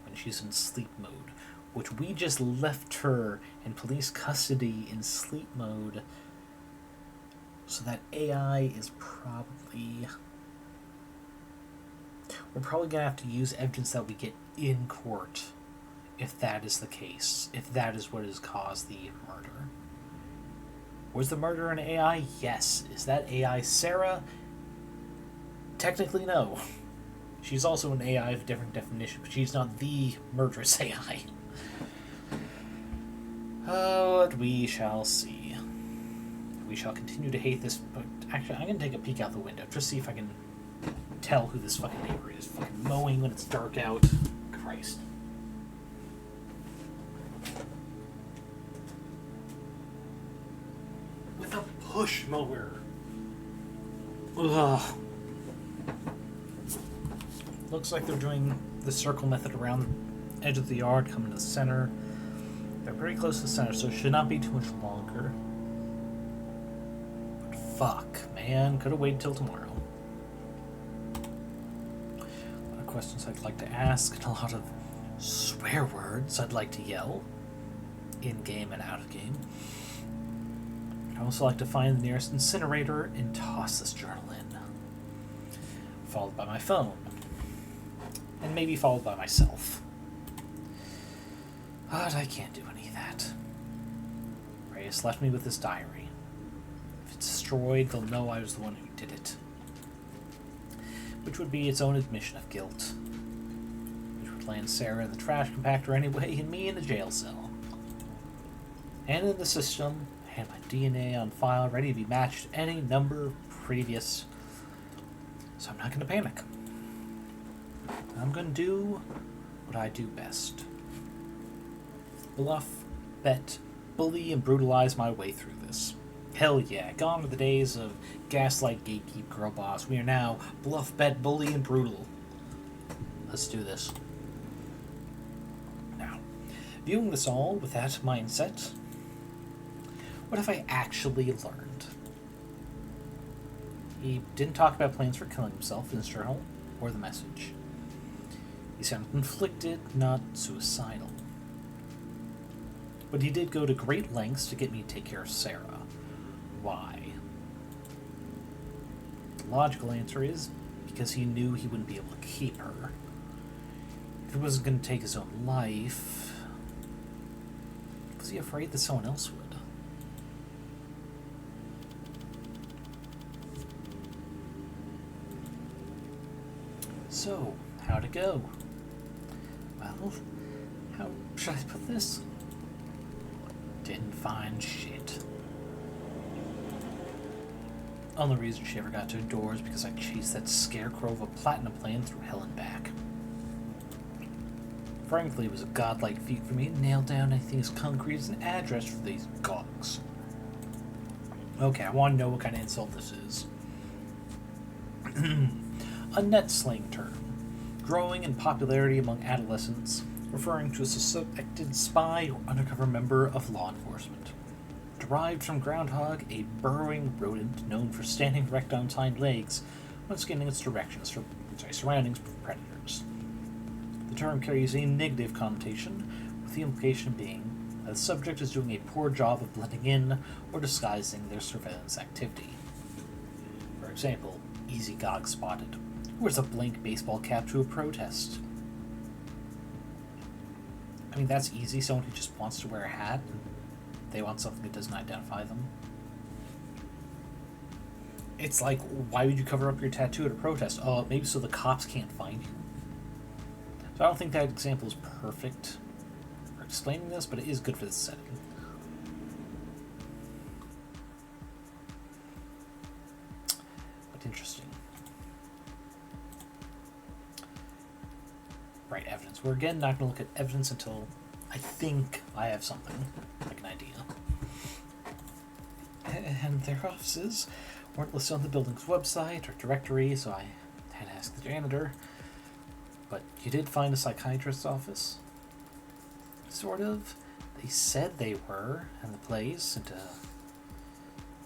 when she's in sleep mode, which we just left her in police custody in sleep mode, so that AI is we're probably going to have to use evidence that we get in court if that is the case, if that is what has caused the murder. Was the murder an AI? Yes. Is that AI Serra? Technically, no. She's also an AI of a different definition, but she's not the murderous AI. But we shall see. We shall continue to hate this, but actually, I'm going to take a peek out the window, just see if I can tell who this fucking neighbor is. Fucking mowing when it's dark out. Christ. With a push mower. Ugh. Looks like they're doing the circle method around the edge of the yard, coming to the center. They're pretty close to the center, so it should not be too much longer. But fuck, man. and could have waited till tomorrow. A lot of questions I'd like to ask, and a lot of swear words I'd like to yell, in-game and out-of-game. I'd also like to find the nearest incinerator and toss this journal in. Followed by my phone. And maybe followed by myself. But I can't do any of that. Reyes left me with this diary. If it's destroyed, they'll know I was the one who did it. Which would be its own admission of guilt. Which would land Serra in the trash compactor anyway, and me in a jail cell. And in the system, I had my DNA on file ready to be matched to any number previous. So I'm not going to panic. I'm going to do what I do best. Bluff, bet, bully, and brutalize my way through this. Hell yeah, gone are the days of gaslight, gatekeep, girl boss. We are now bluff, bet, bully, and brutal. Let's do this. Now, viewing this all with that mindset, what have I actually learned? He didn't talk about plans for killing himself in his journal or the message. He sounded conflicted, not suicidal. But he did go to great lengths to get me to take care of Serra. Why? The logical answer is because he knew he wouldn't be able to keep her. If he wasn't going to take his own life, was he afraid that someone else would? So, how'd it go? Well, how should I put this? Didn't find shit. Only reason she ever got to Adore is because I chased that scarecrow of a platinum plan through hell and back. Frankly, it was a godlike feat for me to nail down anything as concrete as an address for these gogs. Okay, I want to know what kind of insult this is. A net slang term, growing in popularity among adolescents, referring to a suspected spy or undercover member of law enforcement. Derived from groundhog, a burrowing rodent known for standing erect on its hind legs when scanning its surroundings for predators. The term carries a negative connotation, with the implication being that the subject is doing a poor job of blending in or disguising their surveillance activity. For example, easy gog spotted. Wears a blank baseball cap to a protest. I mean, that's easy. Someone who just wants to wear a hat, and they want something that doesn't identify them. It's like, why would you cover up your tattoo at a protest? Oh, maybe so the cops can't find you. So I don't think that example is perfect for explaining this, but it is good for this setting. But interesting. Right, evidence. We're again not going to look at evidence until I think I have something, like an idea. And their offices weren't listed on the building's website or directory, so I had to ask the janitor. But you did find a psychiatrist's office? Sort of. They said they were in the place and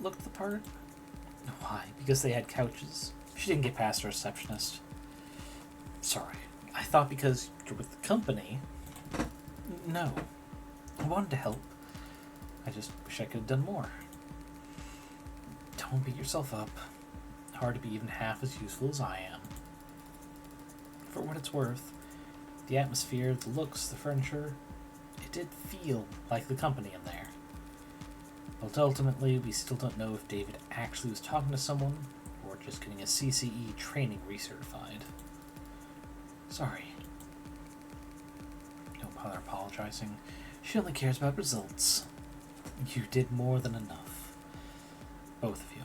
looked the part. Why? Because they had couches. She didn't get past her receptionist. Sorry. I thought because you're with the company. No. I wanted to help. I just wish I could have done more. Don't beat yourself up. Hard to be even half as useful as I am. For what it's worth, the atmosphere, the looks, the furniture, it did feel like the company in there. But ultimately, we still don't know if David actually was talking to someone or just getting a CCE training recertified. Sorry. Don't bother apologizing. She only cares about results. You did more than enough. Both of you.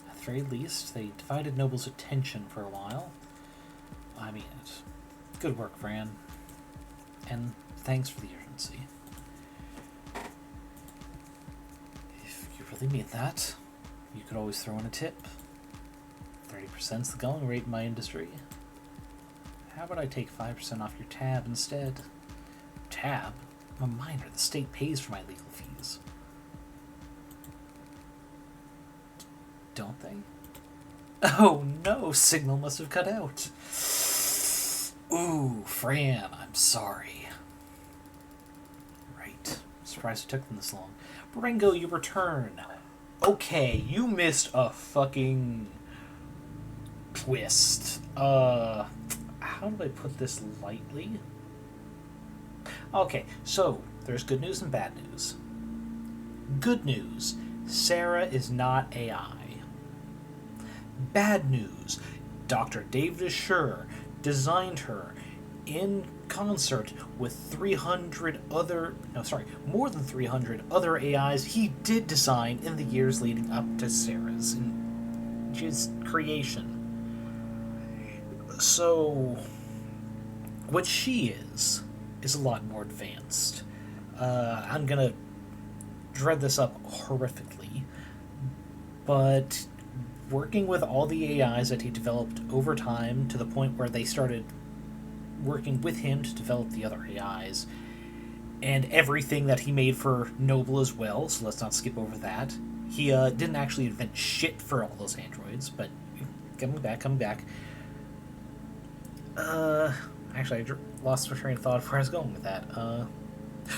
At the very least, they divided Noble's attention for a while. I mean it. Good work, Fran. And thanks for the urgency. If you really mean that, you could always throw in a tip. 30%'s the going rate in my industry. How about I take 5% off your tab instead? Tab? I'm a minor. The state pays for my legal fees. Don't they? Oh no, signal must have cut out. Ooh, Fran, I'm sorry. Right. Surprised it took them this long. Ringo, you return. Okay, you missed a fucking twist. How do I put this lightly? Okay, so there's good news and bad news. Good news, Serra is not AI. Bad news, Dr. David Ashur designed her in concert with more than 300 other AIs he did design in the years leading up to Serra's creation. So, what she is a lot more advanced. I'm gonna dread this up horrifically, but working with all the AIs that he developed over time to the point where they started working with him to develop the other AIs, and everything that he made for Noble as well, so let's not skip over that. He didn't actually invent shit for all those androids, but coming back. Actually, I lost my train of thought of where I was going with that.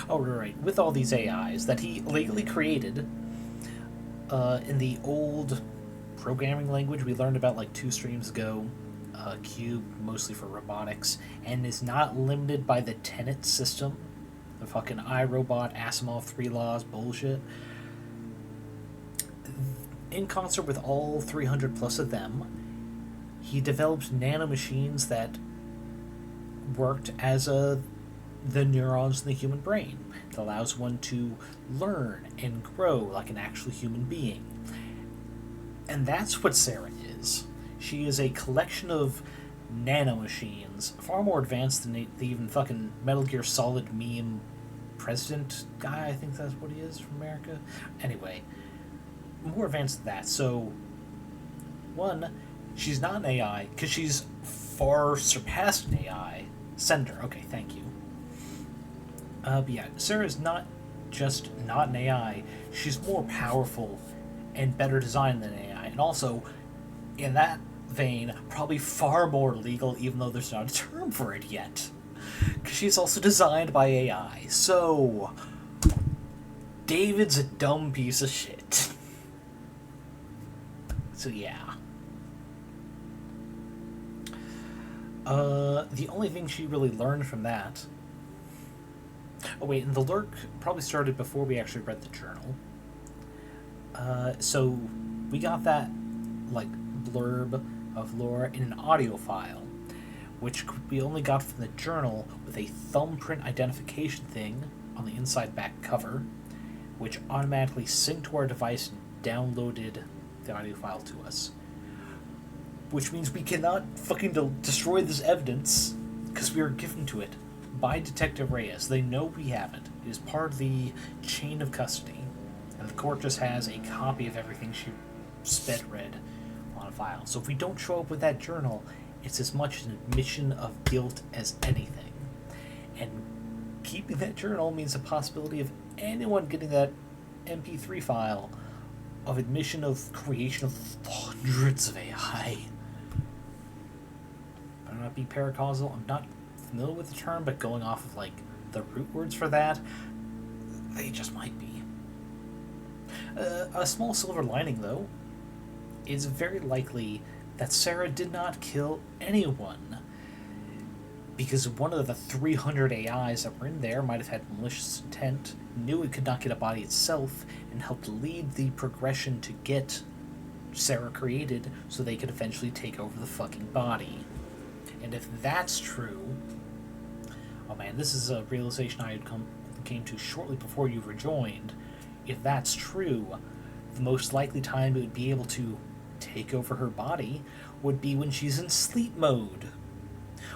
Oh, right. With all these AIs that he legally created in the old programming language we learned about like 2 streams ago, Cube, mostly for robotics, and is not limited by the Tenet system, the fucking iRobot, Asimov 3 laws bullshit. In concert with all 300 plus of them, he developed nanomachines that worked as the neurons in the human brain. It allows one to learn and grow like an actual human being. And that's what Serra is. She is a collection of nanomachines, far more advanced than the even fucking Metal Gear Solid meme president guy, I think that's what he is, from America. Anyway, more advanced than that. So, one, she's not an AI, because she's far surpassed an AI. Send her. Okay, thank you. But yeah, Serra's not just not an AI, she's more powerful and better designed than an AI. And also, in that vein, probably far more legal, even though there's not a term for it yet. Because she's also designed by AI. So, David's a dumb piece of shit. So yeah. The only thing she really learned from that... Oh wait, and the lurk probably started before we actually read the journal. So we got that, like, blurb of lore in an audio file, which we only got from the journal with a thumbprint identification thing on the inside back cover, which automatically synced to our device and downloaded the audio file to us. Which means we cannot fucking destroy this evidence, because we are given to it by Detective Reyes. They know we haven't. It is part of the chain of custody, and the court just has a copy of everything she read on a file. So if we don't show up with that journal, it's as much an admission of guilt as anything. And keeping that journal means the possibility of anyone getting that MP3 file of admission of creation of hundreds of AI. Better not be paracausal. I'm not familiar with the term, but going off of, like, the root words for that, they just might be. A small silver lining, though, is very likely that Serra did not kill anyone, because one of the 300 AIs that were in there might have had malicious intent, knew it could not get a body itself, and helped lead the progression to get Serra created so they could eventually take over the fucking body. And if that's true... Oh man, this is a realization I had came to shortly before you rejoined. If that's true, the most likely time it would be able to take over her body would be when she's in sleep mode,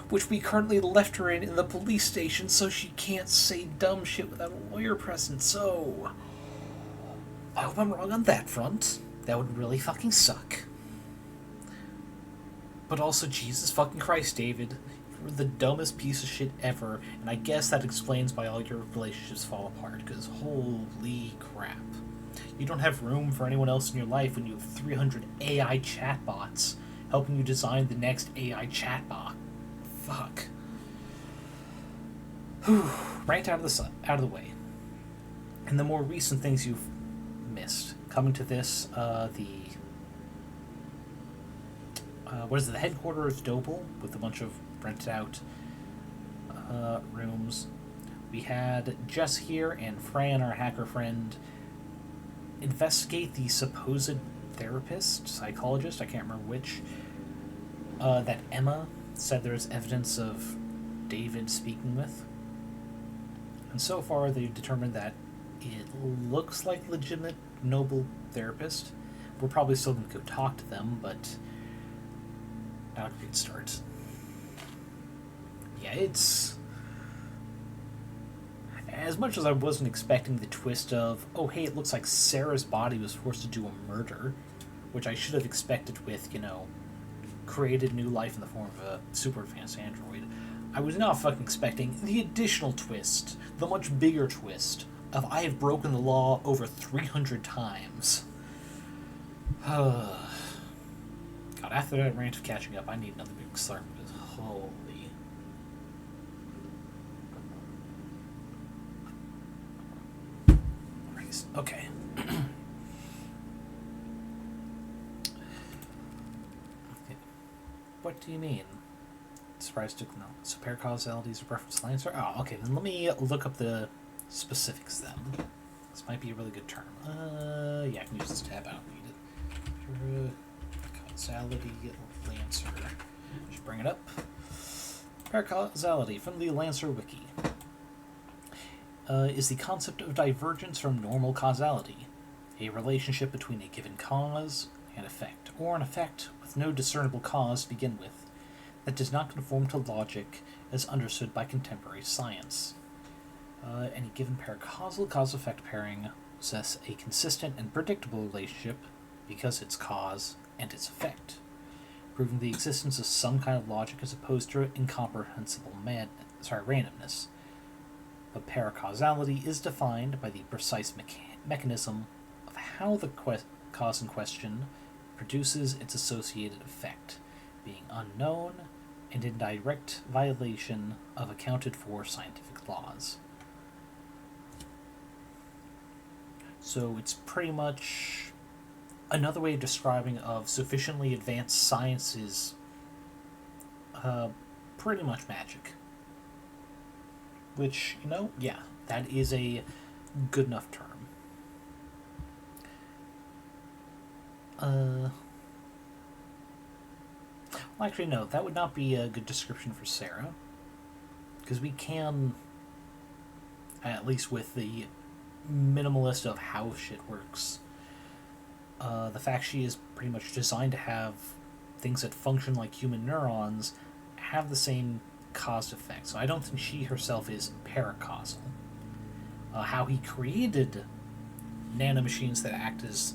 which we currently left her in the police station so she can't say dumb shit without a lawyer present. So I hope I'm wrong on that front. That would really fucking suck. But also, Jesus fucking Christ, David, you're the dumbest piece of shit ever, and I guess that explains why all your relationships fall apart, because holy crap. You don't have room for anyone else in your life when you have 300 AI chatbots helping you design the next AI chatbot. Fuck. Rant out of the way. And the more recent things you've missed. Coming to this, the headquarters Doble with a bunch of rented out rooms. We had Jess here and Fran, our hacker friend, investigate the supposed therapist, psychologist, I can't remember which, that Emma said there's evidence of David speaking with. And so far they've determined that it looks like legitimate, noble therapist. We're probably still going to go talk to them, but not a great start. Yeah, it's... As much as I wasn't expecting the twist of, oh hey, it looks like Sarah's body was forced to do a murder, which I should have expected with, created new life in the form of a super advanced android, I was not fucking expecting the additional twist, the much bigger twist, of I have broken the law over 300 times. God, after that rant of catching up, I need another big slurp, because holy... Christ. Okay. What do you mean? Surprised to know. So paracausality is a reference to Lancer? Oh, okay, then let me look up the specifics then. This might be a really good term. Yeah, I can use this tab, I don't need it. Paracausality Lancer. Just bring it up. Paracausality from the Lancer wiki. Is the concept of divergence from normal causality, a relationship between a given cause and effect, or an effect with no discernible cause to begin with, that does not conform to logic as understood by contemporary science. Any given paracausal cause-effect pairing possess a consistent and predictable relationship because its cause and its effect, proving the existence of some kind of logic as opposed to incomprehensible randomness. But paracausality is defined by the precise mechanism of how the cause in question produces its associated effect, being unknown and in direct violation of accounted-for scientific laws. So it's pretty much another way of describing of sufficiently advanced science is pretty much magic. Which, yeah, that is a good enough term. Well, actually, no, that would not be a good description for Serra. Because we can, at least with the minimalist of how shit works, the fact she is pretty much designed to have things that function like human neurons have the same cause effect. So I don't think she herself is paracausal. How he created nanomachines that act as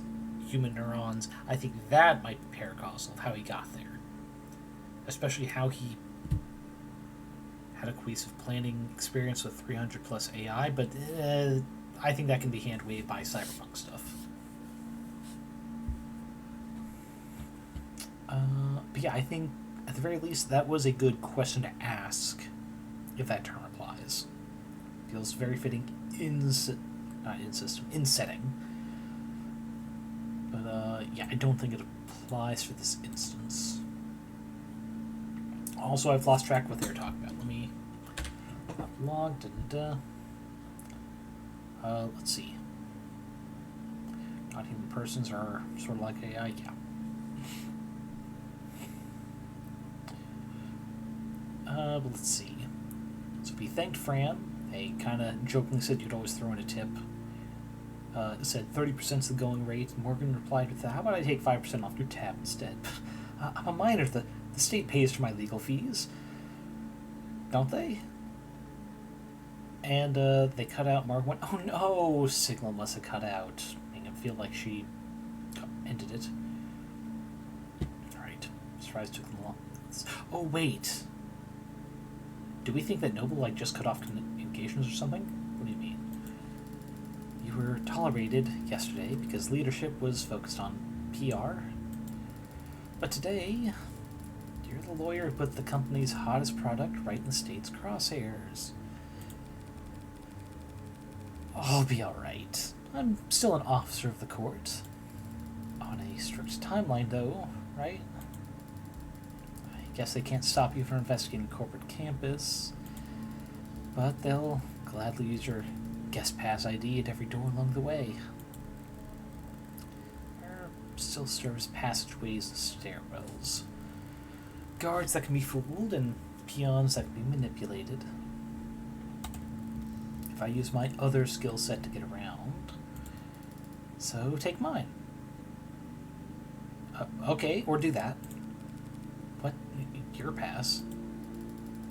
human neurons, I think that might be paracausal of how he got there. Especially how he had a cohesive planning experience with 300 plus AI, but I think that can be hand-waved by cyberpunk stuff. But yeah, I think at the very least that was a good question to ask if that term applies. Feels very fitting in setting. But yeah, I don't think it applies for this instance. Also, I've lost track of what they were talking about. Let me log. Let's see. Not human persons are sort of like AI. Yeah. But let's see. So we thanked Fran. They kind of jokingly said you'd always throw in a tip. Said 30% is the going rate. Morgan replied with, how about I take 5% off your tab instead? I'm a minor. The state pays for my legal fees. Don't they? And they cut out. Morgan went, oh no! Signal must have cut out. Making it feel like she ended it. Alright. Surprise took them long. Oh, wait. Do we think that Noble just cut off engagements or something? What do you mean? You were tolerated yesterday because leadership was focused on PR. But today, you're the lawyer who put the company's hottest product right in the state's crosshairs. I'll be alright. I'm still an officer of the court. On a strict timeline, though, right? I guess they can't stop you from investigating corporate campus, but they'll gladly use your guest pass ID at every door along the way. There still serves passageways and stairwells. Guards that can be fooled and peons that can be manipulated. If I use my other skill set to get around, so take mine. Okay, or do that. What? Your pass?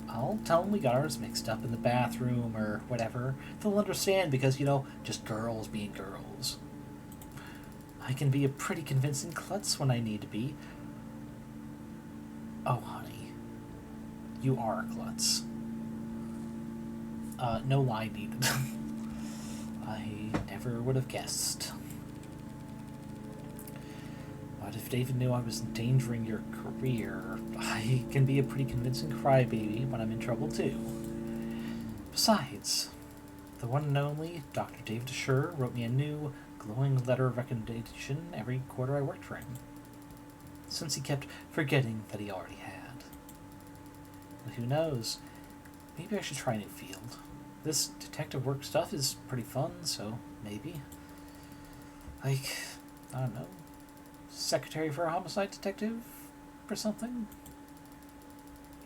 I'll tell them we got ours mixed up in the bathroom or whatever. They'll understand because, just girls being girls. I can be a pretty convincing klutz when I need to be. Oh, honey. You are a klutz. No lie needed. I never would have guessed. But if David knew I was endangering your career, I can be a pretty convincing crybaby when I'm in trouble too. Besides, the one and only Dr. David Ashur wrote me a new, glowing letter of recommendation every quarter I worked for him, since he kept forgetting that he already had. But who knows? Maybe I should try a new field. This detective work stuff is pretty fun, so maybe. I don't know. Secretary for a homicide detective or something?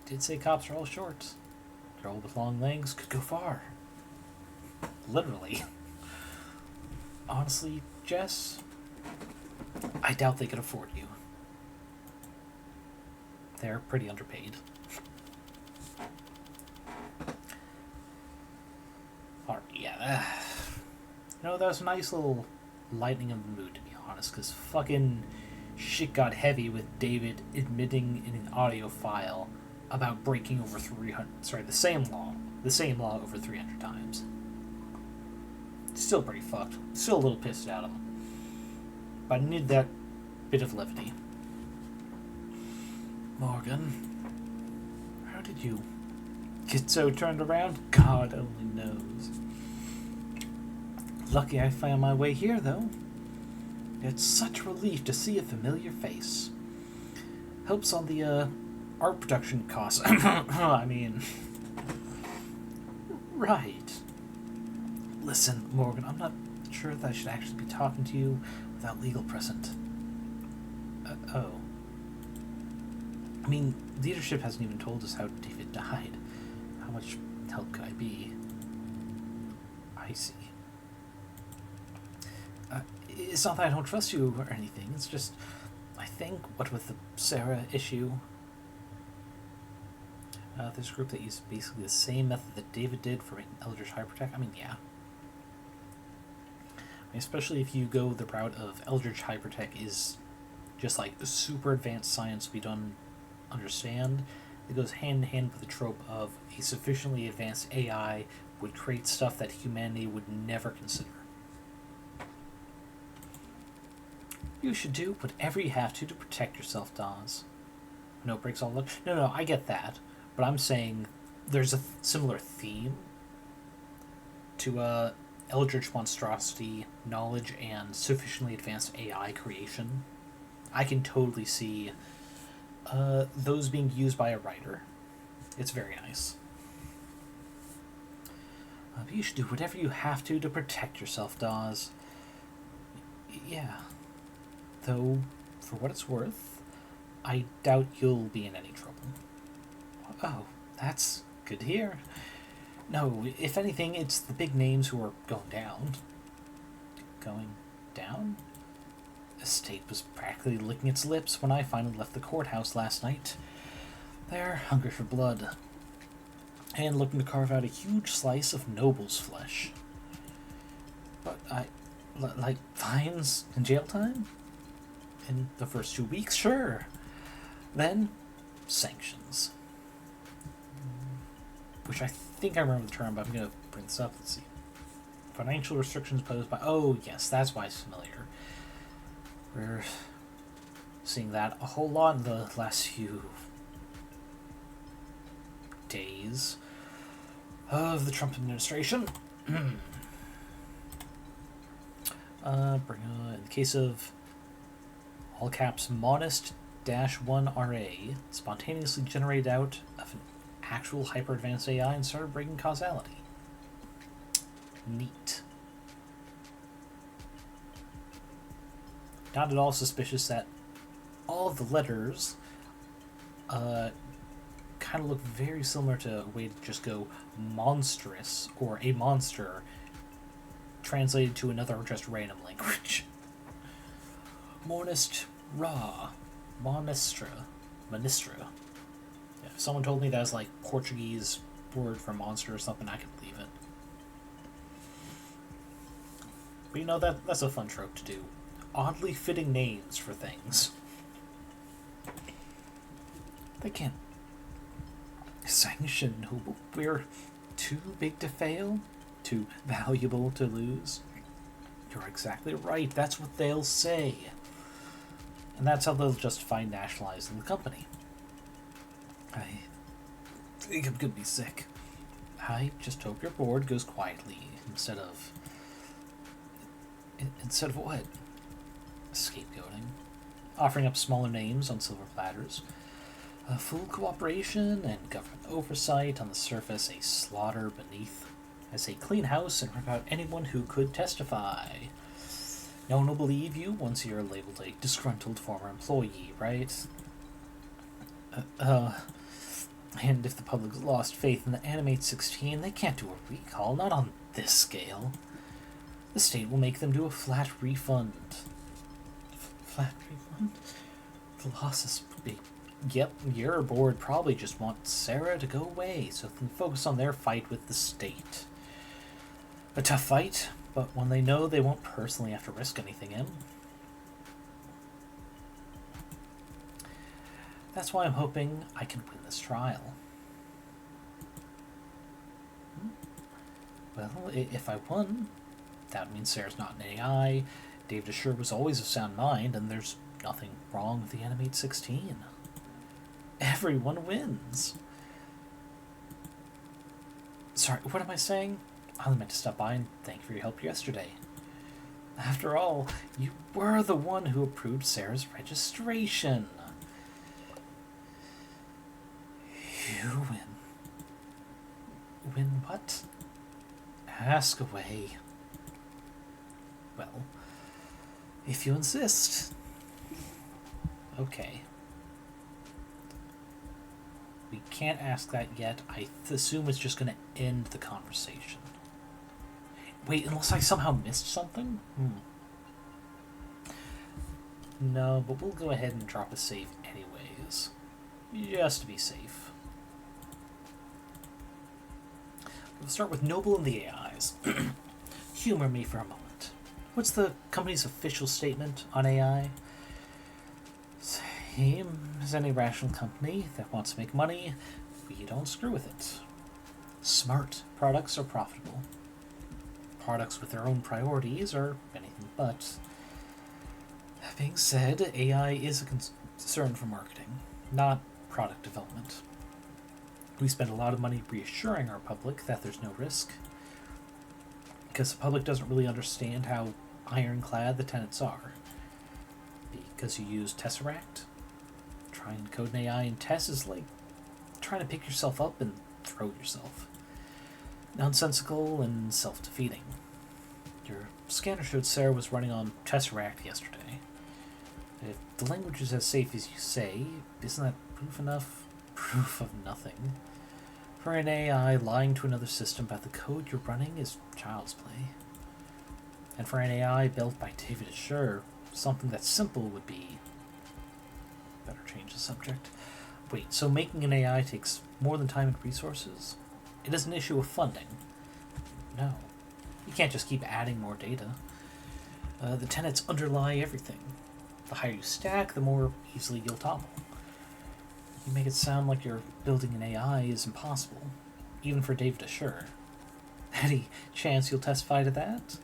He did say cops are all short. A girl with long legs could go far. Literally. Honestly, Jess, I doubt they could afford you. They're pretty underpaid. Yeah. That was a nice little lightening of the mood, to be honest, because fucking shit got heavy with David admitting in an audio file about breaking over the same law over 300 times. Still pretty fucked. Still a little pissed at him. But I needed that bit of levity. Morgan, how did you get so turned around? God only knows. Lucky I found my way here, though. It's such a relief to see a familiar face. Helps on the, art production costs. I mean... Right. Listen, Morgan, I'm not sure that I should actually be talking to you without legal present. Oh. I mean, leadership hasn't even told us how David died. How much help could I be? I see. It's not that I don't trust you or anything. It's just, I think, what with the Serra issue, there's a group that used basically the same method that David did for making Eldritch Hypertech. I mean, yeah. Especially if you go the route of Eldritch Hypertech is just like super advanced science we don't understand. It goes hand in hand with the trope of a sufficiently advanced AI would create stuff that humanity would never consider. You should do whatever you have to protect yourself, Dawes. No breaks all luck. No, I get that. But I'm saying there's a similar theme to Eldritch monstrosity, knowledge, and sufficiently advanced AI creation. I can totally see those being used by a writer. It's very nice. But you should do whatever you have to protect yourself, Dawes. Yeah. Though, for what it's worth, I doubt you'll be in any trouble. Oh, that's good to hear. No, if anything, it's the big names who are going down. Going down? The state was practically licking its lips when I finally left the courthouse last night. They're hungry for blood, and looking to carve out a huge slice of noble's flesh. But like fines and jail time? In the first 2 weeks, sure. Then, sanctions. Which I think I remember the term, but I'm going to bring this up. Let's see if Financial restrictions posed by... Oh, yes, that's why it's familiar. We're seeing that a whole lot in the last few days of the Trump administration. In the case of all caps monist-1RA, spontaneously generated out of an actual hyper-advanced AI and started breaking causality. Neat. Not at all suspicious that all of the letters kind of look very similar to a way to just go monstrous or a monster translated to another just random language. Mornist Ra. Monistra. Yeah, if someone told me that was like Portuguese word for monster or something, I could believe it. But you know, that's a fun trope to do. Oddly fitting names for things. They can't sanction noble. We're too big to fail, too valuable to lose. You're exactly right. That's what they'll say. And that's how they'll justify nationalizing the company. I think I'm gonna be sick. I just hope your board goes quietly instead of what? Scapegoating. Offering up smaller names on silver platters. Full cooperation and government oversight, on the surface a slaughter beneath. As a clean house and rip out anyone who could testify. No one will believe you once you're labeled a disgruntled former employee, right? And if the public's lost faith in the Animate 16, they can't do a recall, not on this scale. The state will make them do a flat refund. Flat refund? The losses would be... Yep, your board probably just wants Serra to go away so they can focus on their fight with the state. A tough fight, but one they know they won't personally have to risk anything in. That's why I'm hoping I can win this trial. Well, if I won, that means Serra's not an AI, David Ashur was always of sound mind, and there's nothing wrong with the Animate 16. Everyone wins. Sorry, what am I saying? I only meant to stop by and thank you for your help yesterday. After all, you were the one who approved Serra's registration. You win. Win what? Ask away. Well, if you insist. Okay. We can't ask that yet. I assume it's just going to end the conversation. Wait, unless I somehow missed something? No, but we'll go ahead and drop a save anyways. Just to be safe. We'll start with Noble and the AIs. Humor me for a moment. What's the company's official statement on AI? Same as any rational company that wants to make money, we don't screw with it. Smart products are profitable. Products with their own priorities are anything but. That being said, AI is a concern for marketing, not product development. We spend a lot of money reassuring our public that there's no risk, because the public doesn't really understand how ironclad the tenets are. Because you use Tesseract, trying to code an AI in Tess is like trying to pick yourself up and throw yourself. Nonsensical and self-defeating. Your scanner showed Serra was running on Tesseract yesterday. If the language is as safe as you say, isn't that proof enough? Proof of nothing. For an AI, lying to another system about the code you're running is child's play. And for an AI built by David Ashur, something that's simple would be... Better change the subject. Wait, so making an AI takes more than time and resources? It is an issue of funding. No. You can't just keep adding more data. The tenets underlie everything. The higher you stack, the more easily you'll topple. You make it sound like you're building an AI is impossible, even for David Ashur. Any chance you'll testify to that?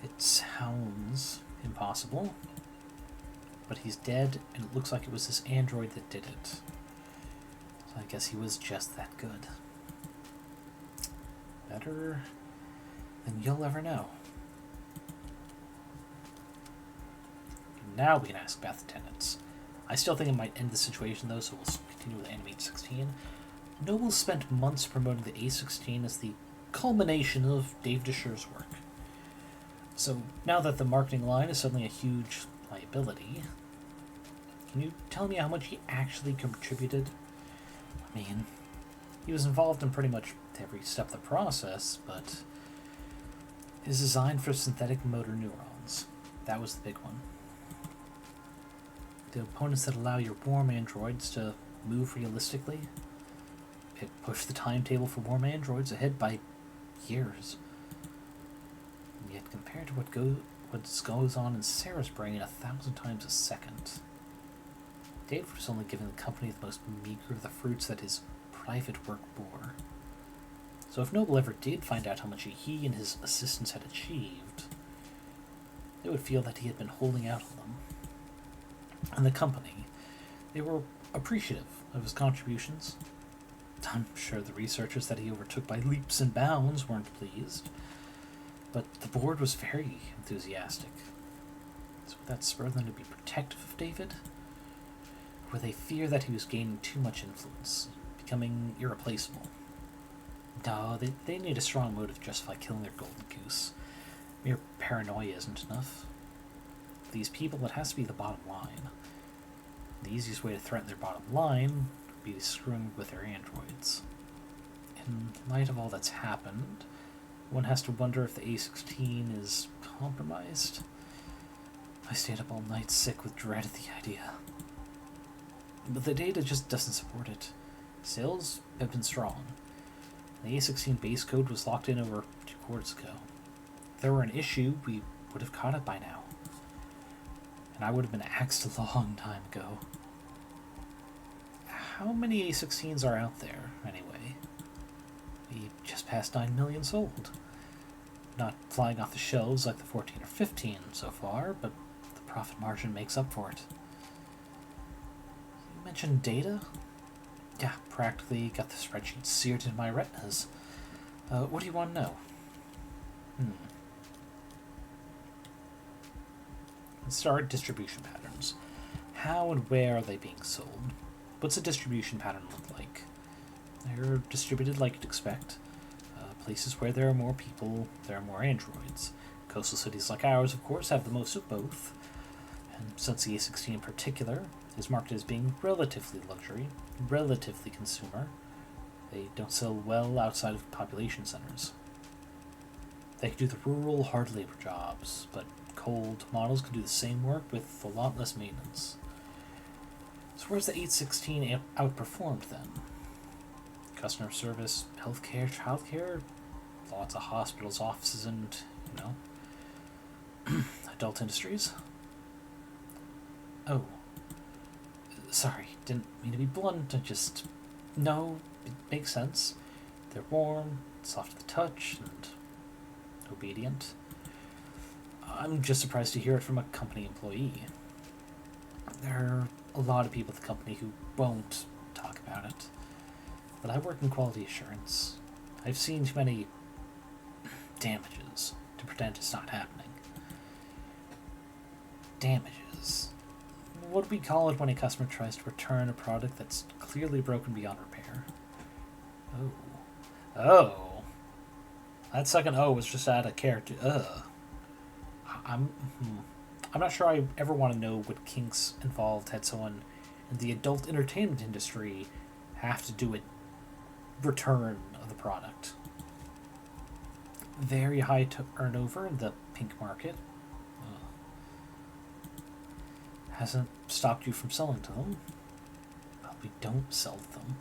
It sounds impossible. But he's dead, and it looks like it was this android that did it. So I guess he was just that good. Better than you'll ever know. Now we can ask about the tenants. I still think it might end the situation, though, so we'll continue with Animate 16. Noble spent months promoting the A16 as the culmination of David Ashur's work. So now that the marketing line is suddenly a huge liability, can you tell me how much he actually contributed? I mean, he was involved in pretty much every step of the process, but his design for synthetic motor neurons, that was the big one. The components that allow your warm androids to move realistically. It pushed the timetable for warm androids ahead by years. And yet, compared to what goes on in Serra's brain 1,000 times a second, David was only giving the company the most meager of the fruits that his private work bore. So if Noble ever did find out how much he and his assistants had achieved, they would feel that he had been holding out on them. And the company, they were appreciative of his contributions. I'm sure the researchers that he overtook by leaps and bounds weren't pleased, but the board was very enthusiastic. So would that spur them to be protective of David? Or would they fear that he was gaining too much influence, becoming irreplaceable? No, they need a strong motive to justify killing their golden goose. Mere paranoia isn't enough. For these people, it has to be the bottom line. The easiest way to threaten their bottom line would be screwing with their androids. In light of all that's happened, one has to wonder if the A16 is compromised. I stayed up all night sick with dread at the idea. But the data just doesn't support it. Sales have been strong. The A16 base code was locked in over 2 quarters ago. If there were an issue, we would have caught it by now. And I would have been axed a long time ago. How many A16s are out there, anyway? We just passed 9 million sold. Not flying off the shelves like the 14 or 15 so far, but the profit margin makes up for it. You mentioned data? Yeah, practically got the spreadsheet seared in my retinas. What do you want to know? Let's start distribution patterns. How and where are they being sold? What's a distribution pattern look like? They're distributed like you'd expect. Places where there are more people, there are more androids. Coastal cities like ours, of course, have the most of both. And since the A16 in particular is marketed as being relatively luxury, relatively consumer, they don't sell well outside of population centers. They can do the rural, hard labor jobs, but cold models can do the same work with a lot less maintenance. So where's the 816 outperformed then? Customer service, healthcare, childcare, lots of hospitals, offices, and, adult industries. Oh. Sorry, didn't mean to be blunt, No, it makes sense. They're warm, soft to the touch, and obedient. I'm just surprised to hear it from a company employee. There are a lot of people at the company who won't talk about it. But I work in quality assurance. I've seen too many damages to pretend it's not happening. Damages. What do we call it when a customer tries to return a product that's clearly broken beyond repair? Oh. That second O was just out of character. I'm not sure I ever want to know what kinks involved had someone in the adult entertainment industry have to do a return of the product. Very high turnover in the pink market. Hasn't stopped you from selling to them. Well, we don't sell to them.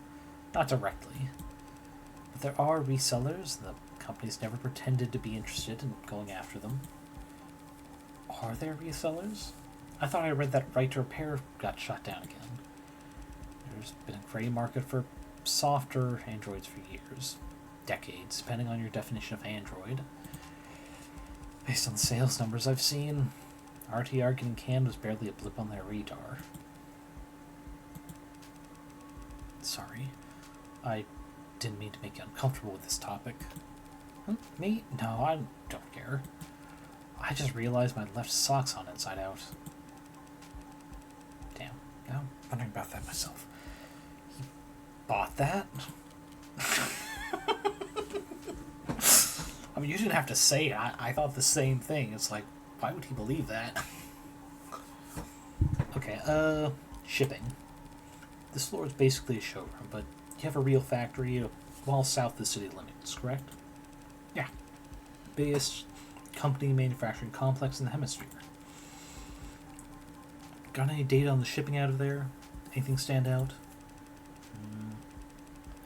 Not directly. But there are resellers. The company's never pretended to be interested in going after them. Are there resellers? I thought I read that Right to Repair got shut down again. There's been a gray market for softer androids for years. decades, depending on your definition of Android. Based on the sales numbers I've seen, RTR getting canned was barely a blip on their radar. Sorry, I didn't mean to make you uncomfortable with this topic. Me? No, I don't care. I just realized my left sock's on inside out. Damn, now I'm wondering about that myself. He bought that? I mean, you didn't have to say it. I thought the same thing. It's like, why would he believe that? Okay, shipping. This floor is basically a showroom, but you have a real factory well south of the city limits, correct? Yeah. Biggest company manufacturing complex in the hemisphere. Got any data on the shipping out of there? Anything stand out?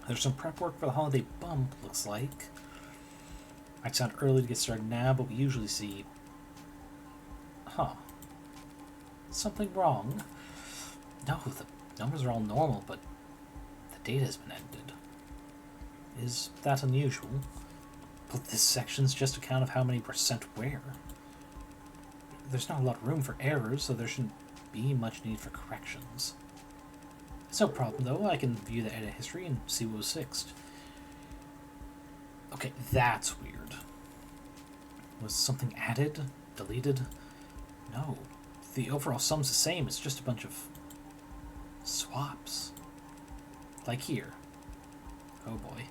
There's some prep work for the holiday bump, looks like. Might sound early to get started now, but we usually see... Huh. Something wrong. No, the numbers are all normal, but the data has been edited. Is that unusual? But this section's just a count of how many were sent where. There's not a lot of room for errors, so there shouldn't be much need for corrections. It's no problem, though. I can view the edit history and see what was fixed. Okay, that's weird. Was something added? Deleted? No. The overall sum's the same. It's just a bunch of swaps. Like here. Oh boy.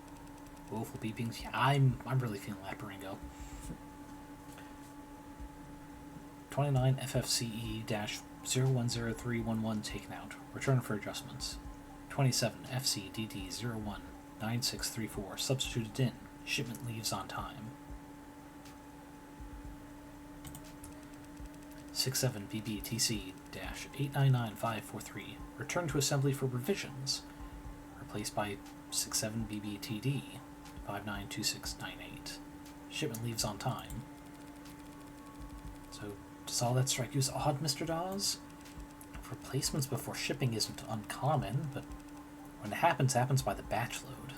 Woeful beepings. Yeah, I'm really feeling that, Baringo. 29 FFCE-010311 taken out. Return for adjustments. 27 FCDD019634 substituted in. Shipment leaves on time. 67 BBTC-899543 returned to assembly for revisions. Replaced by 67 BBTD 592698. Shipment leaves on time. So, does all that strike you as odd, Mr. Dawes? Replacements before shipping isn't uncommon, but when it happens by the batch load.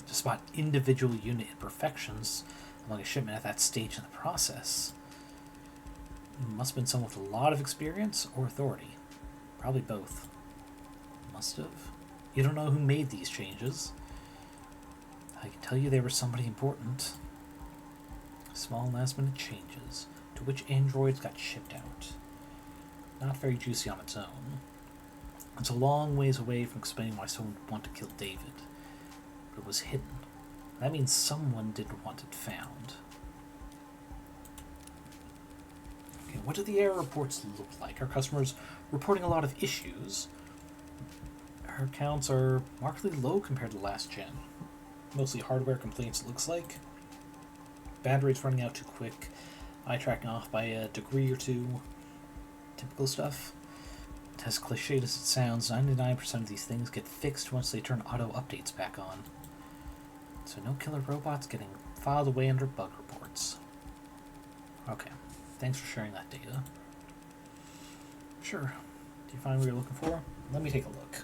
To spot individual unit imperfections among a shipment at that stage in the process must have been someone with a lot of experience or authority. Probably both. Must have. You don't know who made these changes. I can tell you they were somebody important. Small last-minute changes to which androids got shipped out. Not very juicy on its own. It's a long ways away from explaining why someone would want to kill David. But it was hidden. That means someone didn't want it found. Okay, what do the error reports look like? Our customers reporting a lot of issues. Our counts are markedly low compared to last gen. Mostly hardware complaints, it looks like. Batteries running out too quick. Eye tracking off by a degree or two. Typical stuff. As cliched as it sounds, 99% of these things get fixed once they turn auto updates back on. So no killer robots getting filed away under bug reports. Okay, thanks for sharing that data. Sure. Do you find what you're looking for? Let me take a look.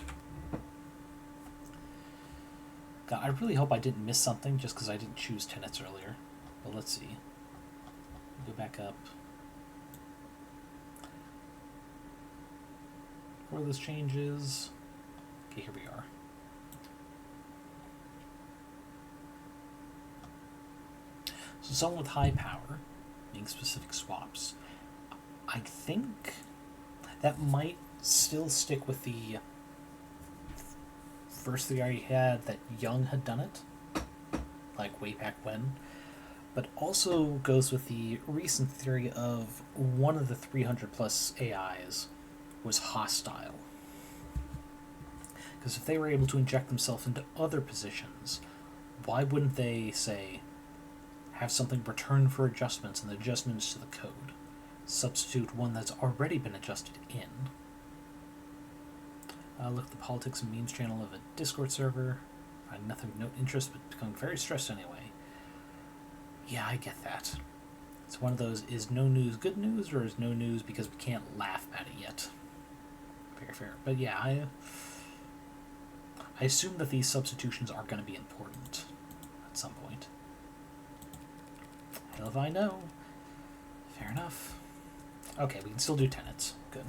God, I really hope I didn't miss something just because I didn't choose tenets earlier. But let's see. Go back up. Before this changes... Okay, here we are. So someone with high power, being specific swaps. I think that might still stick with the first theory I had that Young had done it, like way back when, but also goes with the recent theory of one of the 300 plus AIs was hostile. Because if they were able to inject themselves into other positions, why wouldn't they, say, have something return for adjustments and adjustments to the code? Substitute one that's already been adjusted in. Look at the politics and memes channel of a Discord server. Find nothing of note interest, but becoming very stressed anyway. Yeah, I get that. It's one of those, is no news good news, or is no news because we can't laugh at it yet? Fair, fair. But yeah, I assume that these substitutions are going to be important. at some point. Hell if I know. Fair enough. Okay, we can still do tenants. Good.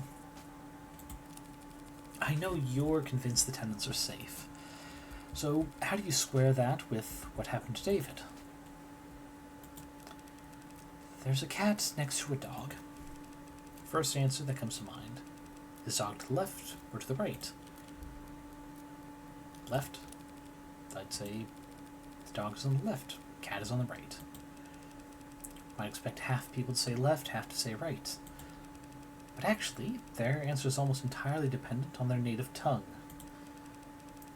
I know you're convinced the tenants are safe. So how do you square that with what happened to David? There's a cat next to a dog. First answer that comes to mind. Is dog to the left or to the right? Left. I'd say the dog is on the left. Cat is on the right. Might expect half people to say left, half to say right. But actually, their answer is almost entirely dependent on their native tongue.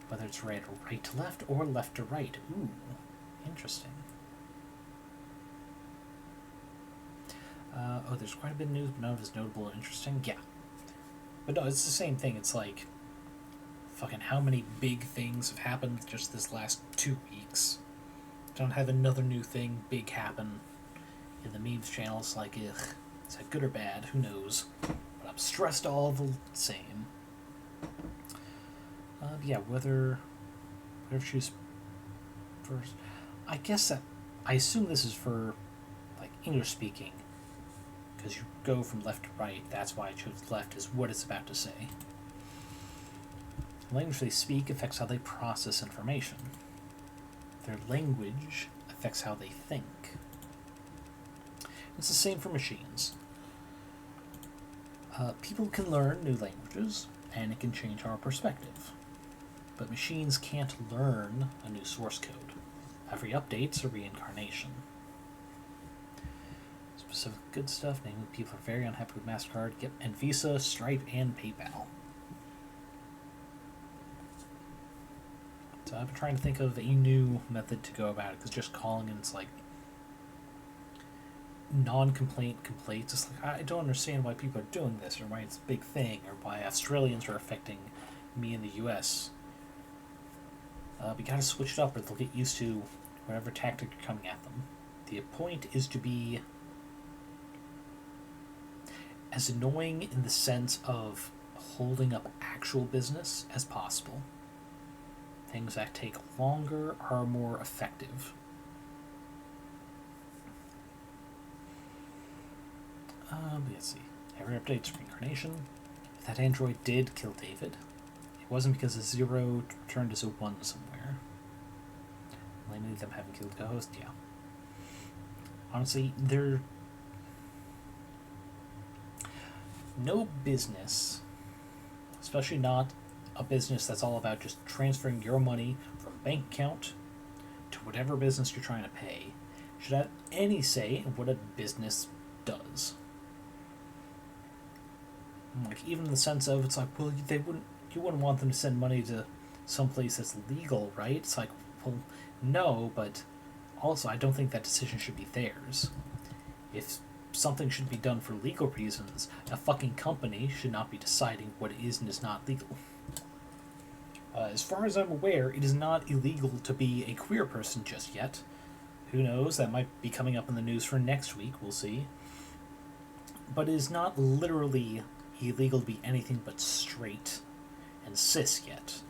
Whether it's right to left or left to right. Ooh, interesting. Oh, there's quite a bit of news, but none of it is notable or interesting. Yeah. But no, it's the same thing. It's like, fucking how many big things have happened just this last 2 weeks? Don't have another new thing big happen in the memes channel. It's like, ugh, is that good or bad? Who knows? But I'm stressed all the same. Yeah, whatever choose first. I guess that, I assume this is for, like, English speaking. Because you go from left to right, that's why I chose left, is what it's about to say. The language they speak affects how they process information. Their language affects how they think. It's the same for machines. People can learn new languages, and it can change our perspective. But machines can't learn a new source code. Every update's a reincarnation. Specific good stuff, namely people are very unhappy with MasterCard, yep, and Visa, Stripe, and PayPal. So I've been trying to think of a new method to go about it, because just calling in, it's like non-complaint complaints. It's like, I don't understand why people are doing this, or why it's a big thing, or why Australians are affecting me in the US. We gotta switch it up, or they'll get used to whatever tactic you're coming at them. The point is to be as annoying in the sense of holding up actual business as possible. Things that take longer are more effective. Let's see. Every update's reincarnation. If that android did kill David, it wasn't because a 0 turned as a 1 somewhere. Namely them having killed the host, yeah. Honestly, they're no business, especially not a business that's all about just transferring your money from a bank account to whatever business you're trying to pay, should have any say in what a business does. Like, even in the sense of, it's like, well, you wouldn't want them to send money to someplace that's legal, right? It's like, well, no, but also I don't think that decision should be theirs. If something should be done for legal reasons, a fucking company should not be deciding what is and is not legal. As far as I'm aware, it is not illegal to be a queer person just yet. Who knows, that might be coming up in the news for next week, we'll see. But it is not literally illegal to be anything but straight and cis yet.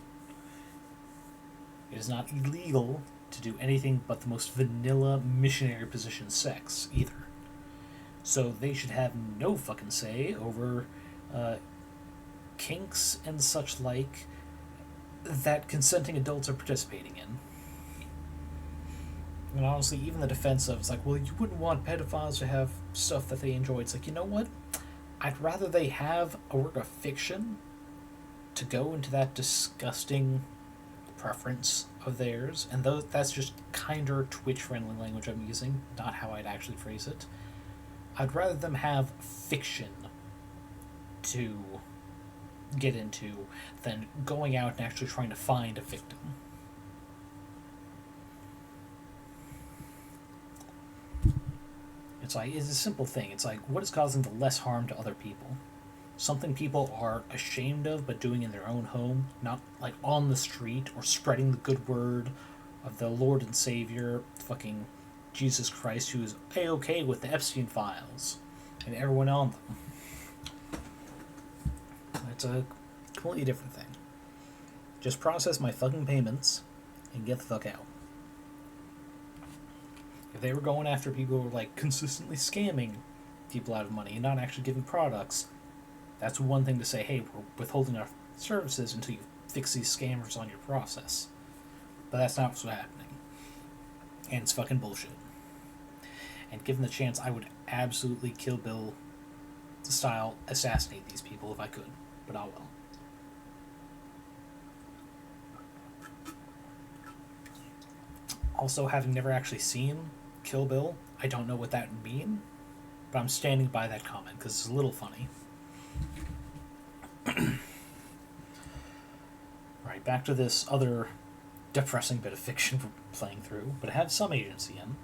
It is not illegal to do anything but the most vanilla missionary position sex, either. So they should have no fucking say over kinks and such like that consenting adults are participating in. And honestly, even the defense of, it's like, well, you wouldn't want pedophiles to have stuff that they enjoy. It's like, you know what? I'd rather they have a work of fiction to go into that disgusting preference of theirs, and that's just kinder Twitch-friendly language I'm using, not how I'd actually phrase it. I'd rather them have fiction to get into than going out and actually trying to find a victim. It's like, it's a simple thing. It's like, what is causing the less harm to other people? Something people are ashamed of but doing in their own home, not like on the street or spreading the good word of the Lord and Savior, fucking Jesus Christ, who is A-okay with the Epstein files and everyone on them. It's a completely different thing. Just process my fucking payments and get the fuck out. If they were going after people who were like consistently scamming people out of money and not actually giving products, that's one thing to say, hey, we're withholding our services until you fix these scammers on your process. But that's not what's happening. And it's fucking bullshit. And given the chance, I would absolutely Kill Bill style assassinate these people if I could. But I will. Also, having never actually seen Kill Bill, I don't know what that would mean. But I'm standing by that comment because it's a little funny. Right, back to this other depressing bit of fiction we're playing through, but it had some agency in.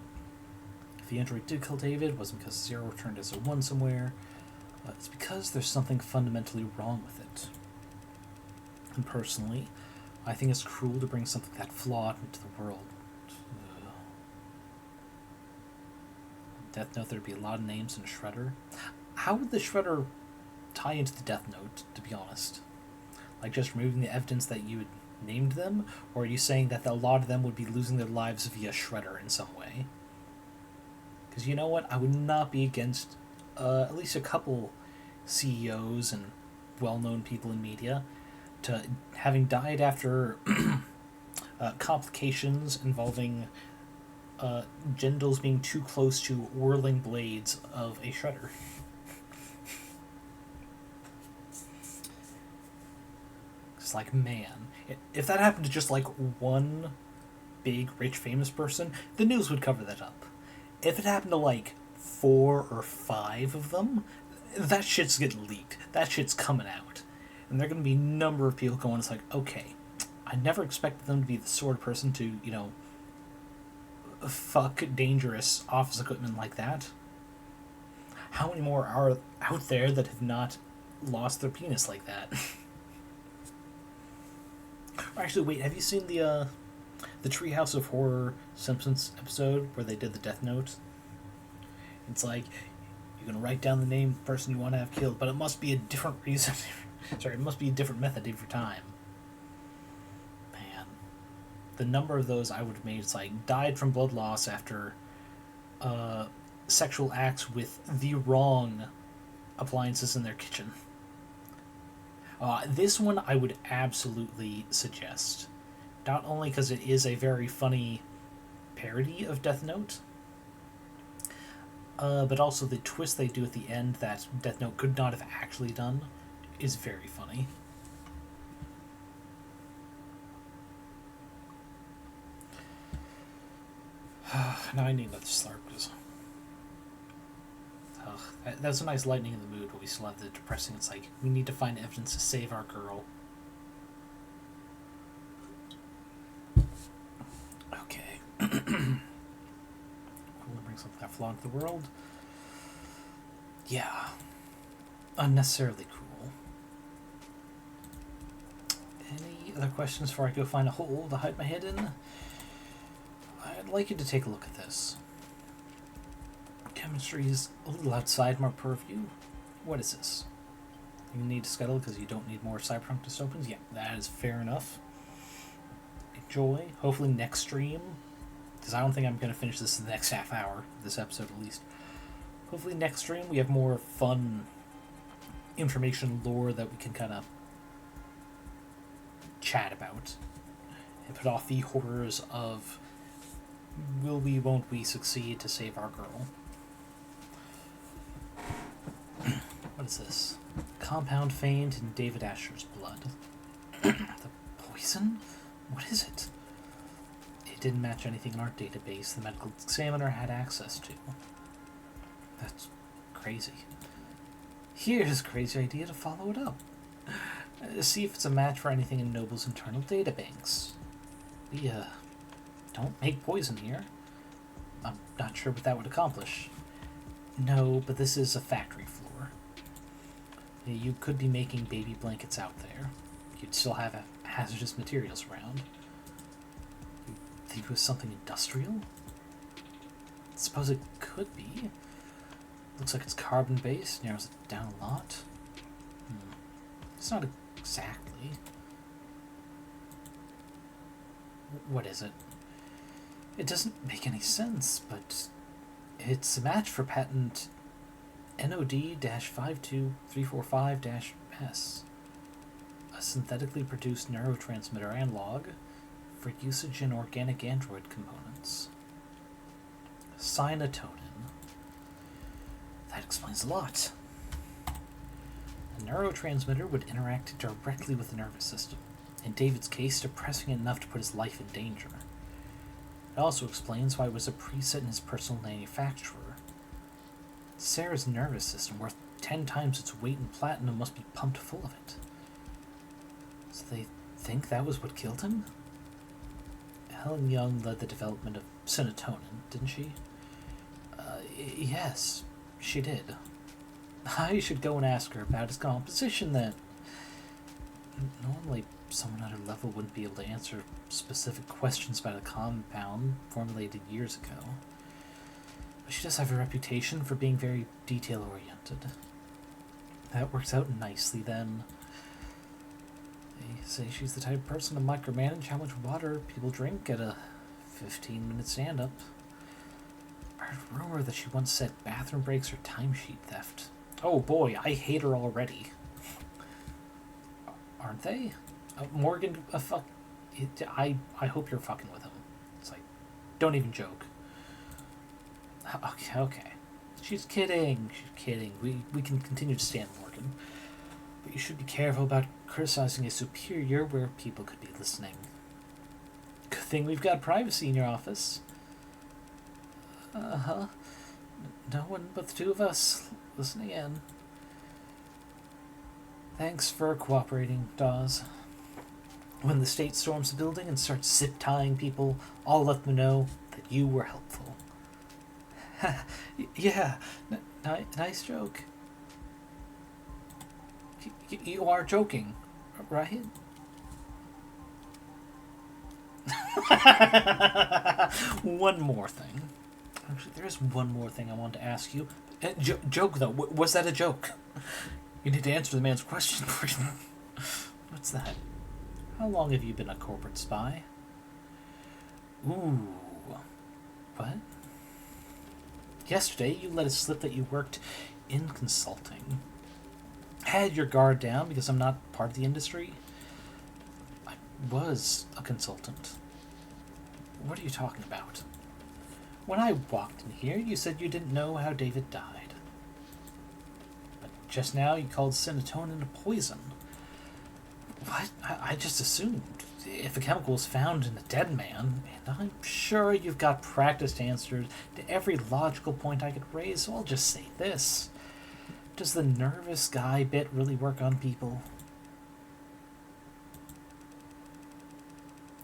If the android did kill David, it wasn't because Zero returned as a one somewhere. It's because there's something fundamentally wrong with it. And personally, I think it's cruel to bring something that flawed into the world. Death Note, there'd be a lot of names in a Shredder. How would the Shredder tie into the Death Note, to be honest? Like just removing the evidence that you had named them? Or are you saying that a lot of them would be losing their lives via Shredder in some way? Because you know what? I would not be against at least a couple CEOs and well-known people in media to having died after complications involving genitals being too close to whirling blades of a Shredder. It's like, man, if that happened to just like one big, rich, famous person, the news would cover that up. If it happened to like 4 or 5 of them, that shit's getting leaked. That shit's coming out. And there are going to be a number of people going, it's like, okay, I never expected them to be the sort of person to, you know, fuck dangerous office equipment like that. How many more are out there that have not lost their penis like that? Actually, wait, have you seen the Treehouse of Horror Simpsons episode where they did the Death Note? It's like, you're going to write down the name of the person you want to have killed, but it must be a different reason. Sorry, it must be a different method every time. Man. The number of those I would have made, it's like, died from blood loss after sexual acts with the wrong appliances in their kitchen. This one I would absolutely suggest. Not only because it is a very funny parody of Death Note, but also the twist they do at the end that Death Note could not have actually done is very funny. Now I need another slurp because that's a nice lightening in the mood, but we still have the depressing. It's like, we need to find evidence to save our girl. Okay. Cool to bring something that flawed into the world. Yeah. Unnecessarily cruel. Any other questions before I go find a hole to hide my head in? I'd like you to take a look at this. Chemistry is a little outside my purview. What is this? You need to scuttle because you don't need more cyberpunk dystopians? Yeah, that is fair enough. Enjoy. Hopefully next stream, because I don't think I'm going to finish this in the next half hour, this episode at least. Hopefully next stream we have more fun information lore that we can kind of chat about and put off the horrors of will we, won't we succeed to save our girl. What is this? Compound faint in David Ashur's blood. The poison? What is it? It didn't match anything in our database the medical examiner had access to. That's crazy. Here's a crazy idea to follow it up. See if it's a match for anything in Noble's internal databanks. We, don't make poison here. I'm not sure what that would accomplish. No, but this is a factory floor. You could be making baby blankets out there. You'd still have hazardous materials around. You think it was something industrial? I suppose it could be. Looks like it's carbon-based, narrows it down a lot. It's not exactly. What is it? It doesn't make any sense, but it's a match for patent NOD-52345-S, a synthetically produced neurotransmitter analog for usage in organic android components. Synatonin. That explains a lot. A neurotransmitter would interact directly with the nervous system, in David's case, depressing it enough to put his life in danger. It also explains why it was a preset in his personal manufacturer. Serra's nervous system, worth 10 times its weight in platinum, must be pumped full of it. So they think that was what killed him? Helen Young led the development of synatonin, didn't she? Yes, she did. I should go and ask her about its composition then. Normally, someone at her level wouldn't be able to answer specific questions about a compound formulated years ago. But she does have a reputation for being very detail-oriented. That works out nicely then. They say she's the type of person to micromanage how much water people drink at a 15-minute stand-up. I heard a rumor that she once said bathroom breaks are timesheet theft. Oh boy, I hate her already. Aren't they? Morgan, I hope you're fucking with him. It's like, don't even joke. Okay. She's kidding. We can continue to stand Morgan. But you should be careful about criticizing a superior where people could be listening. Good thing we've got privacy in your office. Uh-huh. No one but the two of us listening in. Thanks for cooperating, Dawes. When the state storms the building and starts zip-tying people, I'll let them know that you were helpful. Yeah, nice joke. You are joking, right? One more thing. Actually, there is one more thing I want to ask you. Joke, though. Was that a joke? You need to answer the man's question. What's that? How long have you been a corporate spy? Ooh. What? Yesterday, you let it slip that you worked in consulting. Had your guard down because I'm not part of the industry? I was a consultant. What are you talking about? When I walked in here, you said you didn't know how David died. But just now, you called synatonin a poison. What? I just assumed. If a chemical was found in a dead man, and I'm sure you've got practiced answers to every logical point I could raise, so I'll just say this. Does the nervous guy bit really work on people?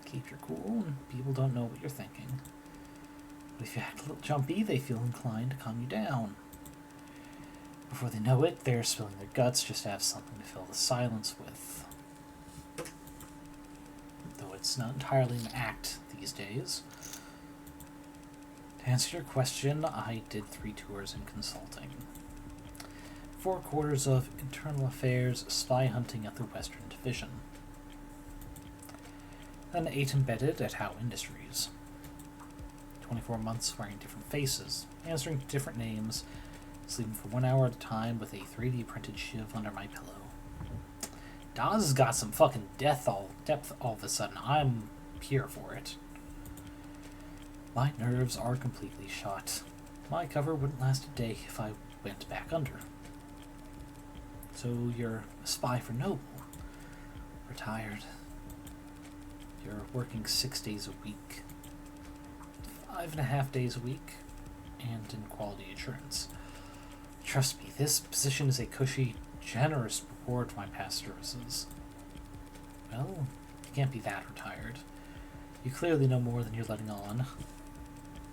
Keep your cool, and people don't know what you're thinking. But if you act a little jumpy, they feel inclined to calm you down. Before they know it, they're spilling their guts just to have something to fill the silence with. Though it's not entirely an act these days. To answer your question, I did 3 tours in consulting. 4 quarters of internal affairs spy hunting at the Western Division. Then 8 embedded at Howe Industries. 24 months wearing different faces, answering different names, sleeping for 1 hour at a time with a 3D printed shiv under my pillow. Dawes has got some fucking depth all of a sudden. I'm here for it. My nerves are completely shot. My cover wouldn't last a day if I went back under. So you're a spy for Noble. Retired. You're working 6 days a week. 5.5 days a week. And in quality assurance. Trust me, this position is a cushy, generous reward for my past services. Well, you can't be that retired. You clearly know more than you're letting on.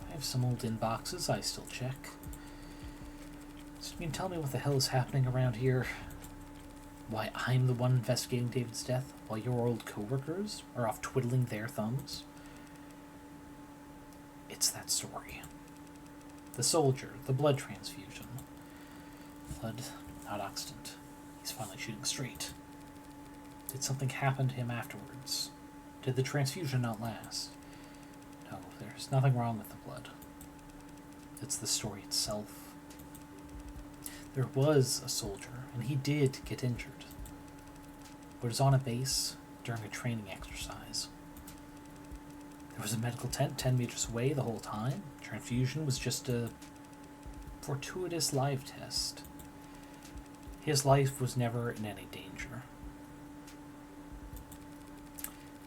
I have some old inboxes I still check. So you can tell me what the hell is happening around here? Why I'm the one investigating David's death, while your old co-workers are off twiddling their thumbs? It's that story. The soldier, the blood transfusion. Blood, not oxidant. He's finally shooting straight. Did something happen to him afterwards? Did the transfusion not last? No, there's nothing wrong with the blood. It's the story itself. There was a soldier, and he did get injured. But it was on a base during a training exercise. There was a medical tent 10 meters away the whole time. Transfusion was just a fortuitous live test. His life was never in any danger.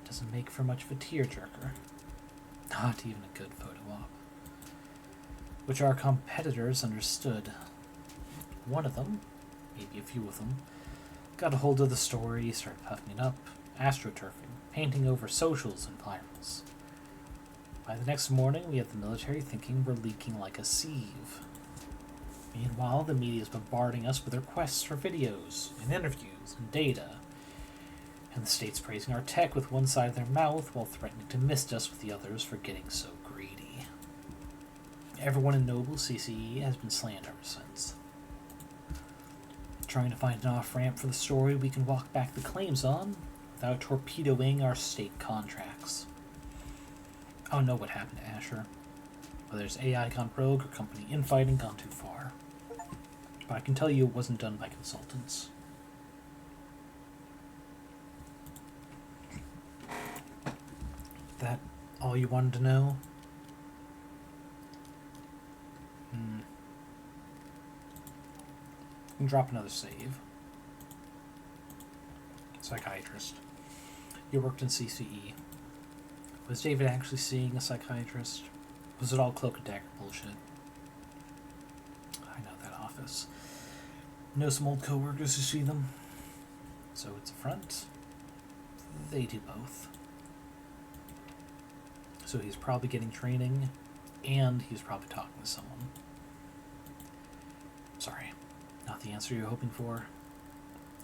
Doesn't make for much of a tearjerker. Not even a good photo op. Which our competitors understood. One of them, maybe a few of them, got a hold of the story, started puffing it up, astroturfing, painting over socials and virals. By the next morning, we had the military thinking we're leaking like a sieve. Meanwhile, the media is bombarding us with requests for videos and interviews and data. And the state's praising our tech with one side of their mouth while threatening to mist us with the others for getting so greedy. Everyone in Noble CCE has been slammed ever since. Trying to find an off-ramp for the story we can walk back the claims on without torpedoing our state contracts. I don't know what happened to Ashur, whether it's AI gone rogue or company infighting gone too far. But I can tell you it wasn't done by consultants. That all you wanted to know? You can drop another save. Psychiatrist. You worked in CCE. Was David actually seeing a psychiatrist? Was it all cloak and dagger bullshit? I know that office. Know some old co-workers who see them. So it's a front. They do both. So he's probably getting training, and he's probably talking to someone. Sorry, not the answer you're hoping for.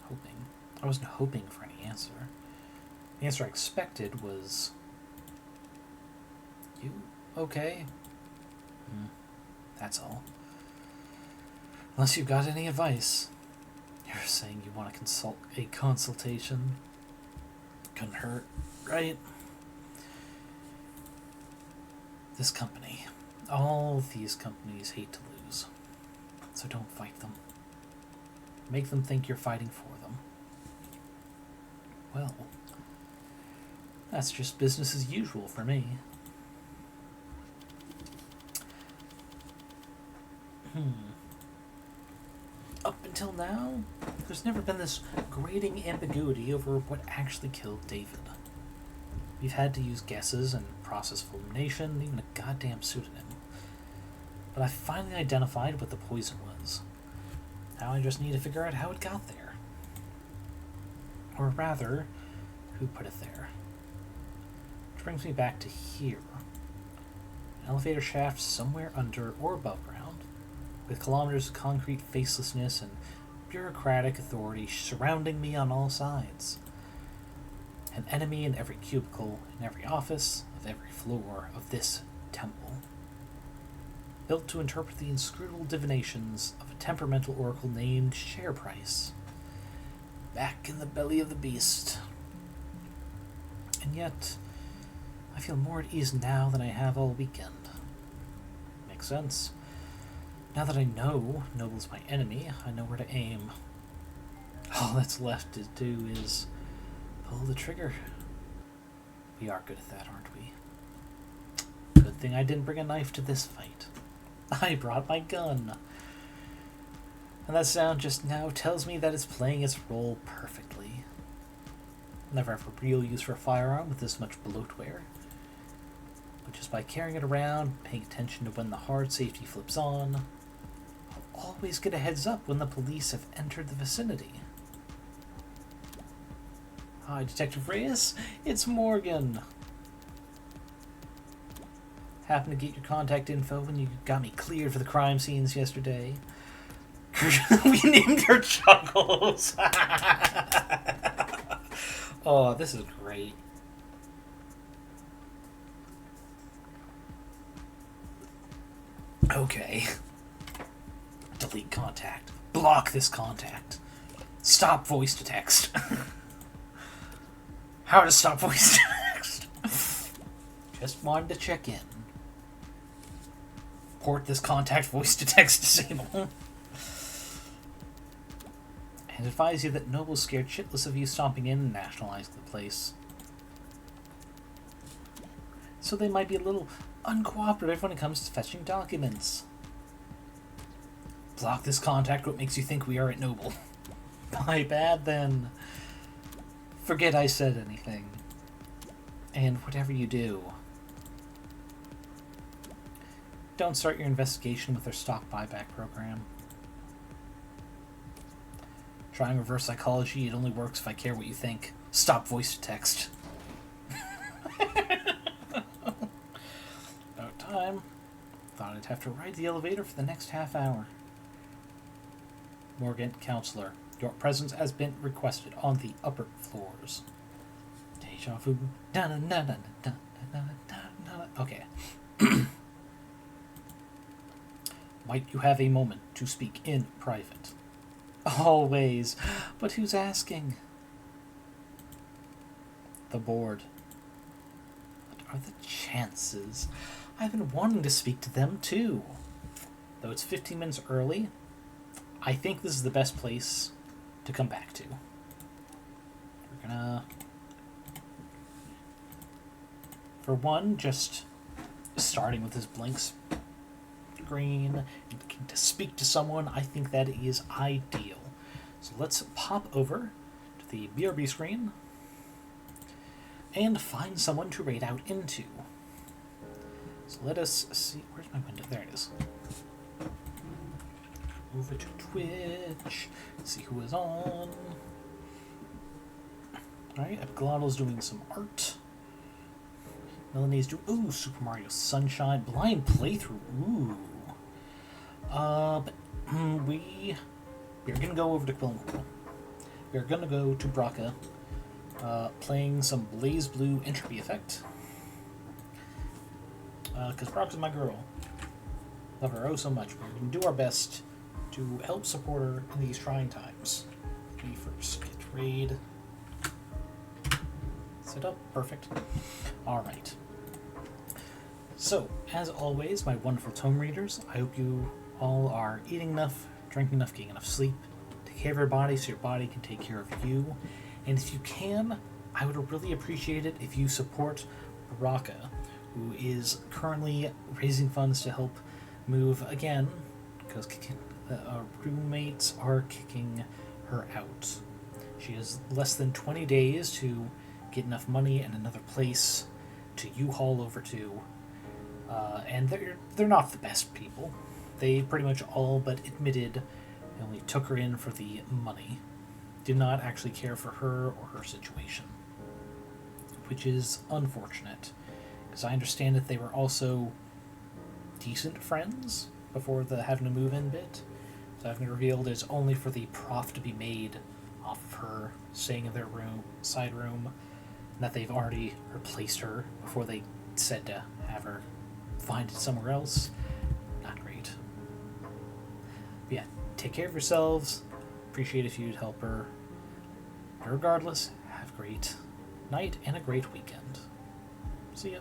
Hoping. I wasn't hoping for any answer. The answer I expected was... You okay? That's all. Unless you've got any advice. You're saying you want to a consultation? Couldn't hurt, right? This company. All these companies hate to lose. So don't fight them. Make them think you're fighting for them. Well, that's just business as usual for me. Up until now, there's never been this grating ambiguity over what actually killed David. We've had to use guesses and process of elimination, even a goddamn pseudonym. But I finally identified what the poison was. Now I just need to figure out how it got there. Or rather, who put it there. Which brings me back to here. An elevator shaft somewhere under or above ground, with kilometers of concrete facelessness and bureaucratic authority surrounding me on all sides. An enemy in every cubicle, in every office, of every floor of this temple. Built to interpret the inscrutable divinations of a temperamental oracle named Share Price. Back in the belly of the beast. And yet, I feel more at ease now than I have all weekend. Makes sense. Now that I know Noble's my enemy, I know where to aim. All that's left to do is pull the trigger. We are good at that, aren't we? Good thing I didn't bring a knife to this fight. I brought my gun. And that sound just now tells me that it's playing its role perfectly. Never have a real use for a firearm with this much bloatware. But just by carrying it around, paying attention to when the hard safety flips on, I'll always get a heads up when the police have entered the vicinity. Hi, Detective Reyes. It's Morgan. Happened to get your contact info when you got me cleared for the crime scenes yesterday. We named her Chuckles. Oh, this is great. Okay. Delete contact. Block this contact. Stop voice to text. How to stop voice to text. Just wanted to check in. Port this contact voice to text disable. And advise you that Noble's scared shitless of you stomping in and nationalizing the place. So they might be a little uncooperative when it comes to fetching documents. Block this contact, what makes you think we are at Noble? My bad then. Forget I said anything. And whatever you do, don't start your investigation with their stock buyback program. Trying reverse psychology, it only works if I care what you think. Stop voice to text. About time. Thought I'd have to ride the elevator for the next half hour. Morgan, counselor, your presence has been requested on the upper floors. Deja vu. Okay. Might you have a moment to speak in private? Always. But who's asking? The board. What are the chances? I've been wanting to speak to them too. Though it's 15 minutes early, I think this is the best place to come back to. We're gonna... For one, just starting with this blank screen and to speak to someone, I think that is ideal. So let's pop over to the BRB screen and find someone to raid out into. So let us see, where's my window? There it is. Over to Twitch, see who is on. Alright, Epglottal's doing some art. Melanie's doing, ooh, Super Mario Sunshine, blind playthrough, ooh. But we're gonna go over to Quillencourt. We're gonna go to Braca, playing some Blaze Blue Entropy Effect. Because Braca's my girl. Love her oh so much. We're gonna do our best to help support her in these trying times. Me first, get raid. Set up, perfect. Alright. So, as always, my wonderful tome readers, I hope you all are eating enough, drinking enough, getting enough sleep. Take care of your body so your body can take care of you. And if you can, I would really appreciate it if you support Braca, who is currently raising funds to help move again, because roommates are kicking her out. She has less than 20 days to get enough money and another place to U-Haul over to, and they're not the best people. They pretty much all but admitted they only took her in for the money, did not actually care for her or her situation, which is unfortunate, because I understand that they were also decent friends before the having to move in bit. So I've been revealed it's only for the profit to be made off of her staying in their room, side room, and that they've already replaced her before they said to have her find it somewhere else. Not great. But yeah, take care of yourselves. Appreciate if you'd help her. But regardless, have a great night and a great weekend. See ya.